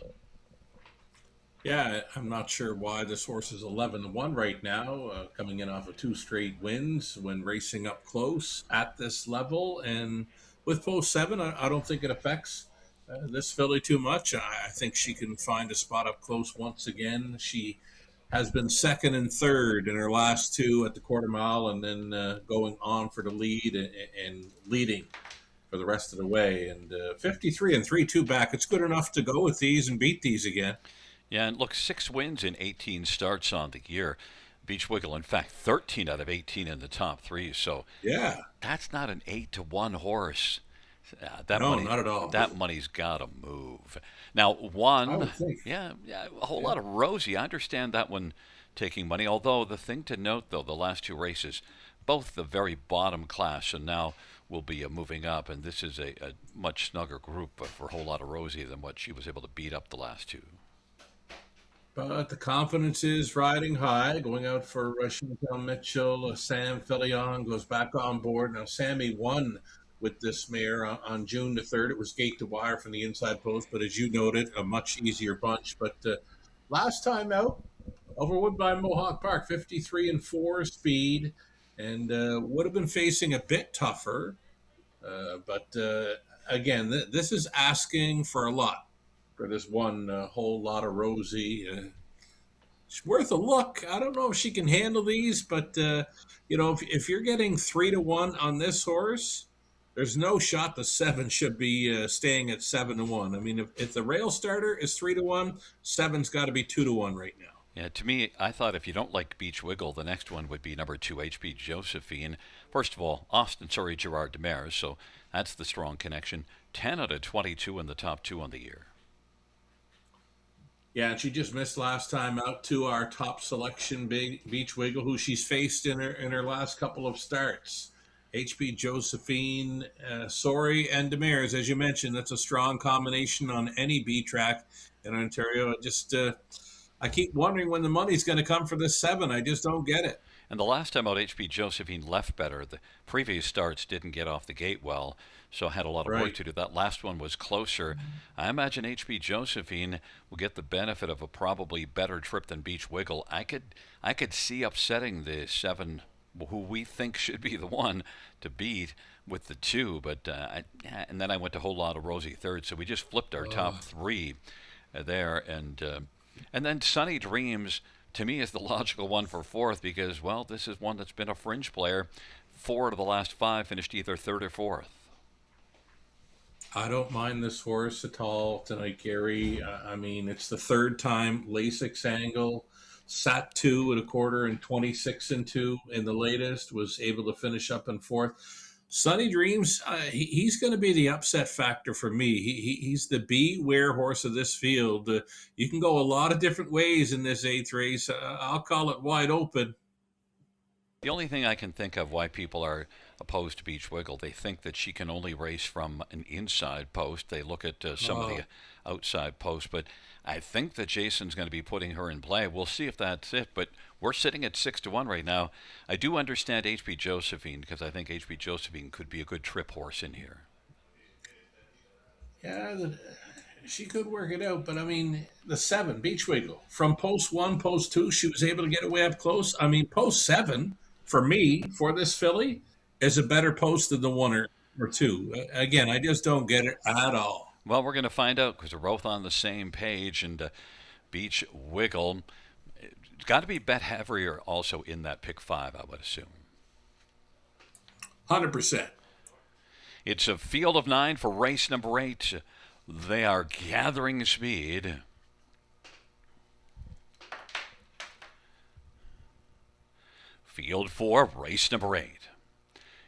Yeah, I'm not sure why this horse is 11-1 right now, coming in off of 2 straight wins when racing up close at this level. And with post 7, I don't think it affects this filly too much. I think she can find a spot up close once again. She has been second and third in her last 2 at the quarter mile, and then going on for the lead and leading for the rest of the way. And 53 and 3-2 back. It's good enough to go with these and beat these again. Yeah, and look, 6 wins in 18 starts on the year. Beach Wiggle, in fact, 13 out of 18 in the top 3. So yeah, that's not an 8-1 horse. No, not at all. That money's got to move. Now, 1, I would think. yeah, a whole lot of Rosie. I understand that one taking money. Although the thing to note, though, the last 2 races, both the very bottom class, and now will be moving up. And this is a much snugger group for a whole lot of Rosie than what she was able to beat up the last 2. But the confidence is riding high, going out for Chantal Mitchell. Sam Filion goes back on board. Now, Sammy won with this mare on June the 3rd. It was gate to wire from the inside post, but as you noted, a much easier bunch. But last time out, Overwood by Mohawk Park, 53 and 4 speed, and would have been facing a bit tougher. But again, this is asking for a lot for this one Whole Lotta Rosie. It's worth a look. I don't know if she can handle these, but if you're getting 3-1 on this horse, there's no shot the 7 should be staying at 7-1. I mean, if the rail starter is 3-1, 7's got to be 2-1 right now. Yeah, to me, I thought if you don't like Beach Wiggle, the next one would be number 2, HP Josephine. First of all, Austin Surrey, Gerard Demers, so that's the strong connection. 10 out of 22 in the top 2 on the year. Yeah, and she just missed last time out to our top selection, Beach Wiggle, who she's faced in her last couple of starts. HP Josephine, Sorry, and Demers, as you mentioned, that's a strong combination on any B track in Ontario. I keep wondering when the money's going to come for this 7. I just don't get it. And the last time out, HP Josephine left better. The previous starts didn't get off the gate well, so had a lot of work to do. That last one was closer. I imagine HP Josephine will get the benefit of a probably better trip than Beach Wiggle. I could see upsetting the 7, who we think should be the one to beat, with the 2. But and then I went to Whole Lotta Rosie 3rd, so we just flipped our top 3 there. And then Sunny Dreams, to me, is the logical one for 4th because, well, this is one that's been a fringe player. 4 out of the last 5 finished either 3rd or 4th. I don't mind this horse at all tonight, Gary. I mean, it's the 3rd time Lasix angle, sat 2 1/4 and 26 and 2 in the latest, was able to finish up in 4th. Sunny Dreams, he's going to be the upset factor for me. He's the beware horse of this field. You can go a lot of different ways in this 8th race. I'll call it wide open. The only thing I can think of why people are opposed to Beach Wiggle. They think that she can only race from an inside post. They look at some of Oh, the outside posts, but I think that Jason's going to be putting her in play. We'll see if that's it, but we're sitting at 6-1 right now. I do understand HB Josephine because I think HB Josephine could be a good trip horse in here. yeah, she could work it out, but I mean, the 7, Beach Wiggle, from post 1, post 2, she was able to get away up close. I mean, post 7, for me, for this filly, is a better post than the 1 or 2. Again, I just don't get it at all. Well, we're going to find out because we're both on the same page, and Beach Wiggle, it's got to be bet heavier also in that pick 5, I would assume. 100%. It's a field of 9 for race number 8. They are gathering speed. Field 4, race number 8.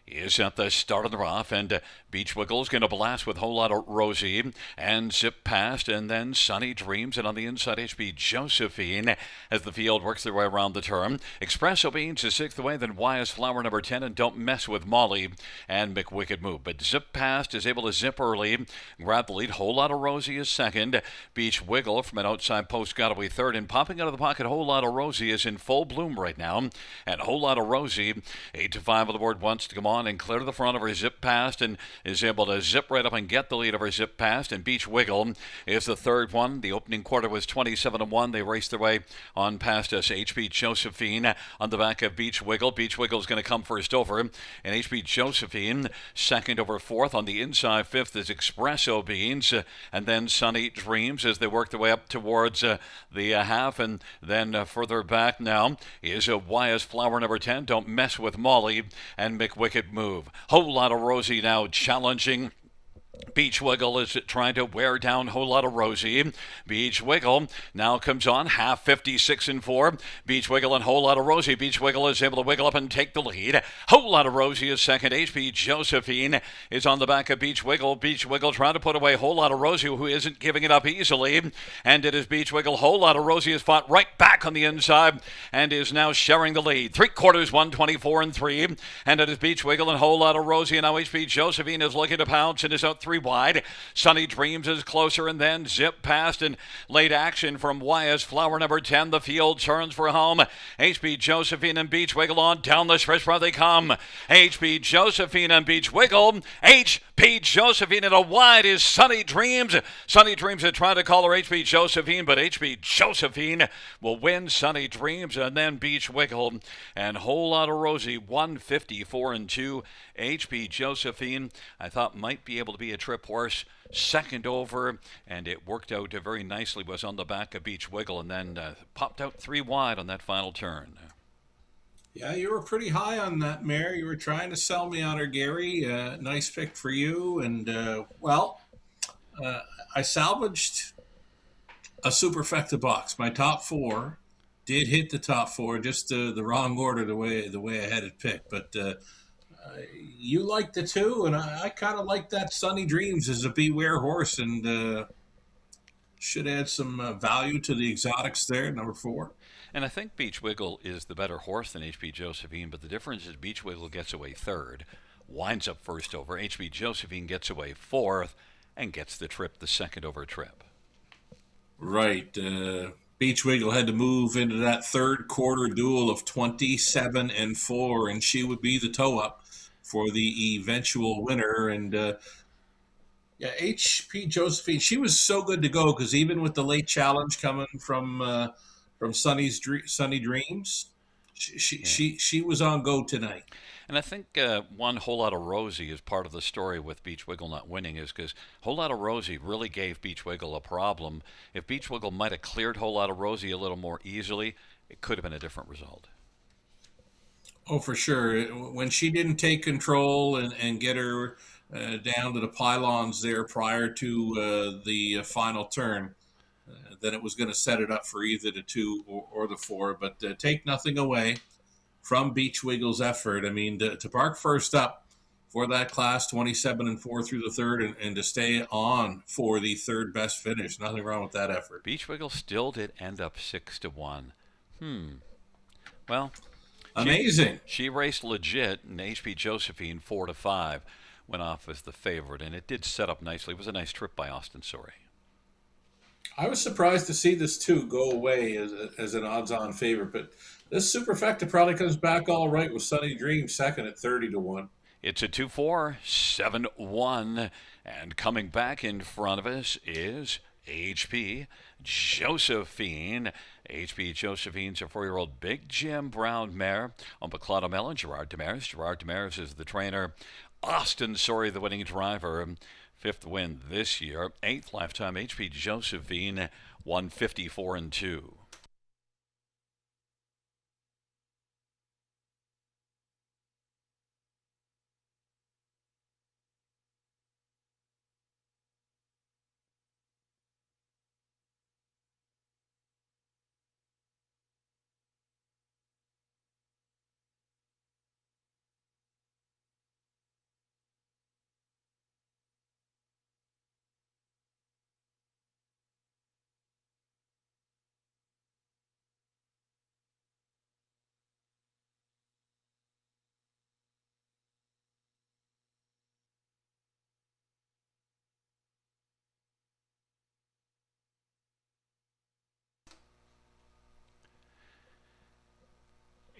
Is at the start of the rough, and Beach Wiggle's going to blast with Whole Lot of Rosie and zip past, and then Sunny Dreams, and on the inside HB Josephine as the field works their way around the turn. Espresso Beans is 6th away, then Wyas Flower number 10, and Don't Mess with Molly and McWicked Move. But zip past is able to zip early, grab the lead. Whole Lot of Rosie is 2nd. Beach Wiggle from an outside post got away 3rd, and popping out of the pocket, Whole Lot of Rosie is in full bloom right now, and Whole Lot of Rosie 8-5 on the board wants to come on and clear to the front of her zip past and is able to zip right up and get the lead of her zip past. And Beach Wiggle is the 3rd one. The opening quarter was 27-1. They raced their way on past us. HB Josephine on the back of Beach Wiggle. Beach Wiggle is going to come first over, and HB Josephine 2nd over 4th. On the inside 5th is Espresso Beans, and then Sunny Dreams as they work their way up towards the half, and then further back now is Wyas Flower number 10. Don't Mess with Molly and McWicked Move. Whole Lot of Rosie now challenging. Beach Wiggle is trying to wear down Whole Lot of Rosie. Beach Wiggle now comes on, half 56-4. Beach Wiggle and Whole Lot of Rosie. Beach Wiggle is able to wiggle up and take the lead. Whole Lot of Rosie is 2nd. HB Josephine is on the back of Beach Wiggle. Beach Wiggle trying to put away Whole Lot of Rosie, who isn't giving it up easily. And it is Beach Wiggle. Whole Lot of Rosie has fought right back on the inside and is now sharing the lead. 3/4, 124-3. And it is Beach Wiggle and Whole Lot of Rosie. And now HB Josephine is looking to pounce and is out 3 wide. Sunny Dreams is closer, and then zip past and late action from Wyas Flower number 10. The field turns for home. HB Josephine and Beach Wiggle on down the stretch where they come. HB Josephine and Beach Wiggle. HB Josephine and a wide is Sunny Dreams. Sunny Dreams are trying to call her HB Josephine, but HB Josephine will win Sunny Dreams, and then Beach Wiggle and Whole Lot of Rosie 154-2. HB Josephine I thought might be able to be a trip horse, 2nd over, and it worked out very nicely. Was on the back of Beach Wiggle and then popped out 3 wide on that final turn. Yeah, you were pretty high on that mare. You were trying to sell me on her, Gary. Nice pick for you. And, I salvaged a superfecta box. My top 4 did hit the top 4, just the wrong order, the way I had it picked. But you liked the 2, and I kind of like that Sunny Dreams as a beware horse, and should add some value to the exotics there, number 4. And I think Beach Wiggle is the better horse than HB Josephine, but the difference is Beach Wiggle gets away 3rd, winds up first over. HB Josephine gets away 4th and gets the trip, the 2nd over trip. Right. Beach Wiggle had to move into that 3rd quarter duel of 27-4, and she would be the toe up for the eventual winner. And yeah, HP Josephine, she was so good to go because even with the late challenge coming from Sunny Dreams, she was on go tonight. And I think one Whole Lot of Rosie is part of the story with Beach Wiggle not winning is because Whole Lot of Rosie really gave Beach Wiggle a problem. If Beach Wiggle might have cleared Whole Lot of Rosie a little more easily, it could have been a different result. Oh, for sure. When she didn't take control and get her down to the pylons there prior to the final turn, then it was going to set it up for either the 2 or the 4. But take nothing away from Beach Wiggle's effort. I mean, to park first up for that class, 27-4 through the 3rd, and to stay on for the 3rd best finish. Nothing wrong with that effort. Beach Wiggle still did end up 6-1. Well, She Amazing. she raced legit, and HP Josephine 4-5 went off as the favorite, and it did set up nicely. It was a nice trip by Austin Sorey. I was surprised to see this too go away as an odds-on favorite, but this superfecta probably comes back all right with Sunny Dream second at 30 to 1. It's a 2-4, 7-1, and coming back in front of us is HP Josephine. HP Josephine's a 4-year-old Big Jim Brown mare on Baclato Mellon. Gerard Demers. Gerard Demers is the trainer. Austin Sorey, the winning driver. Fifth win this year. Eighth lifetime HP Josephine, 154-2.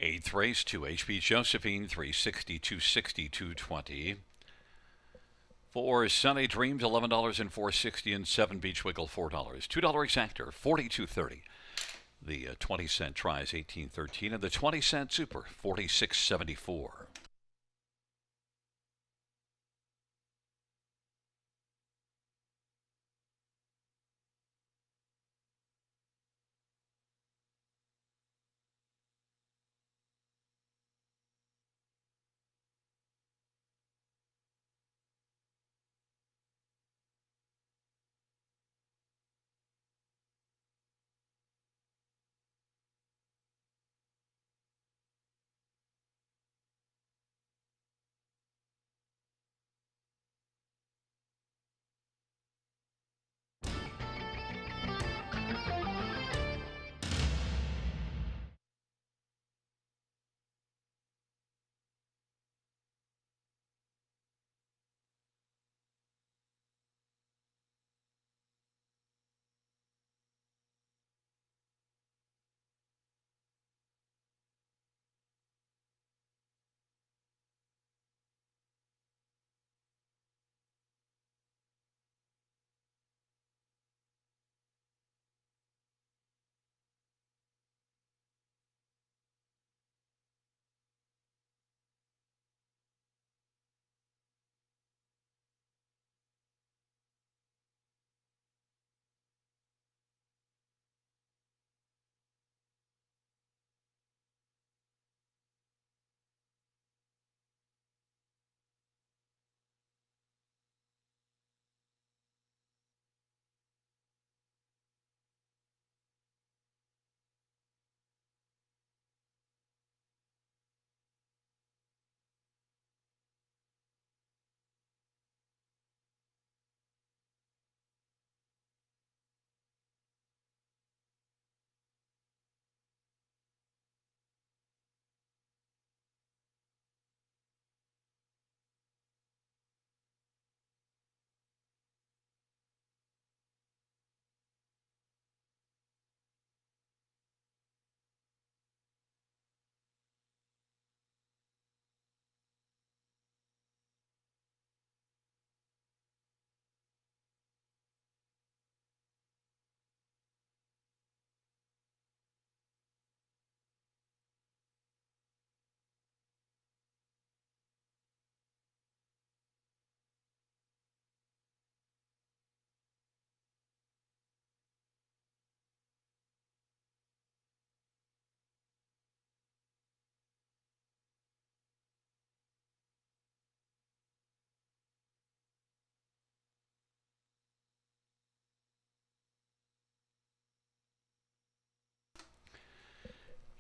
Eighth race to HP Josephine, 360, 260, 220. For Sunny Dreams, $11 and $4.60, and 7 Beach Wiggle, $4. $2 exactor, $42.30. The 20-cent tries, $18.13, and the 20-cent super, $46.74.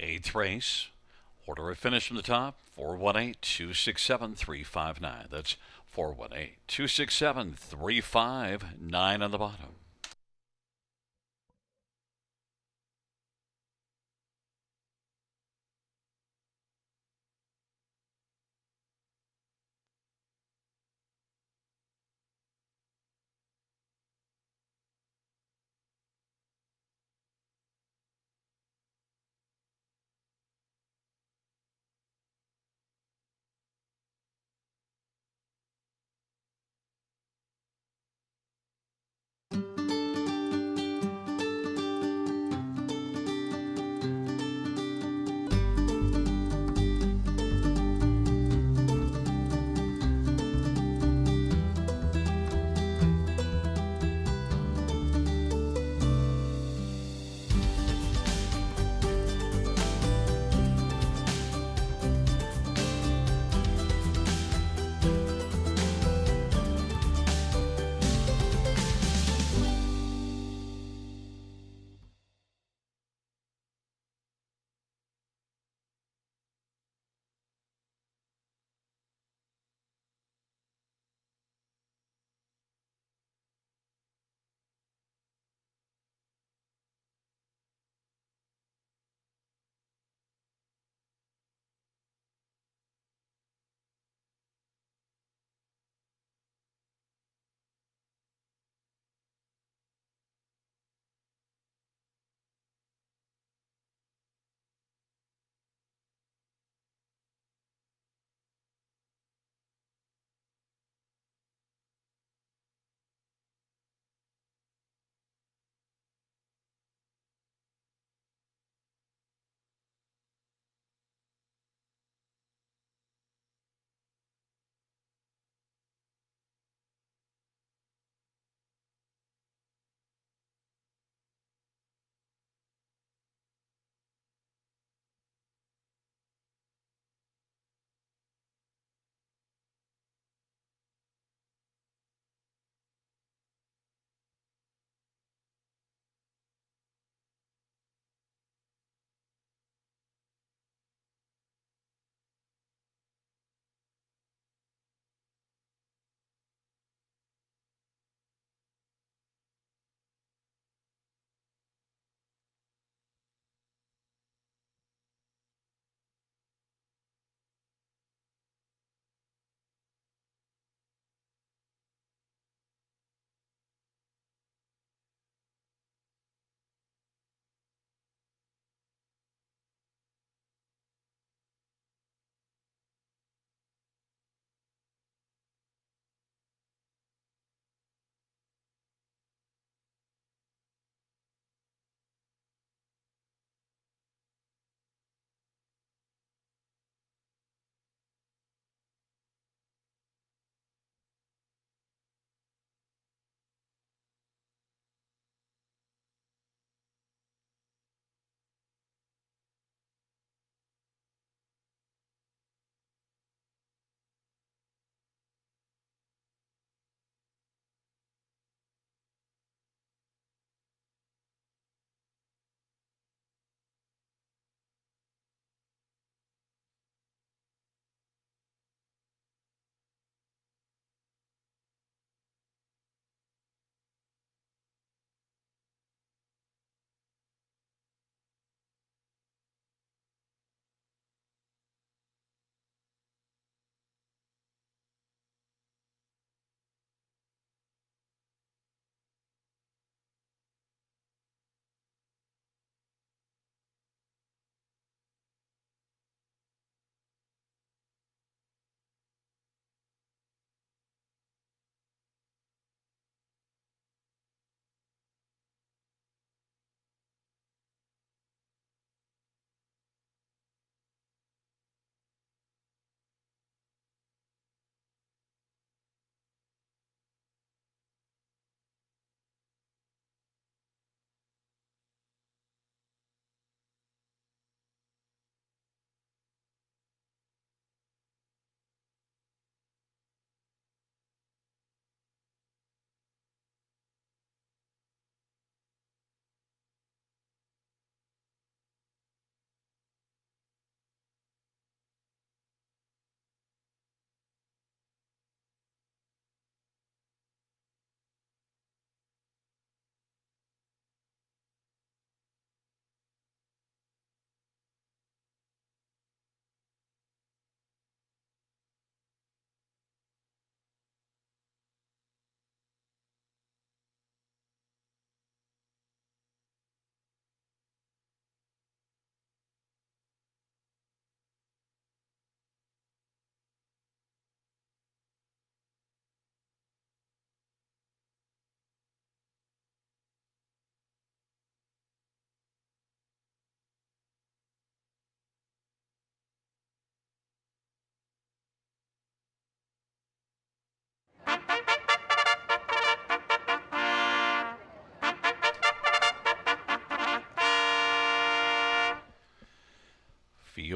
Eighth race. Order of finish from the top, 418-267-359. That's 418-267-359 on the bottom.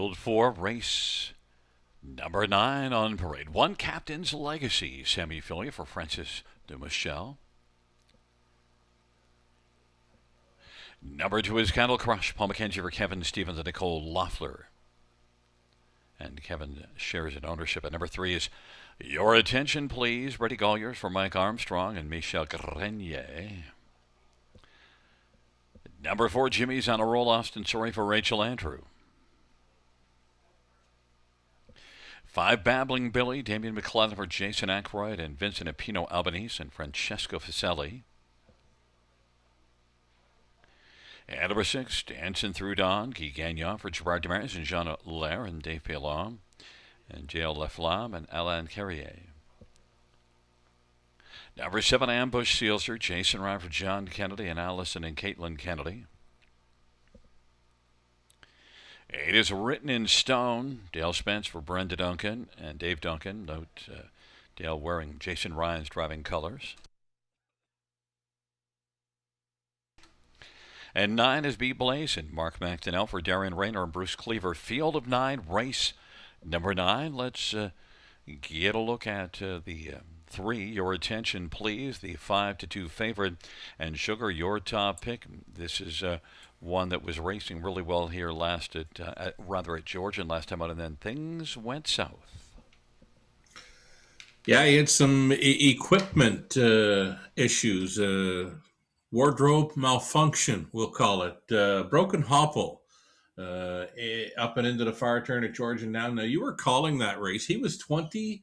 Field for race number 9 on parade. One Captain's Legacy semi-filly for Francis de Michel. Number 2 is Cattle Crush, Paul McKenzie for Kevin Stevens and Nicole Loeffler. And Kevin shares in ownership. And number 3 is Your Attention Please, Brady Golliers for Mike Armstrong and Michel Grenier. Number 4, Jimmy's on a roll, Austin Sorry for Rachel Andrew. 5, Babbling Billy, Damian McClellan for Jason Aykroyd and Vincent Apino Albanese and Francesco Fiselli. And number 6, Dancing Through Dawn, Guy Gagnon for Gerard Demers and Jean Lair and Dave Pelon and J.L. Leflamme and Alain Carrier. Number 7, Ambush Sealster, Jason Ryan for John Kennedy and Allison and Caitlin Kennedy. 8 is Written in Stone, Dale Spence for Brenda Duncan and Dave Duncan. Note Dale wearing Jason Ryan's driving colors. And 9 is Be Blazin', Mark McDonnell for Darian Rayner and Bruce Cleaver. Field of 9, race number 9. Let's get a look at the 3. Your Attention Please, the 5-2 favorite. And Sugar, your top pick. This is one that was racing really well here at Georgian last time out, and then things went south. Yeah, he had some equipment issues. Wardrobe malfunction, we'll call it. Broken hopple up and into the far turn at Georgian now. Now, you were calling that race. He was 27-3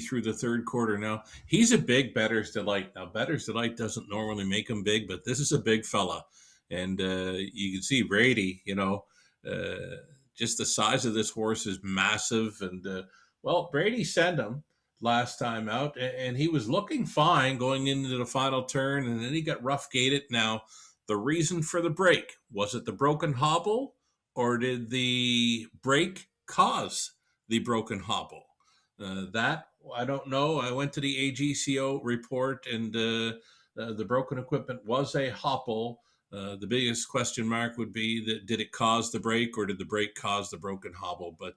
through the third quarter. Now, he's a big Bettor's Delight. Now, Bettor's Delight doesn't normally make him big, but this is a big fella. And you can see Brady, just the size of this horse is massive. And, Brady sent him last time out, and he was looking fine going into the final turn, and then he got rough gated. Now, the reason for the break, was it the broken hobble, or did the break cause the broken hobble? That I don't know. I went to the AGCO report, and the broken equipment was a hobble. The biggest question mark would be that did it cause the break, or did the break cause the broken hobble? But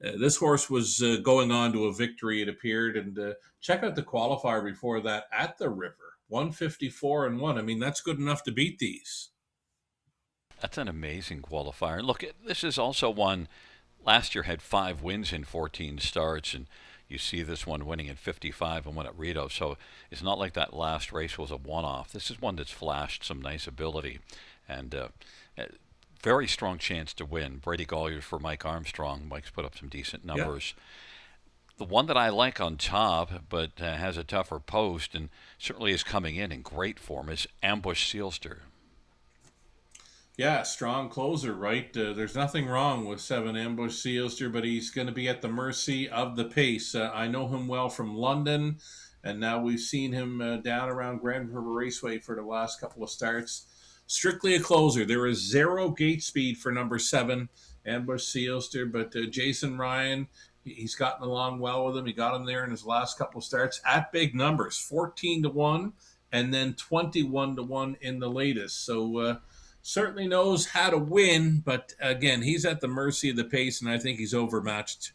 this horse was going on to a victory, it appeared. And check out the qualifier before that at the River, 154-1. I mean, that's good enough to beat these. That's an amazing qualifier. Look, this is also one last year had 5 wins in 14 starts, and you see this one winning at 55 and won at Rito. So it's not like that last race was a one-off. This is one that's flashed some nice ability, and very strong chance to win. Brady Golliers for Mike Armstrong. Mike's put up some decent numbers. Yeah. The one that I like on top, but has a tougher post and certainly is coming in great form, is Ambush Sealster. Yeah, strong closer, right? There's nothing wrong with 7 Ambush Sealster, but he's going to be at the mercy of the pace. I know him well from London, and now we've seen him down around Grand River Raceway for the last couple of starts. Strictly a closer. There is 0 gate speed for number 7, Ambush Sealster, but Jason Ryan, he's gotten along well with him. He got him there in his last couple of starts at big numbers, 14-1, and then 21-1 in the latest. So certainly knows how to win, but again, he's at the mercy of the pace, and I think he's overmatched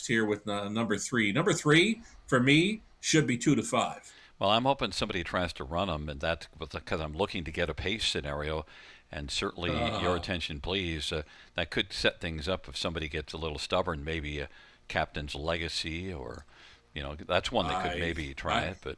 here with number 3. Number 3, for me, should be 2-5. Well, I'm hoping somebody tries to run them, and that's because I'm looking to get a pace scenario, and certainly Your Attention Please. That could set things up if somebody gets a little stubborn, maybe a Captain's Legacy, or, that's one that could maybe try it. But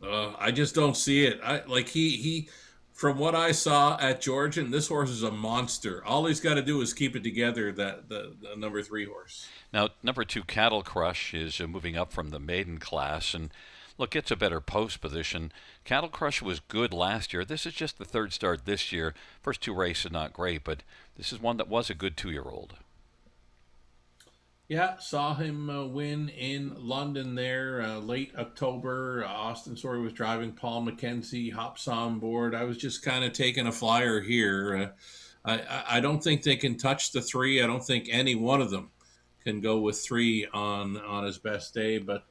I just don't see it. He from what I saw at Georgian, this horse is a monster. All he's got to do is keep it together, the number 3 horse. Now, number 2, Cattle Crush, is moving up from the maiden class, and look, it's a better post position. Cattle Crush was good last year. This is just the third start this year. First 2 races not great, but this is one that was a good 2-year-old. Yeah, saw him win in London there late October. Austin Sorey was driving. Paul McKenzie hops on board. I was just kind of taking a flyer here. I don't think they can touch the 3. I don't think any one of them can go with 3 on his best day, but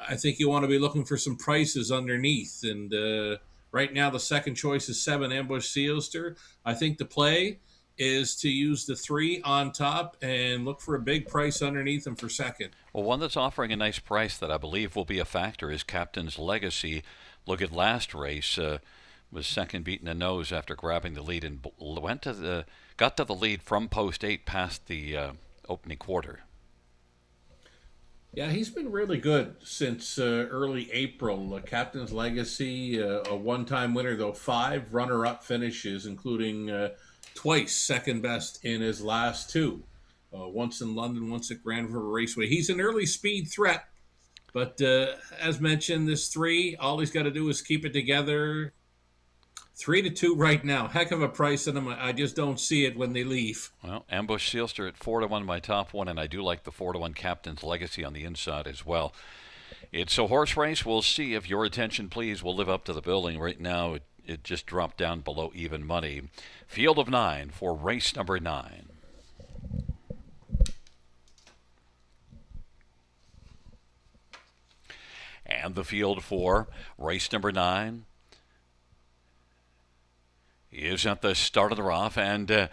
I think you want to be looking for some prices underneath. And right now the second choice is 7 Ambush Sealster. I think the play is to use the 3 on top and look for a big price underneath them for second. Well, one that's offering a nice price that I believe will be a factor is Captain's Legacy. Look at last race. Was second beaten the nose after grabbing the lead and got to the lead from post 8 past the opening quarter. Yeah, he's been really good since early April. Captain's Legacy, a one-time winner, though 5 runner-up finishes, including twice second best in his last 2. Once in London, once at Grand River Raceway. He's an early speed threat, but as mentioned, this 3, all he's got to do is keep it together. 3-2 right now. Heck of a price on them. I just don't see it when they leave. Well, Ambush Sealster at 4-1, my top one, and I do like the 4-1 Captain's Legacy on the inside as well. It's a horse race. We'll see if Your Attention Please will live up to the billing. Right now, it just dropped down below even money. Field of 9 for race number 9. And the field for race number 9 is at the start of the rough and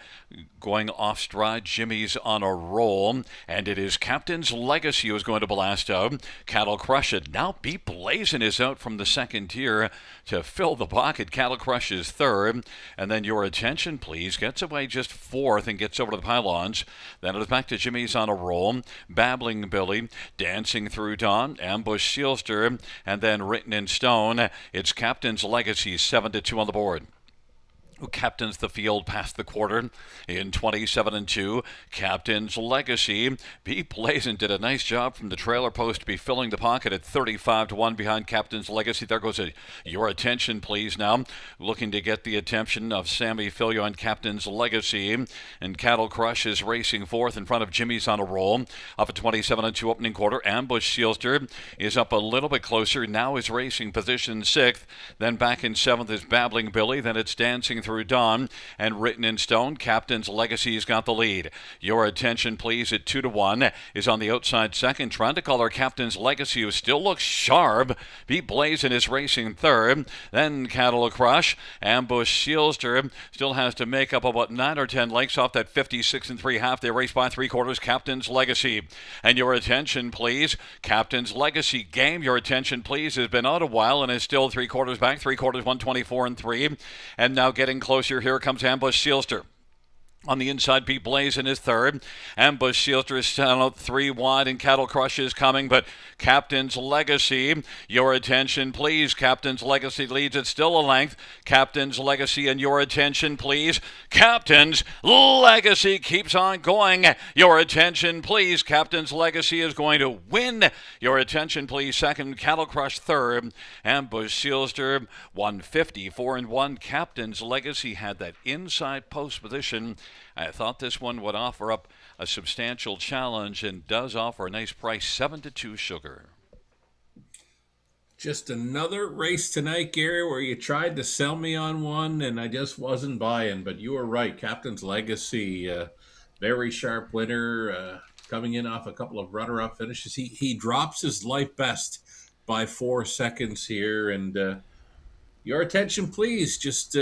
going off stride. Jimmy's on a roll, and it is Captain's Legacy who's going to blast out. Cattle Crush it. Now Beat Blazin' is out from the second tier to fill the pocket. Cattle Crush is third, and then Your Attention Please gets away just fourth and gets over to the pylons. Then it is back to Jimmy's on a roll. Babbling Billy, Dancing Through Dawn, Ambush Sealster, and then Written in Stone. It's Captain's Legacy, 7-2 on the board. Who captains the field past the quarter in 27-2. Captain's Legacy. Beat Blazin' did a nice job from the trailer post to be filling the pocket at 35-1 behind Captain's Legacy. There goes Your Attention Please now. Looking to get the attention of Sammy Filio on Captain's Legacy. And Cattle Crush is racing fourth in front of Jimmy's on a roll. Up at 27-2 opening quarter. Ambush Sealster is up a little bit closer. Now is racing position sixth. Then back in seventh is Babbling Billy. Then it's Dancing Through Dawn and Written in Stone. Captain's Legacy's got the lead. Your Attention Please at 2-1 is on the outside second, trying to color Captain's Legacy, who still looks sharp. Beat Blazin' is racing third. Then Cattle Crush. Ambush Sealster still has to make up about 9 or 10 lengths off that 56 3/2. They race by 3/4. Captain's Legacy. And Your Attention Please. Captain's Legacy game. Your Attention Please has been out a while and is still 3/4 back. 3/4 124 3. And now getting closer. Here comes Ambush Sealster. On the inside, Beat Blazin' is third. Ambush Sealster is out 3 wide, and Cattle Crush is coming, but Captain's Legacy, Your Attention Please. Captain's Legacy leads it still a length. Captain's Legacy and Your Attention Please. Captain's Legacy keeps on going. Your Attention Please. Captain's Legacy is going to win. Your Attention Please second. Cattle Crush third. Ambush Sealster 154-1. Captain's Legacy had that inside post position. I thought this one would offer up a substantial challenge and does offer a nice price, 7-2 Sugar. Just another race tonight, Gary, where you tried to sell me on one and I just wasn't buying. But you were right. Captain's Legacy, very sharp winner, coming in off a couple of runner-up finishes. He drops his life best by 4 seconds here. And Your Attention Please, just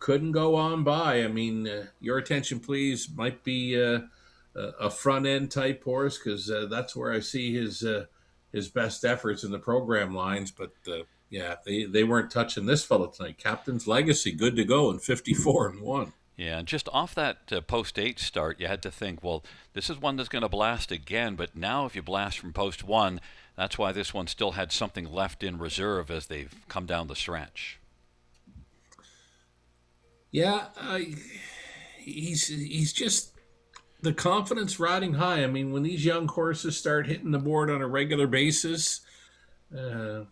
couldn't go on by. I mean, Your Attention Please might be a front end type horse because that's where I see his best efforts in the program lines. But yeah, they weren't touching this fellow tonight. Captain's Legacy, good to go in 54-1. Yeah, and just off that post 8 start, you had to think, well, this is one that's going to blast again. But now if you blast from post 1, that's why this one still had something left in reserve as they've come down the stretch. Yeah, he's just the confidence riding high. I mean, when these young horses start hitting the board on a regular basis, they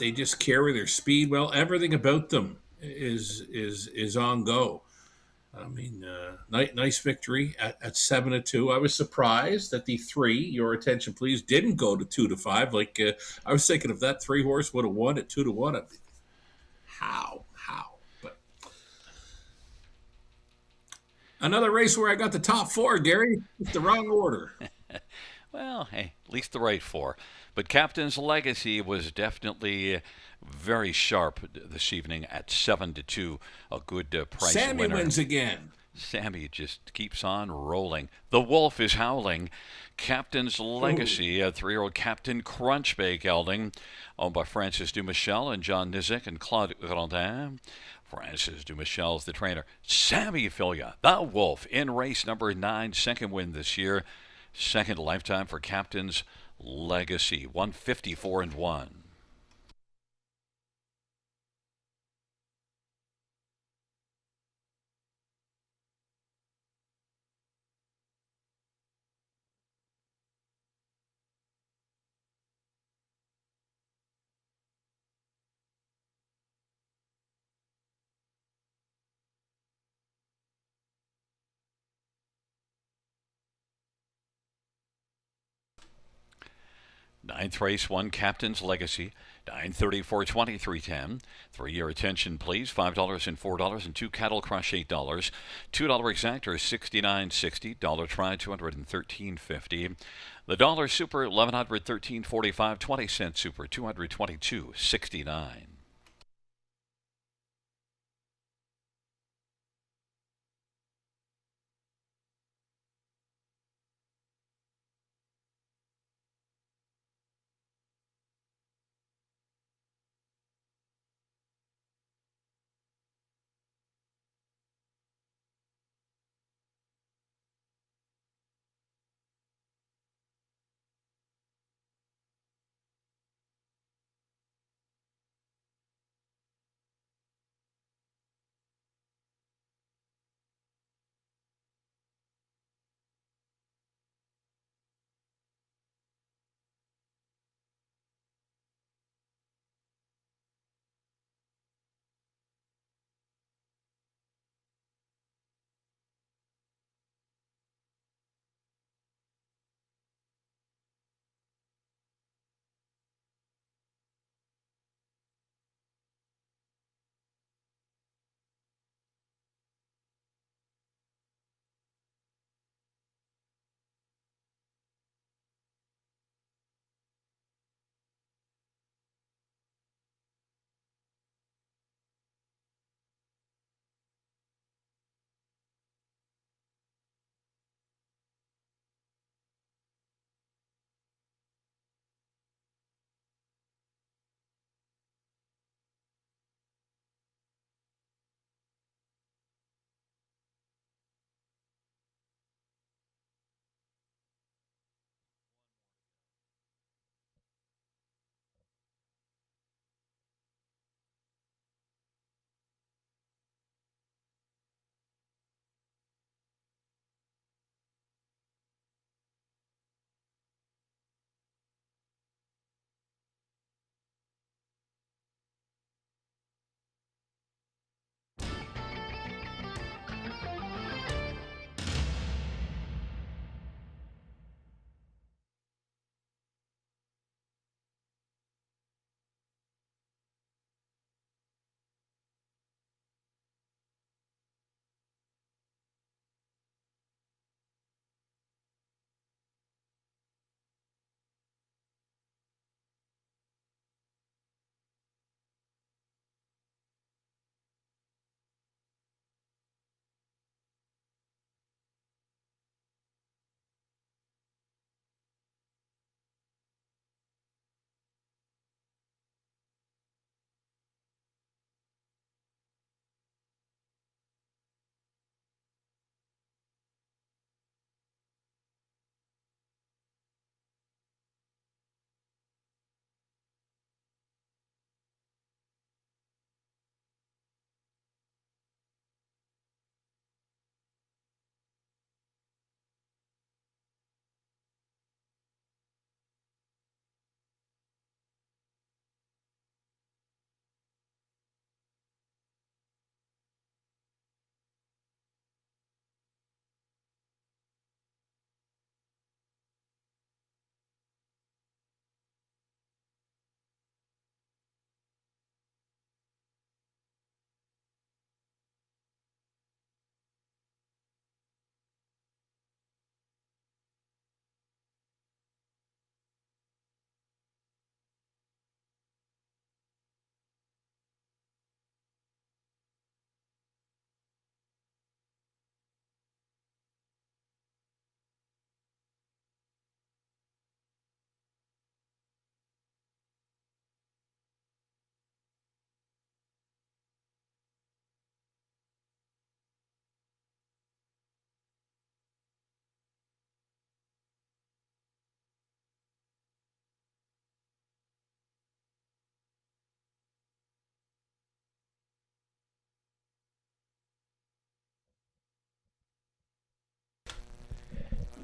just carry their speed well. Everything about them is on go. I mean, nice victory at 7-2. I was surprised that the 3, Your Attention Please, didn't go to 2-5. Like I was thinking, if that 3 horse would have won at 2-1, how? Another race where I got the top 4, Gary. It's the wrong order. Well, hey, at least the right 4. But Captain's Legacy was definitely very sharp this evening at 7-2. A good price Sammy winner. wins again. Sammy just keeps on rolling. The wolf is howling. Captain's Legacy, a 3-year-old Captain Crunchbake gelding, owned by Francis Dumichel and John Nizick and Claude Grandin. Francis Dumichel's the trainer. Sammy Filia, the wolf, in race number 9, second win this year. Second lifetime for Captain's Legacy, 154-1. Ninth race, 1 Captain's Legacy, 9:30, 420, 310. 3-year attention, please. $5 and $4, and 2 Cattle Crush $8. $2 exactor $69.60. Dollar Try $213.50. The Dollar Super $1113.45. 20-cent Super $222.69.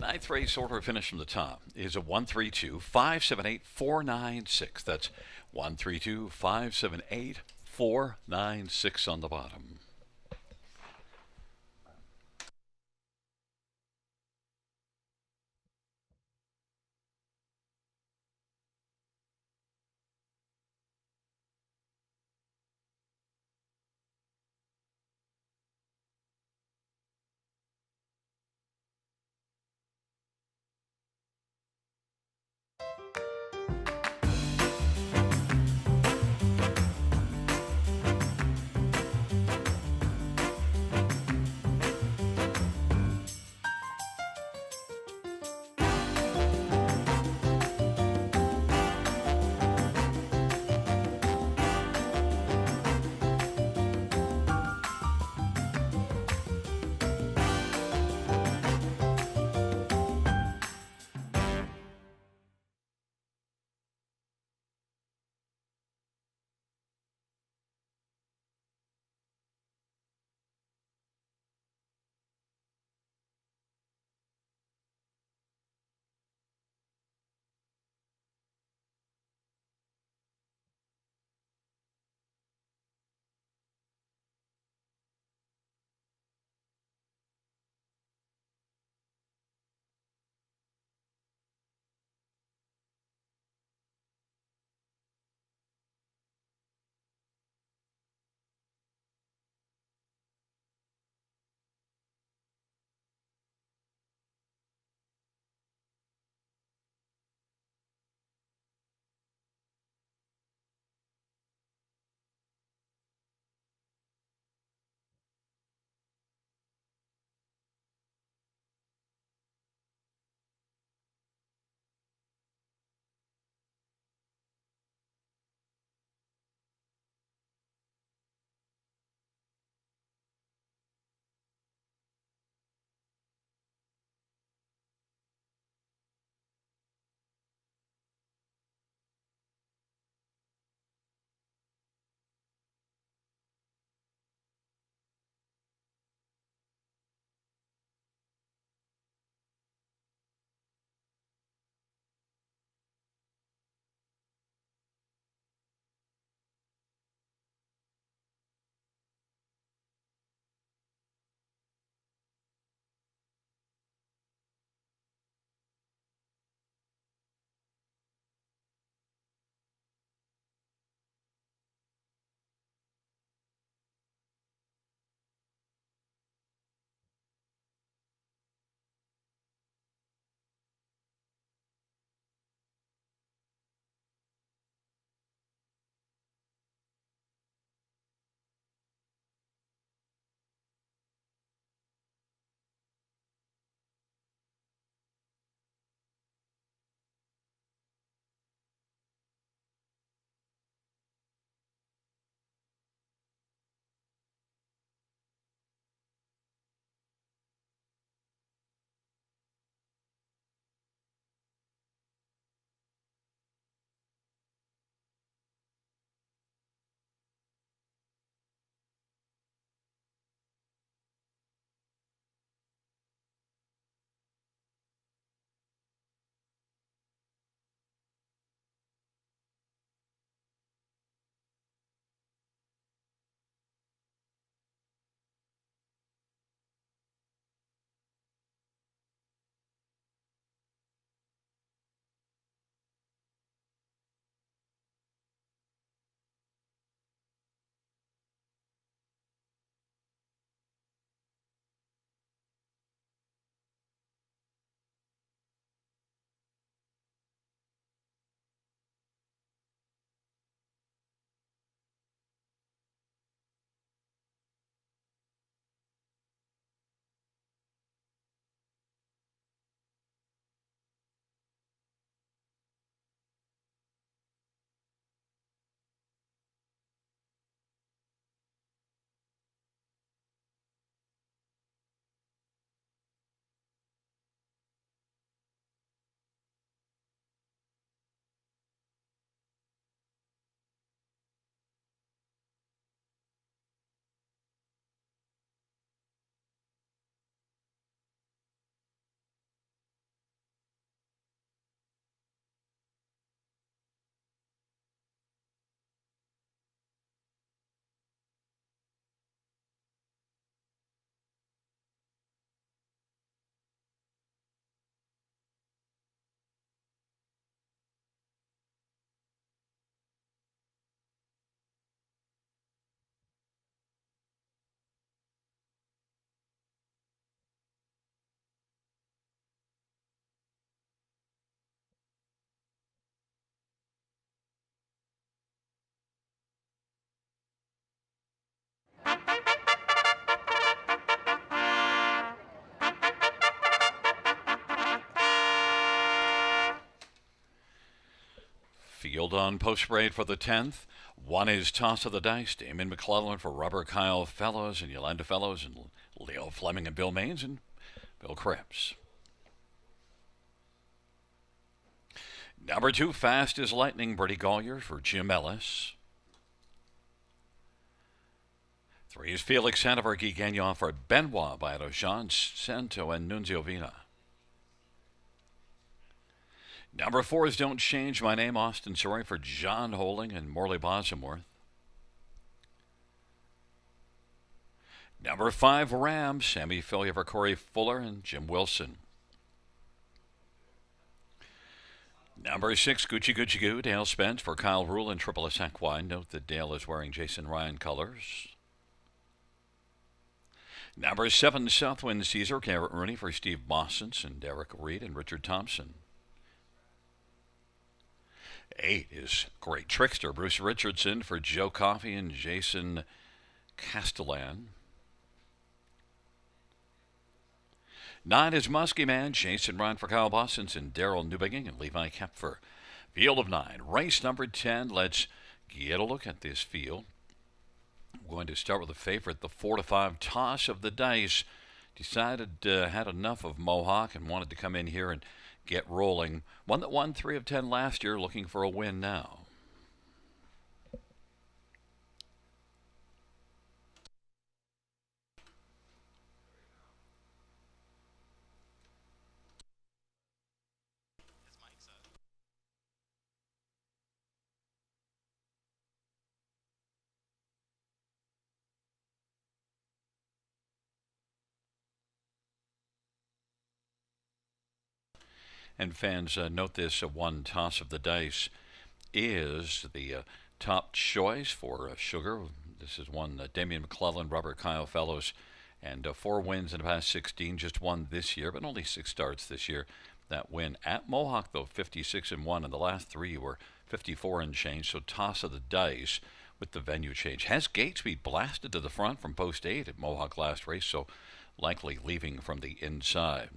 Ninth race order finish from the top is a 132 578 496. That's 132 578 496 on the bottom. Field on post parade for the 10th. One is Toss of the Dice, Damon McClellan for Robert Kyle Fellows and Yolanda Fellows and Leo Fleming and Bill Maines and Bill Krebs. Number 2, Fast as Lightning, Bertie Gollier for Jim Ellis. 3 is Felix Hanover, Guy Gagnon for Benoit by Jean Santo and Nunzio Vina. Number 4 is Don't Change My Name, Austin Sorry for John Holding and Morley Bosworth. Number 5, Ram, Sammy Fillier for Corey Fuller and Jim Wilson. Number 6, Gucci Gucci Goo, Dale Spence for Kyle Rule and Triple S Equine. Note that Dale is wearing Jason Ryan colors. Number 7, Southwind Caesar, Garrett Rooney for Steve Bossens and Derek Reed and Richard Thompson. 8 is Great Trickster, Bruce Richardson for Joe Coffey and Jason Castellan. 9 is Muskie Man, Jason Ryan for Kyle Bossens and Daryl Newbegin and Levi Kepfer. Field of 9, race number 10. Let's get a look at this field. I'm going to start with the favorite, the 4-5 Toss of the Dice. Decided had enough of Mohawk and wanted to come in here and get rolling. One that won 3 of 10 last year, looking for a win now. And fans, note this, one Toss of the Dice is the top choice for Sugar. This is one Damian McClellan, Robert Kyle Fellows, and 4 wins in the past 16, just one this year, but only 6 starts this year. That win at Mohawk, though, 56-1, and the last 3 were 54 and change, so Toss of the Dice with the venue change. Has Gatesby blasted to the front from post 8 at Mohawk last race, so likely leaving from the inside.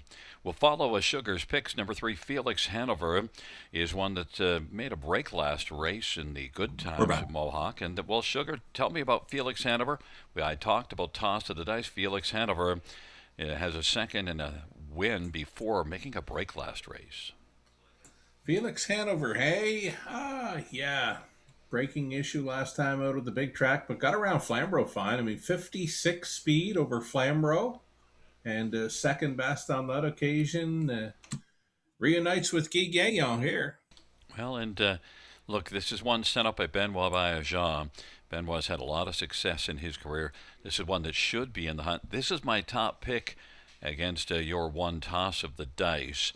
We'll follow a Sugar's picks. Number 3, Felix Hanover, is one that made a break last race in the good times at Mohawk. And, well, Sugar, tell me about Felix Hanover. I talked about Toss of the Dice. Felix Hanover has a second and a win before making a break last race. Felix Hanover, hey? Yeah. Breaking issue last time out of the big track, but got around Flamborough fine. I mean, 56 speed over Flamborough. And second best on that occasion. Reunites with Guy Gagnon here. Well, and look, this is one sent up by Benoit Bayajan. Benoit's had a lot of success in his career. This is one that should be in the hunt. This is my top pick against your one Toss of the Dice.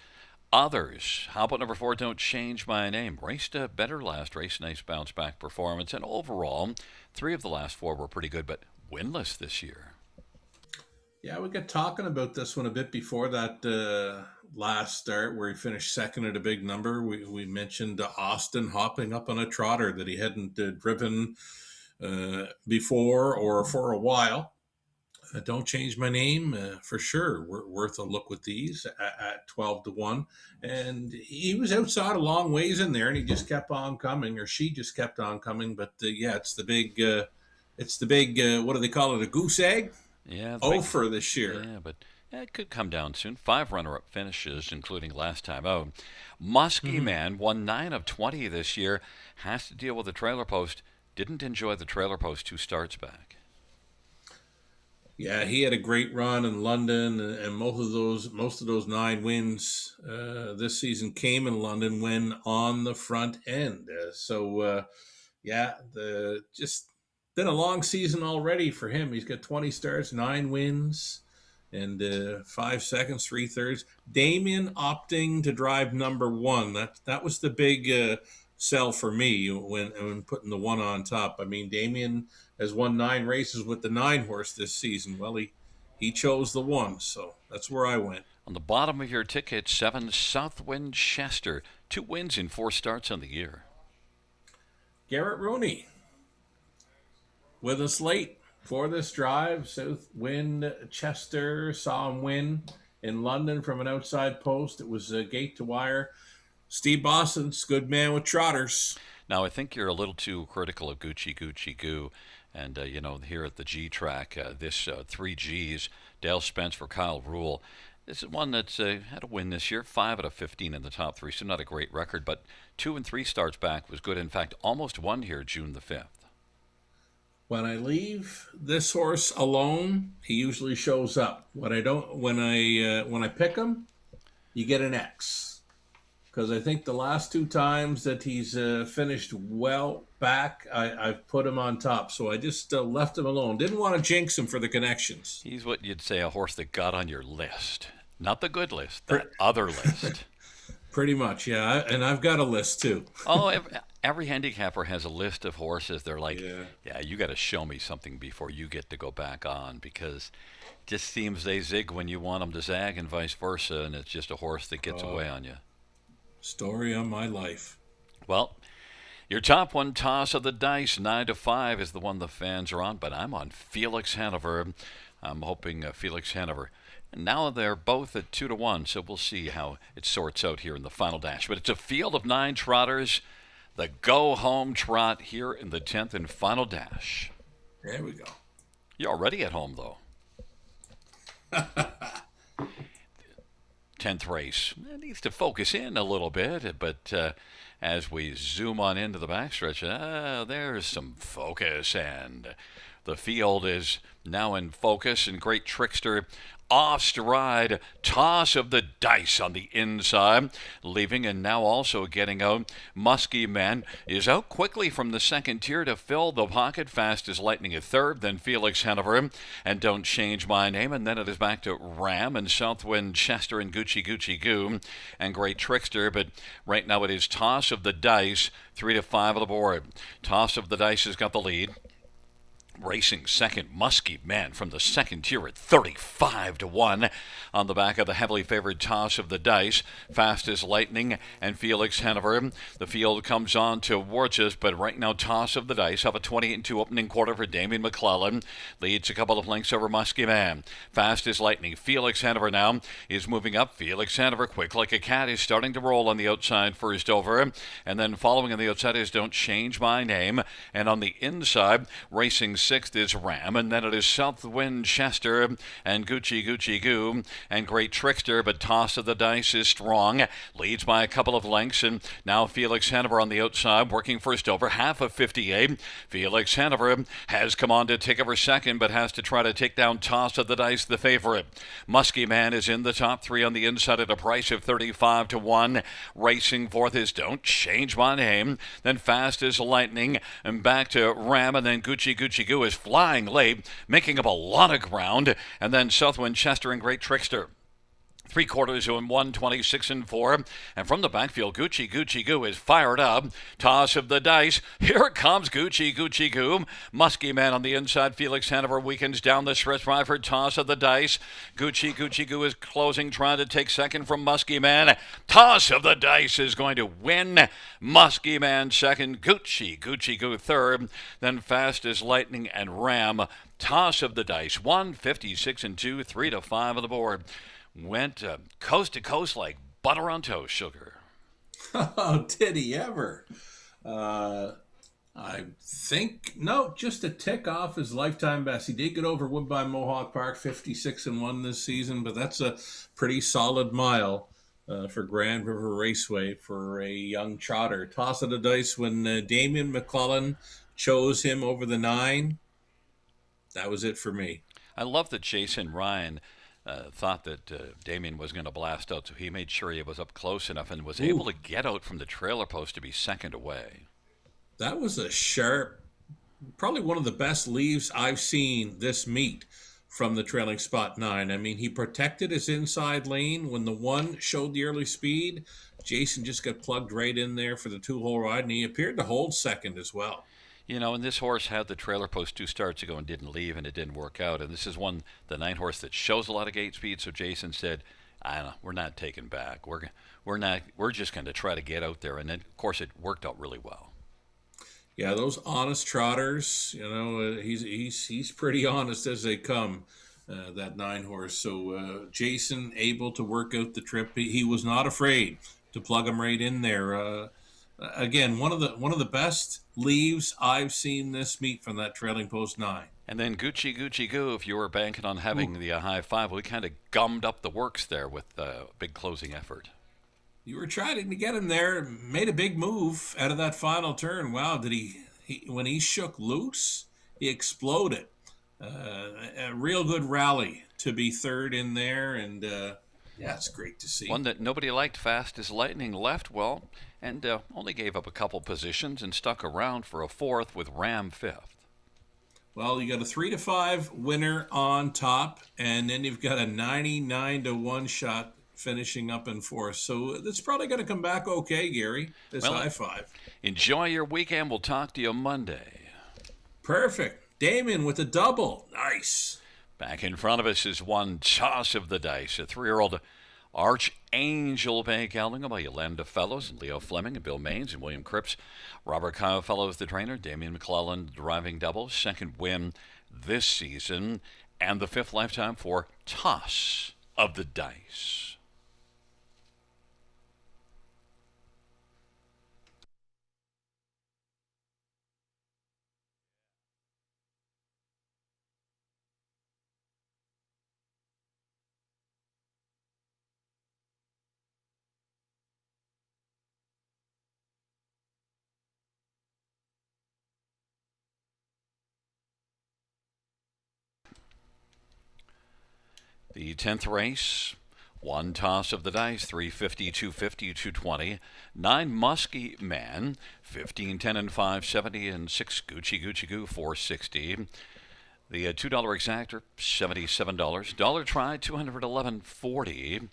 Others, how about number 4, Don't Change My Name? Raced better last race, nice bounce back performance. And overall, 3 of the last 4 were pretty good, but winless this year. Yeah, we got talking about this one a bit before that last start where he finished second at a big number. We mentioned Austin hopping up on a trotter that he hadn't driven before or for a while. Don't Change My Name, for sure. We're worth a look with these at 12-1. And he was outside a long ways in there, and he just kept on coming, or she just kept on coming. But yeah, it's the big, what do they call it, a goose egg? Yeah. For this year. Yeah, but it could come down soon. 5 runner-up finishes, including last time out. Muskie Man won 9 of 20 this year. Has to deal with the trailer post. Didn't enjoy the trailer post 2 starts back. Yeah, he had a great run in London, and most of those 9 wins this season came in London when on the front end. Just been a long season already for him. He's got 20 starts, 9 wins, and 5 seconds, 3/3. Damien opting to drive number 1. That was the big sell for me when putting the 1 on top. I mean, Damien has won 9 races with the 9 horse this season. Well, he chose the 1, so that's where I went. On the bottom of your ticket, 7 Southwind Chester, 2 wins in 4 starts on the year. Garrett Rooney with us late for this drive. Southwind Chester, saw him win in London from an outside post. It was gate to wire. Steve Bossens, good man with trotters. Now, I think you're a little too critical of Gucci Gucci Goo. And, here at the G track, this 3Gs, Dale Spence for Kyle Rule. This is one that's had a win this year, 5 out of 15 in the top three, so not a great record, but 2 and 3 starts back was good. In fact, almost won here June the 5th. When I leave this horse alone, he usually shows up. When I pick him, you get an X. Because I think the last 2 times that he's finished well back, I've put him on top. So I just left him alone. Didn't want to jinx him for the connections. He's what you'd say a horse that got on your list. Not the good list, that other list. Pretty much, yeah. And I've got a list too. Oh, every handicapper has a list of horses. They're like, Yeah. you got to show me something before you get to go back on, because it just seems they zig when you want them to zag and vice versa, and it's just a horse that gets away on you. Story of my life. Well, your top one toss of the dice, 9 to 5, is the one the fans are on, but I'm on Felix Hanover. I'm hoping Felix Hanover. And now they're both at 2 to 1, so we'll see how it sorts out here in the final dash. But it's a field of 9 trotters. The go-home trot here in the 10th and final dash. There we go. You're already at home, though. 10th race. It needs to focus in a little bit, but as we zoom on into the backstretch, there's some focus, and the field is now in focus, and Great Trickster off stride, toss of the dice on the inside, leaving and now also getting out. Muskie Man is out quickly from the second tier to fill the pocket. Fast as Lightning at third, then Felix Hanover and Don't Change My Name, and then it is back to Ram and Southwind Chester and Gucci Gucci Goo and Great Trickster, but right now it is toss of the dice, 3 to 5 on the board. Toss of the dice has got the lead. Racing second, Muskie Man from the second tier at 35 to 1 on the back of the heavily favored toss of the dice. Fast as Lightning and Felix Hanover. The field comes on towards us, but right now toss of the dice. Have a 28-2 opening quarter for Damien McClellan. Leads a couple of lengths over Muskie Man. Fast as Lightning. Felix Hanover now is moving up. Felix Hanover, quick like a cat, is starting to roll on the outside first over. And then following on the outside is Don't Change My Name. And on the inside, racing sixth is Ram, and then it is Southwind Chester and Gucci Gucci Goo and Great Trickster, but toss of the dice is strong, leads by a couple of lengths, and now Felix Hanover on the outside, working first over, half of 58. Felix Hanover has come on to take over second, but has to try to take down toss of the dice, the favorite. Muskie Man is in the top 3 on the inside at a price of 35 to 1. Racing fourth is Don't Change My Name, then Fast as Lightning, and back to Ram, and then Gucci Gucci Goo is flying late, making up a lot of ground, and then Southwind Chester and Great Trickster. 3/4 in 126 and 4, and from the backfield, Gucci Gucci Goo is fired up. Toss of the dice. Here comes Gucci Gucci Goo. Muskie Man on the inside. Felix Hanover weakens down the stretch by for toss of the dice. Gucci Gucci Goo is closing, trying to take second from Muskie Man. Toss of the dice is going to win. Muskie Man second. Gucci Gucci Goo third. Then Fast as Lightning and Ram. Toss of the dice. 156 and 2, 3 to 5 on the board. Went coast to coast like butter on toast, sugar. Oh, did he ever? I think, no, just a tick off his lifetime best. He did get over Woodbine Mohawk Park, 56 and 1 this season, but that's a pretty solid mile for Grand River Raceway for a young trotter. Toss of the dice when Damien McClellan chose him over the 9. That was it for me. I love that Jason Ryan thought that Damien was going to blast out, so he made sure he was up close enough and was able to get out from the trailer post to be second away. That was a sharp, probably one of the best leaves I've seen this meet from the trailing spot 9. I mean, he protected his inside lane. When the 1 showed the early speed, Jason just got plugged right in there for the 2-hole ride, and he appeared to hold second as well. You know, and this horse had the trailer post 2 starts ago and didn't leave, and it didn't work out. And this is the 9 horse that shows a lot of gate speed. So Jason said, "I don't know, we're not taking back. We're just going to try to get out there." And then, of course, it worked out really well. Yeah, those honest trotters, you know, he's pretty honest as they come. That 9 horse. So Jason able to work out the trip. He was not afraid to plug him right in there. Again, one of the best leaves I've seen this meet from that trailing post 9. And then Gucci Gucci Goo, if you were banking on having Ooh, the high five, we kind of gummed up the works there with a big closing effort. you were trying to get him there, made a big move out of that final turn. Wow, did he when he shook loose, he exploded. A real good rally to be third in there, and yeah, it's great to see. One that nobody liked, Fast as Lightning, left well and only gave up a couple positions and stuck around for a fourth with Ram fifth. Well, you got a 3-5 winner on top, and then you've got a 99-1 shot finishing up in fourth. So that's probably going to come back okay, Gary. This Well, high five. enjoy your weekend. We'll talk to you Monday. Perfect. Damien with a double. Nice. Back in front of us is one toss of the dice. A 3-year-old Archangel Bay gelding by Yolanda Fellows and Leo Fleming and Bill Maines and William Cripps. Robert Kyle Fellows, the trainer. Damian McClellan driving double. Second win this season. And the fifth lifetime for Toss of the Dice. The 10th race, one toss of the dice, 350, 250, 220. 9 Muskie Man, 15, 10, and 570, and 6 Gucci Gucci Goo, 460. The $2 exactor, $77. Dollar try, $211.40.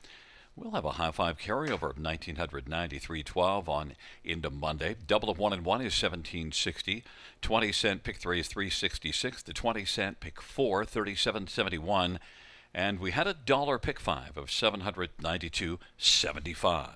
We'll have a high five carryover of 1993.12 on into Monday. Double of 1 and 1 is 1760. 20-cent pick 3 is 366. The 20-cent pick 4, 37.71. And we had a dollar pick 5 of 792.75.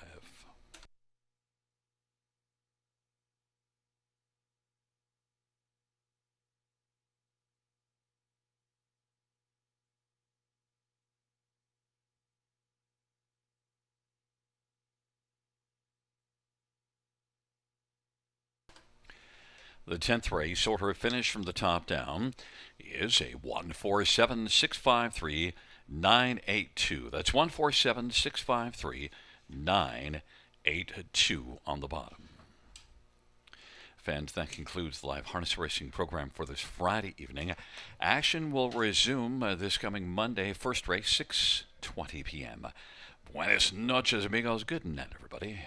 The 10th race order of finish from the top down is a 147,653,982. That's 147,653,982 on the bottom. Fans, that concludes the live harness racing program for this Friday evening. Action will resume this coming Monday. First race, 6:20 p.m. Buenas noches, amigos. Good night, everybody.